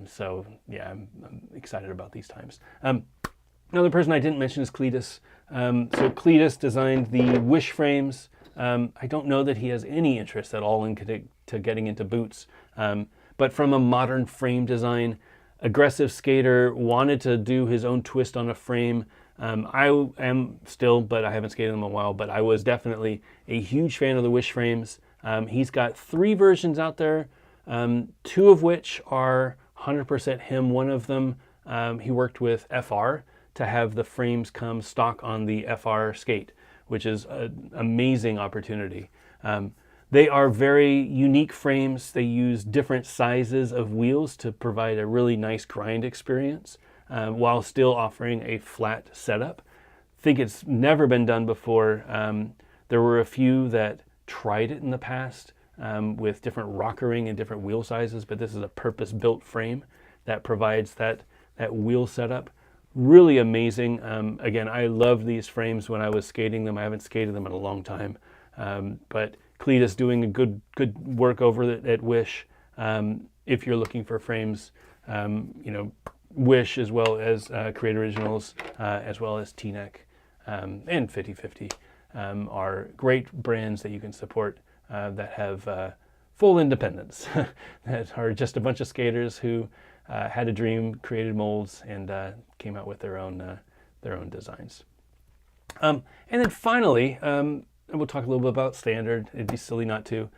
So yeah, I'm excited about these times. Another person I didn't mention is Cletus. So Cletus designed the Wish frames. I don't know that he has any interest at all in getting into boots. But from a modern frame design, aggressive skater wanted to do his own twist on a frame. I am still, but I haven't skated them in a while, but I was definitely a huge fan of the Wish frames. He's got 3 versions out there, 2 of which are 100% him. One of them, he worked with FR to have the frames come stock on the FR skate, which is an amazing opportunity. They are very unique frames. They use different sizes of wheels to provide a really nice grind experience while still offering a flat setup. I think it's never been done before. There were a few that tried it in the past with different rockering and different wheel sizes, but this is a purpose-built frame that provides that wheel setup. really amazing. Again, I loved these frames when I was skating them. I haven't skated them in a long time, but Cletus doing a good work over at Wish. If you're looking for frames, Wish as well as Create Originals, as well as T-Neck and 50/50 are great brands that you can support that have full independence, that are just a bunch of skaters who had a dream, created molds, and came out with their own designs. And then finally, we'll talk a little bit about Standard. It'd be silly not to.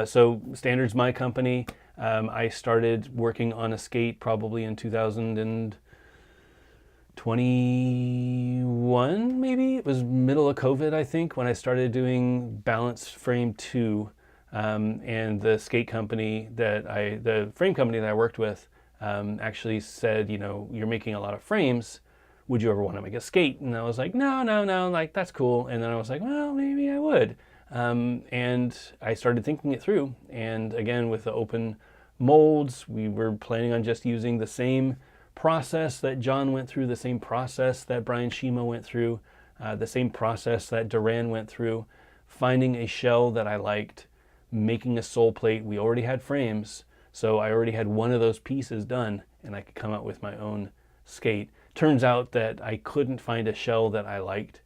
So Standard's my company. I started working on a skate probably in 2021, maybe. It was middle of COVID, I think, when I started doing Balance Frame 2. And the skate company the frame company that I worked with actually said, you're making a lot of frames. Would you ever want to make a skate? And I was like, no, like that's cool. And then I was like, well, maybe I would. And I started thinking it through. And again, with the open molds, we were planning on just using the same process that John went through, the same process that Brian Shima went through, the same process that Duran went through, finding a shell that I liked, making a sole plate. We already had frames, so I already had one of those pieces done, and I could come up with my own skate. Turns out that I couldn't find a shell that I liked,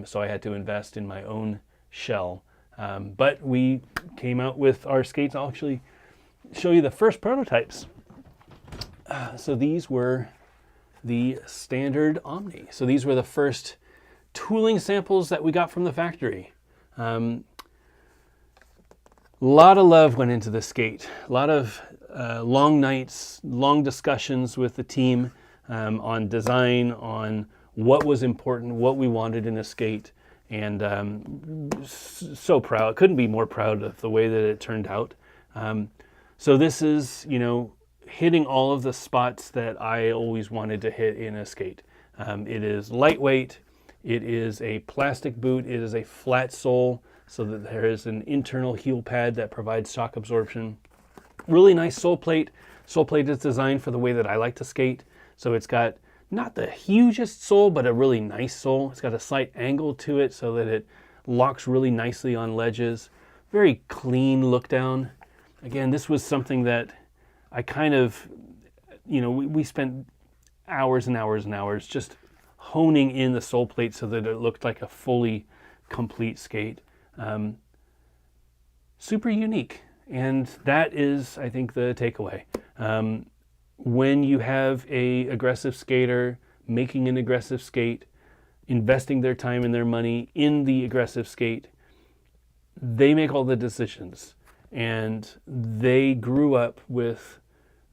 so I had to invest in my own shell. But we came out with our skates. I'll actually show you the first prototypes. So these were the Standard Omni. So these were the first tooling samples that we got from the factory. A lot of love went into the skate. A lot of long nights, long discussions with the team on design, on what was important, what we wanted in a skate. And so proud, couldn't be more proud of the way that it turned out. So this is, hitting all of the spots that I always wanted to hit in a skate. It is lightweight. It is a plastic boot. It is a flat sole, so that there is an internal heel pad that provides shock absorption. Really nice sole plate. Sole plate is designed for the way that I like to skate. So it's got not the hugest sole, but a really nice sole. It's got a slight angle to it so that it locks really nicely on ledges. Very clean look down. Again, this was something that I kind of, we spent hours and hours and hours just honing in the sole plate so that it looked like a fully complete skate. Super unique. And that is, I think, the takeaway. When you have a aggressive skater making an aggressive skate, investing their time and their money in the aggressive skate, they make all the decisions. And they grew up with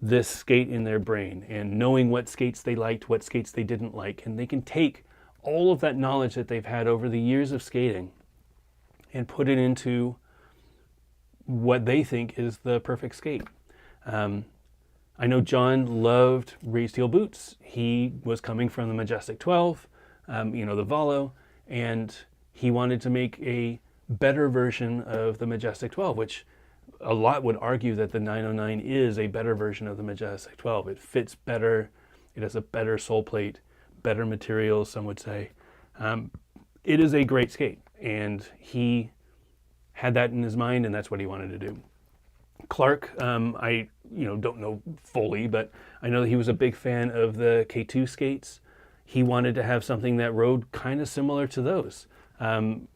this skate in their brain and knowing what skates they liked, what skates they didn't like. And they can take all of that knowledge that they've had over the years of skating and put it into what they think is the perfect skate. I know John loved raised heel boots. He was coming from the Majestic 12, the Valo, and he wanted to make a better version of the Majestic 12, which a lot would argue that the 909 is a better version of the Majestic 12. It fits better. It has a better sole plate, better materials, some would say. It is a great skate, and he had that in his mind, and that's what he wanted to do. Clark, I don't know fully, but I know that he was a big fan of the K2 skates. He wanted to have something that rode kind of similar to those.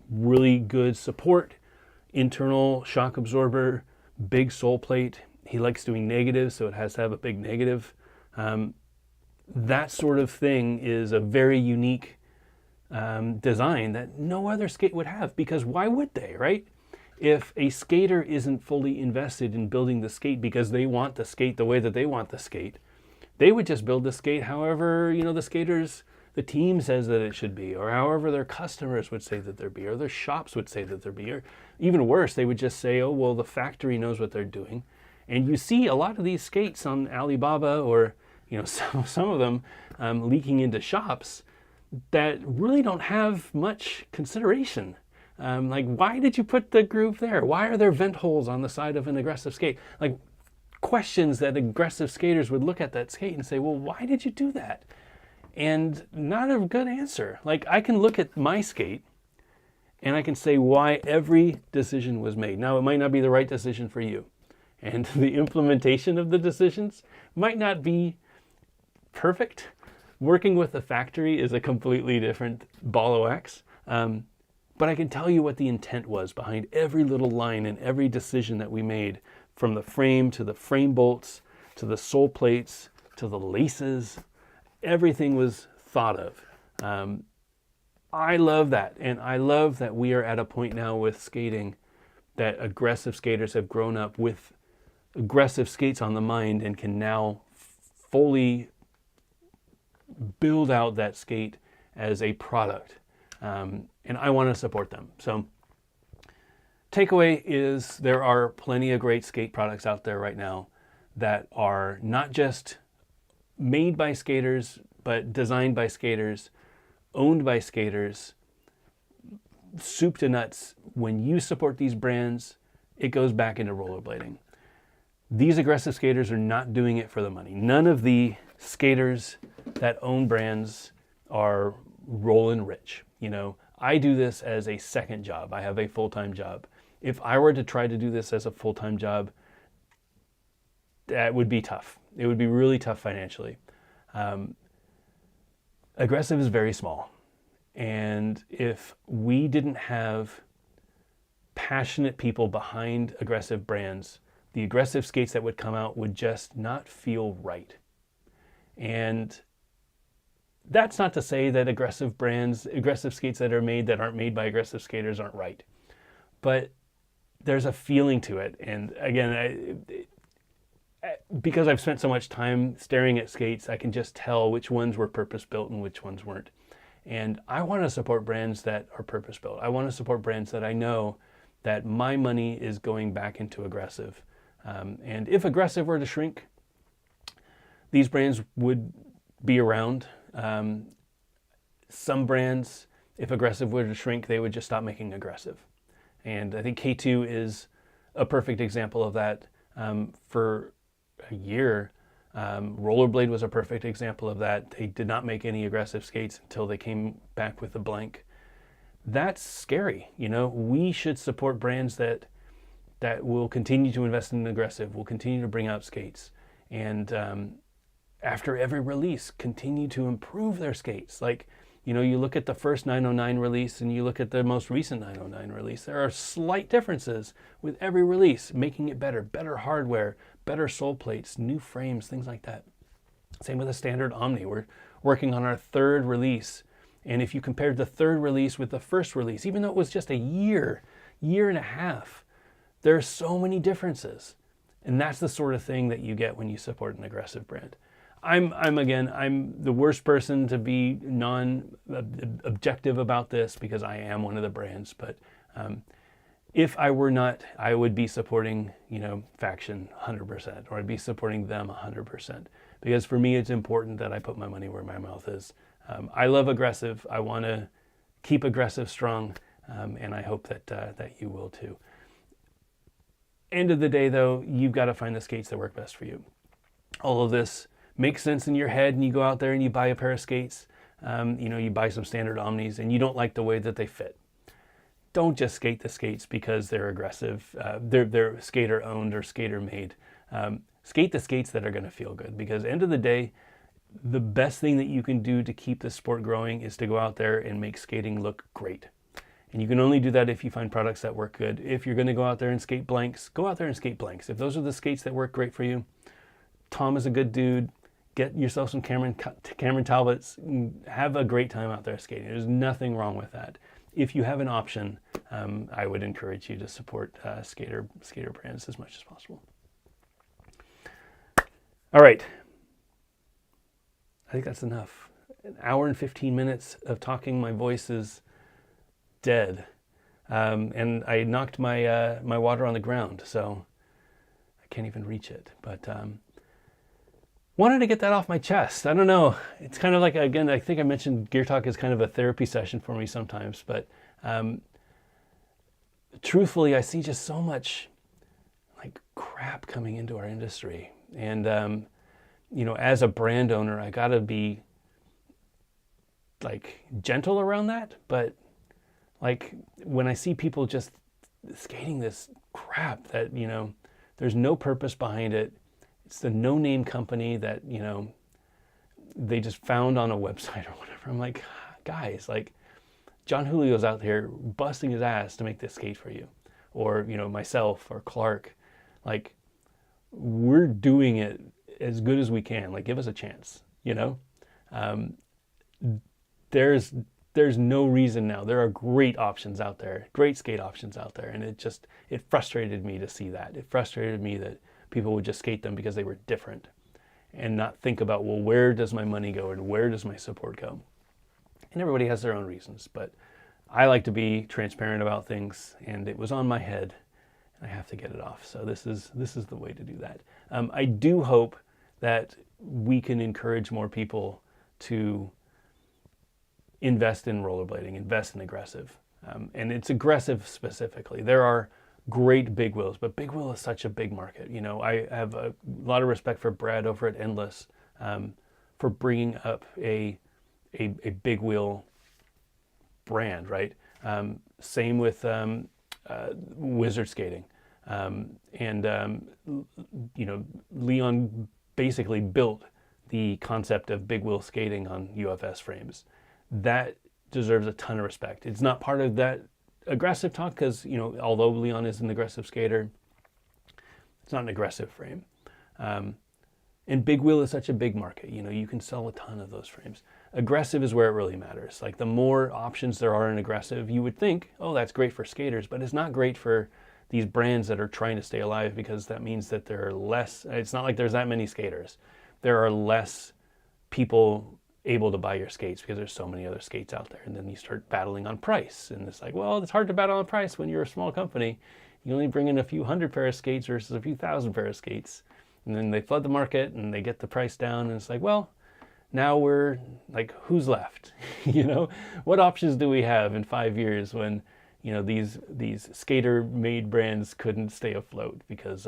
Really good support, internal shock absorber, big sole plate. He likes doing negatives, so it has to have a big negative. That sort of thing is a very unique design that no other skate would have, because why would they, right? If a skater isn't fully invested in building the skate because they want the skate the way that they want the skate, they would just build the skate however, the team says that it should be, or however their customers would say that there be, or their shops would say that there be, or even worse, they would just say, oh, well, the factory knows what they're doing. And you see a lot of these skates on Alibaba, or some of them leaking into shops that really don't have much consideration. Like, why did you put the groove there? Why are there vent holes on the side of an aggressive skate? Like, questions that aggressive skaters would look at that skate and say, well, why did you do that? And not a good answer. Like, I can look at my skate and I can say why every decision was made. Now, it might not be the right decision for you. And the implementation of the decisions might not be perfect. Working with a factory is a completely different ball of wax. But I can tell you what the intent was behind every little line and every decision that we made, from the frame to the frame bolts, to the sole plates, to the laces. Everything was thought of. I love that. And I love that we are at a point now with skating that aggressive skaters have grown up with aggressive skates on the mind and can now fully build out that skate as a product. And I want to support them. So takeaway is there are plenty of great skate products out there right now that are not just made by skaters, but designed by skaters, owned by skaters, soup to nuts. When you support these brands, it goes back into rollerblading. These aggressive skaters are not doing it for the money. None of the skaters that own brands are rolling rich. You know, I do this as a second job. I have a full-time job. If I were to try to do this as a full-time job, that would be tough. It would be really tough financially. Aggressive is very small. And if we didn't have passionate people behind aggressive brands, the aggressive skates that would come out would just not feel right. And that's not to say that aggressive brands, aggressive skates that are made that aren't made by aggressive skaters aren't right. But there's a feeling to it. And again, because I've spent so much time staring at skates, I can just tell which ones were purpose-built and which ones weren't. And I want to support brands that are purpose-built. I want to support brands that I know that my money is going back into aggressive. And if aggressive were to shrink, these brands would be around. Some brands, if aggressive were to shrink, they would just stop making aggressive. And I think K2 is a perfect example of that. For a year, Rollerblade was a perfect example of that. They did not make any aggressive skates until they came back with the blank. That's scary. You know, we should support brands that will continue to invest in aggressive, will continue to bring out skates, and after every release, continue to improve their skates. Like, you know, you look at the first 909 release and you look at the most recent 909 release. There are slight differences with every release, making it better, better hardware, better sole plates, new frames, things like that. Same with the standard Omni. We're working on our third release. And if you compared the third release with the first release, even though it was just a year and a half, there are so many differences. And that's the sort of thing that you get when you support an aggressive brand. I'm the worst person to be non-objective about this because I am one of the brands. But if I were not, I would be supporting, you know, Faction 100%, or I'd be supporting them 100%. Because for me, it's important that I put my money where my mouth is. I love aggressive. I want to keep aggressive strong, and I hope that you will too. End of the day, though, you've got to find the skates that work best for you. All of this makes sense in your head, and you go out there and you buy a pair of skates. You know, you buy some standard Omnis, and you don't like the way that they fit. Don't just skate the skates because they're aggressive. They're skater owned or skater made. Skate the skates that are going to feel good, because end of the day, the best thing that you can do to keep the sport growing is to go out there and make skating look great. And you can only do that if you find products that work good. If you're going to go out there and skate blanks, go out there and skate blanks. If those are the skates that work great for you, Tom is a good dude. Get yourself some Cameron Talbots. Have a great time out there skating. There's nothing wrong with that. If you have an option, I would encourage you to support skater brands as much as possible. All right. I think that's enough. An hour and 15 minutes of talking. My voice is dead. And I knocked my my water on the ground, so I can't even reach it. But wanted to get that off my chest. I don't know. It's kind of like, again, I think I mentioned Gear Talk is kind of a therapy session for me sometimes. But truthfully, I see just so much like crap coming into our industry. And you know, as a brand owner, I gotta be like gentle around that, but like when I see people just skating this crap that, you know, there's no purpose behind it. It's the no-name company that, you know, they just found on a website or whatever. I'm like, guys, like John Julio's out there busting his ass to make this skate for you. Or, you know, myself or Clark. Like, we're doing it as good as we can. Like, give us a chance, you know? There's no reason now. There are great options out there, great skate options out there. And it frustrated me to see that. It frustrated me that people would just skate them because they were different and not think about, well, where does my money go and where does my support go? And everybody has their own reasons, but I like to be transparent about things, and it was on my head and I have to get it off. So this is the way to do that. I do hope that we can encourage more people to invest in rollerblading, invest in aggressive. And it's aggressive specifically. There are great big wheels, but big wheel is such a big market. You know, I have a lot of respect for Brad over at Endless for bringing up a big wheel brand, right? Same with wizard skating. You know, Leon basically built the concept of big wheel skating on UFS frames. That deserves a ton of respect. It's not part of that aggressive talk because, you know, although Leon is an aggressive skater, it's not an aggressive frame. And big wheel is such a big market. You know, you can sell a ton of those frames. Aggressive is where it really matters. Like the more options there are in aggressive, you would think, oh, that's great for skaters, but it's not great for these brands that are trying to stay alive because that means that there are less, it's not like there's that many skaters. There are less people able to buy your skates because there's so many other skates out there. And then you start battling on price. And it's like, well, it's hard to battle on price when you're a small company. You only bring in a few hundred pair of skates versus a few thousand pair of skates. And then they flood the market and they get the price down. And it's like, well, now we're like, who's left? You know, what options do we have in 5 years when, you know, these skater-made brands couldn't stay afloat because,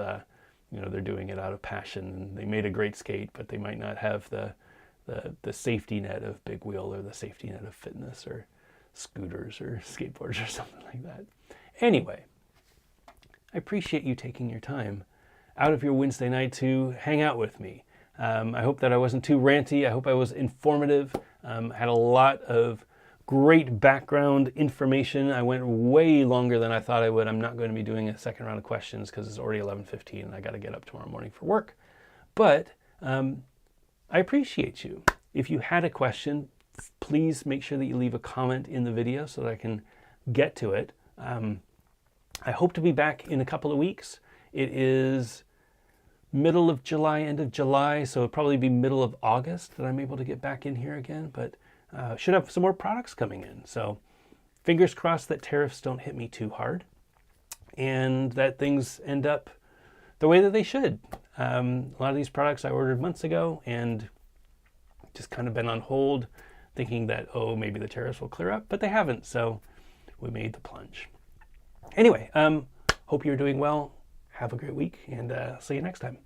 you know, they're doing it out of passion and they made a great skate, but they might not have the safety net of big wheel or the safety net of fitness or scooters or skateboards or something like that. Anyway, I appreciate you taking your time out of your Wednesday night to hang out with me. I hope that I wasn't too ranty. I hope I was informative. Had a lot of great background information. I went way longer than I thought I would. I'm not going to be doing a second round of questions because it's already 11:15 and I got to get up tomorrow morning for work. But I appreciate you. If you had a question, please make sure that you leave a comment in the video so that I can get to it. I hope to be back in a couple of weeks. It is middle of July, end of July, so it'll probably be middle of August that I'm able to get back in here again, but should have some more products coming in. So fingers crossed that tariffs don't hit me too hard and that things end up the way that they should. A lot of these products I ordered months ago and just kind of been on hold thinking that, oh, maybe the tariffs will clear up, but they haven't, so we made the plunge. Anyway, hope you're doing well. Have a great week, and see you next time.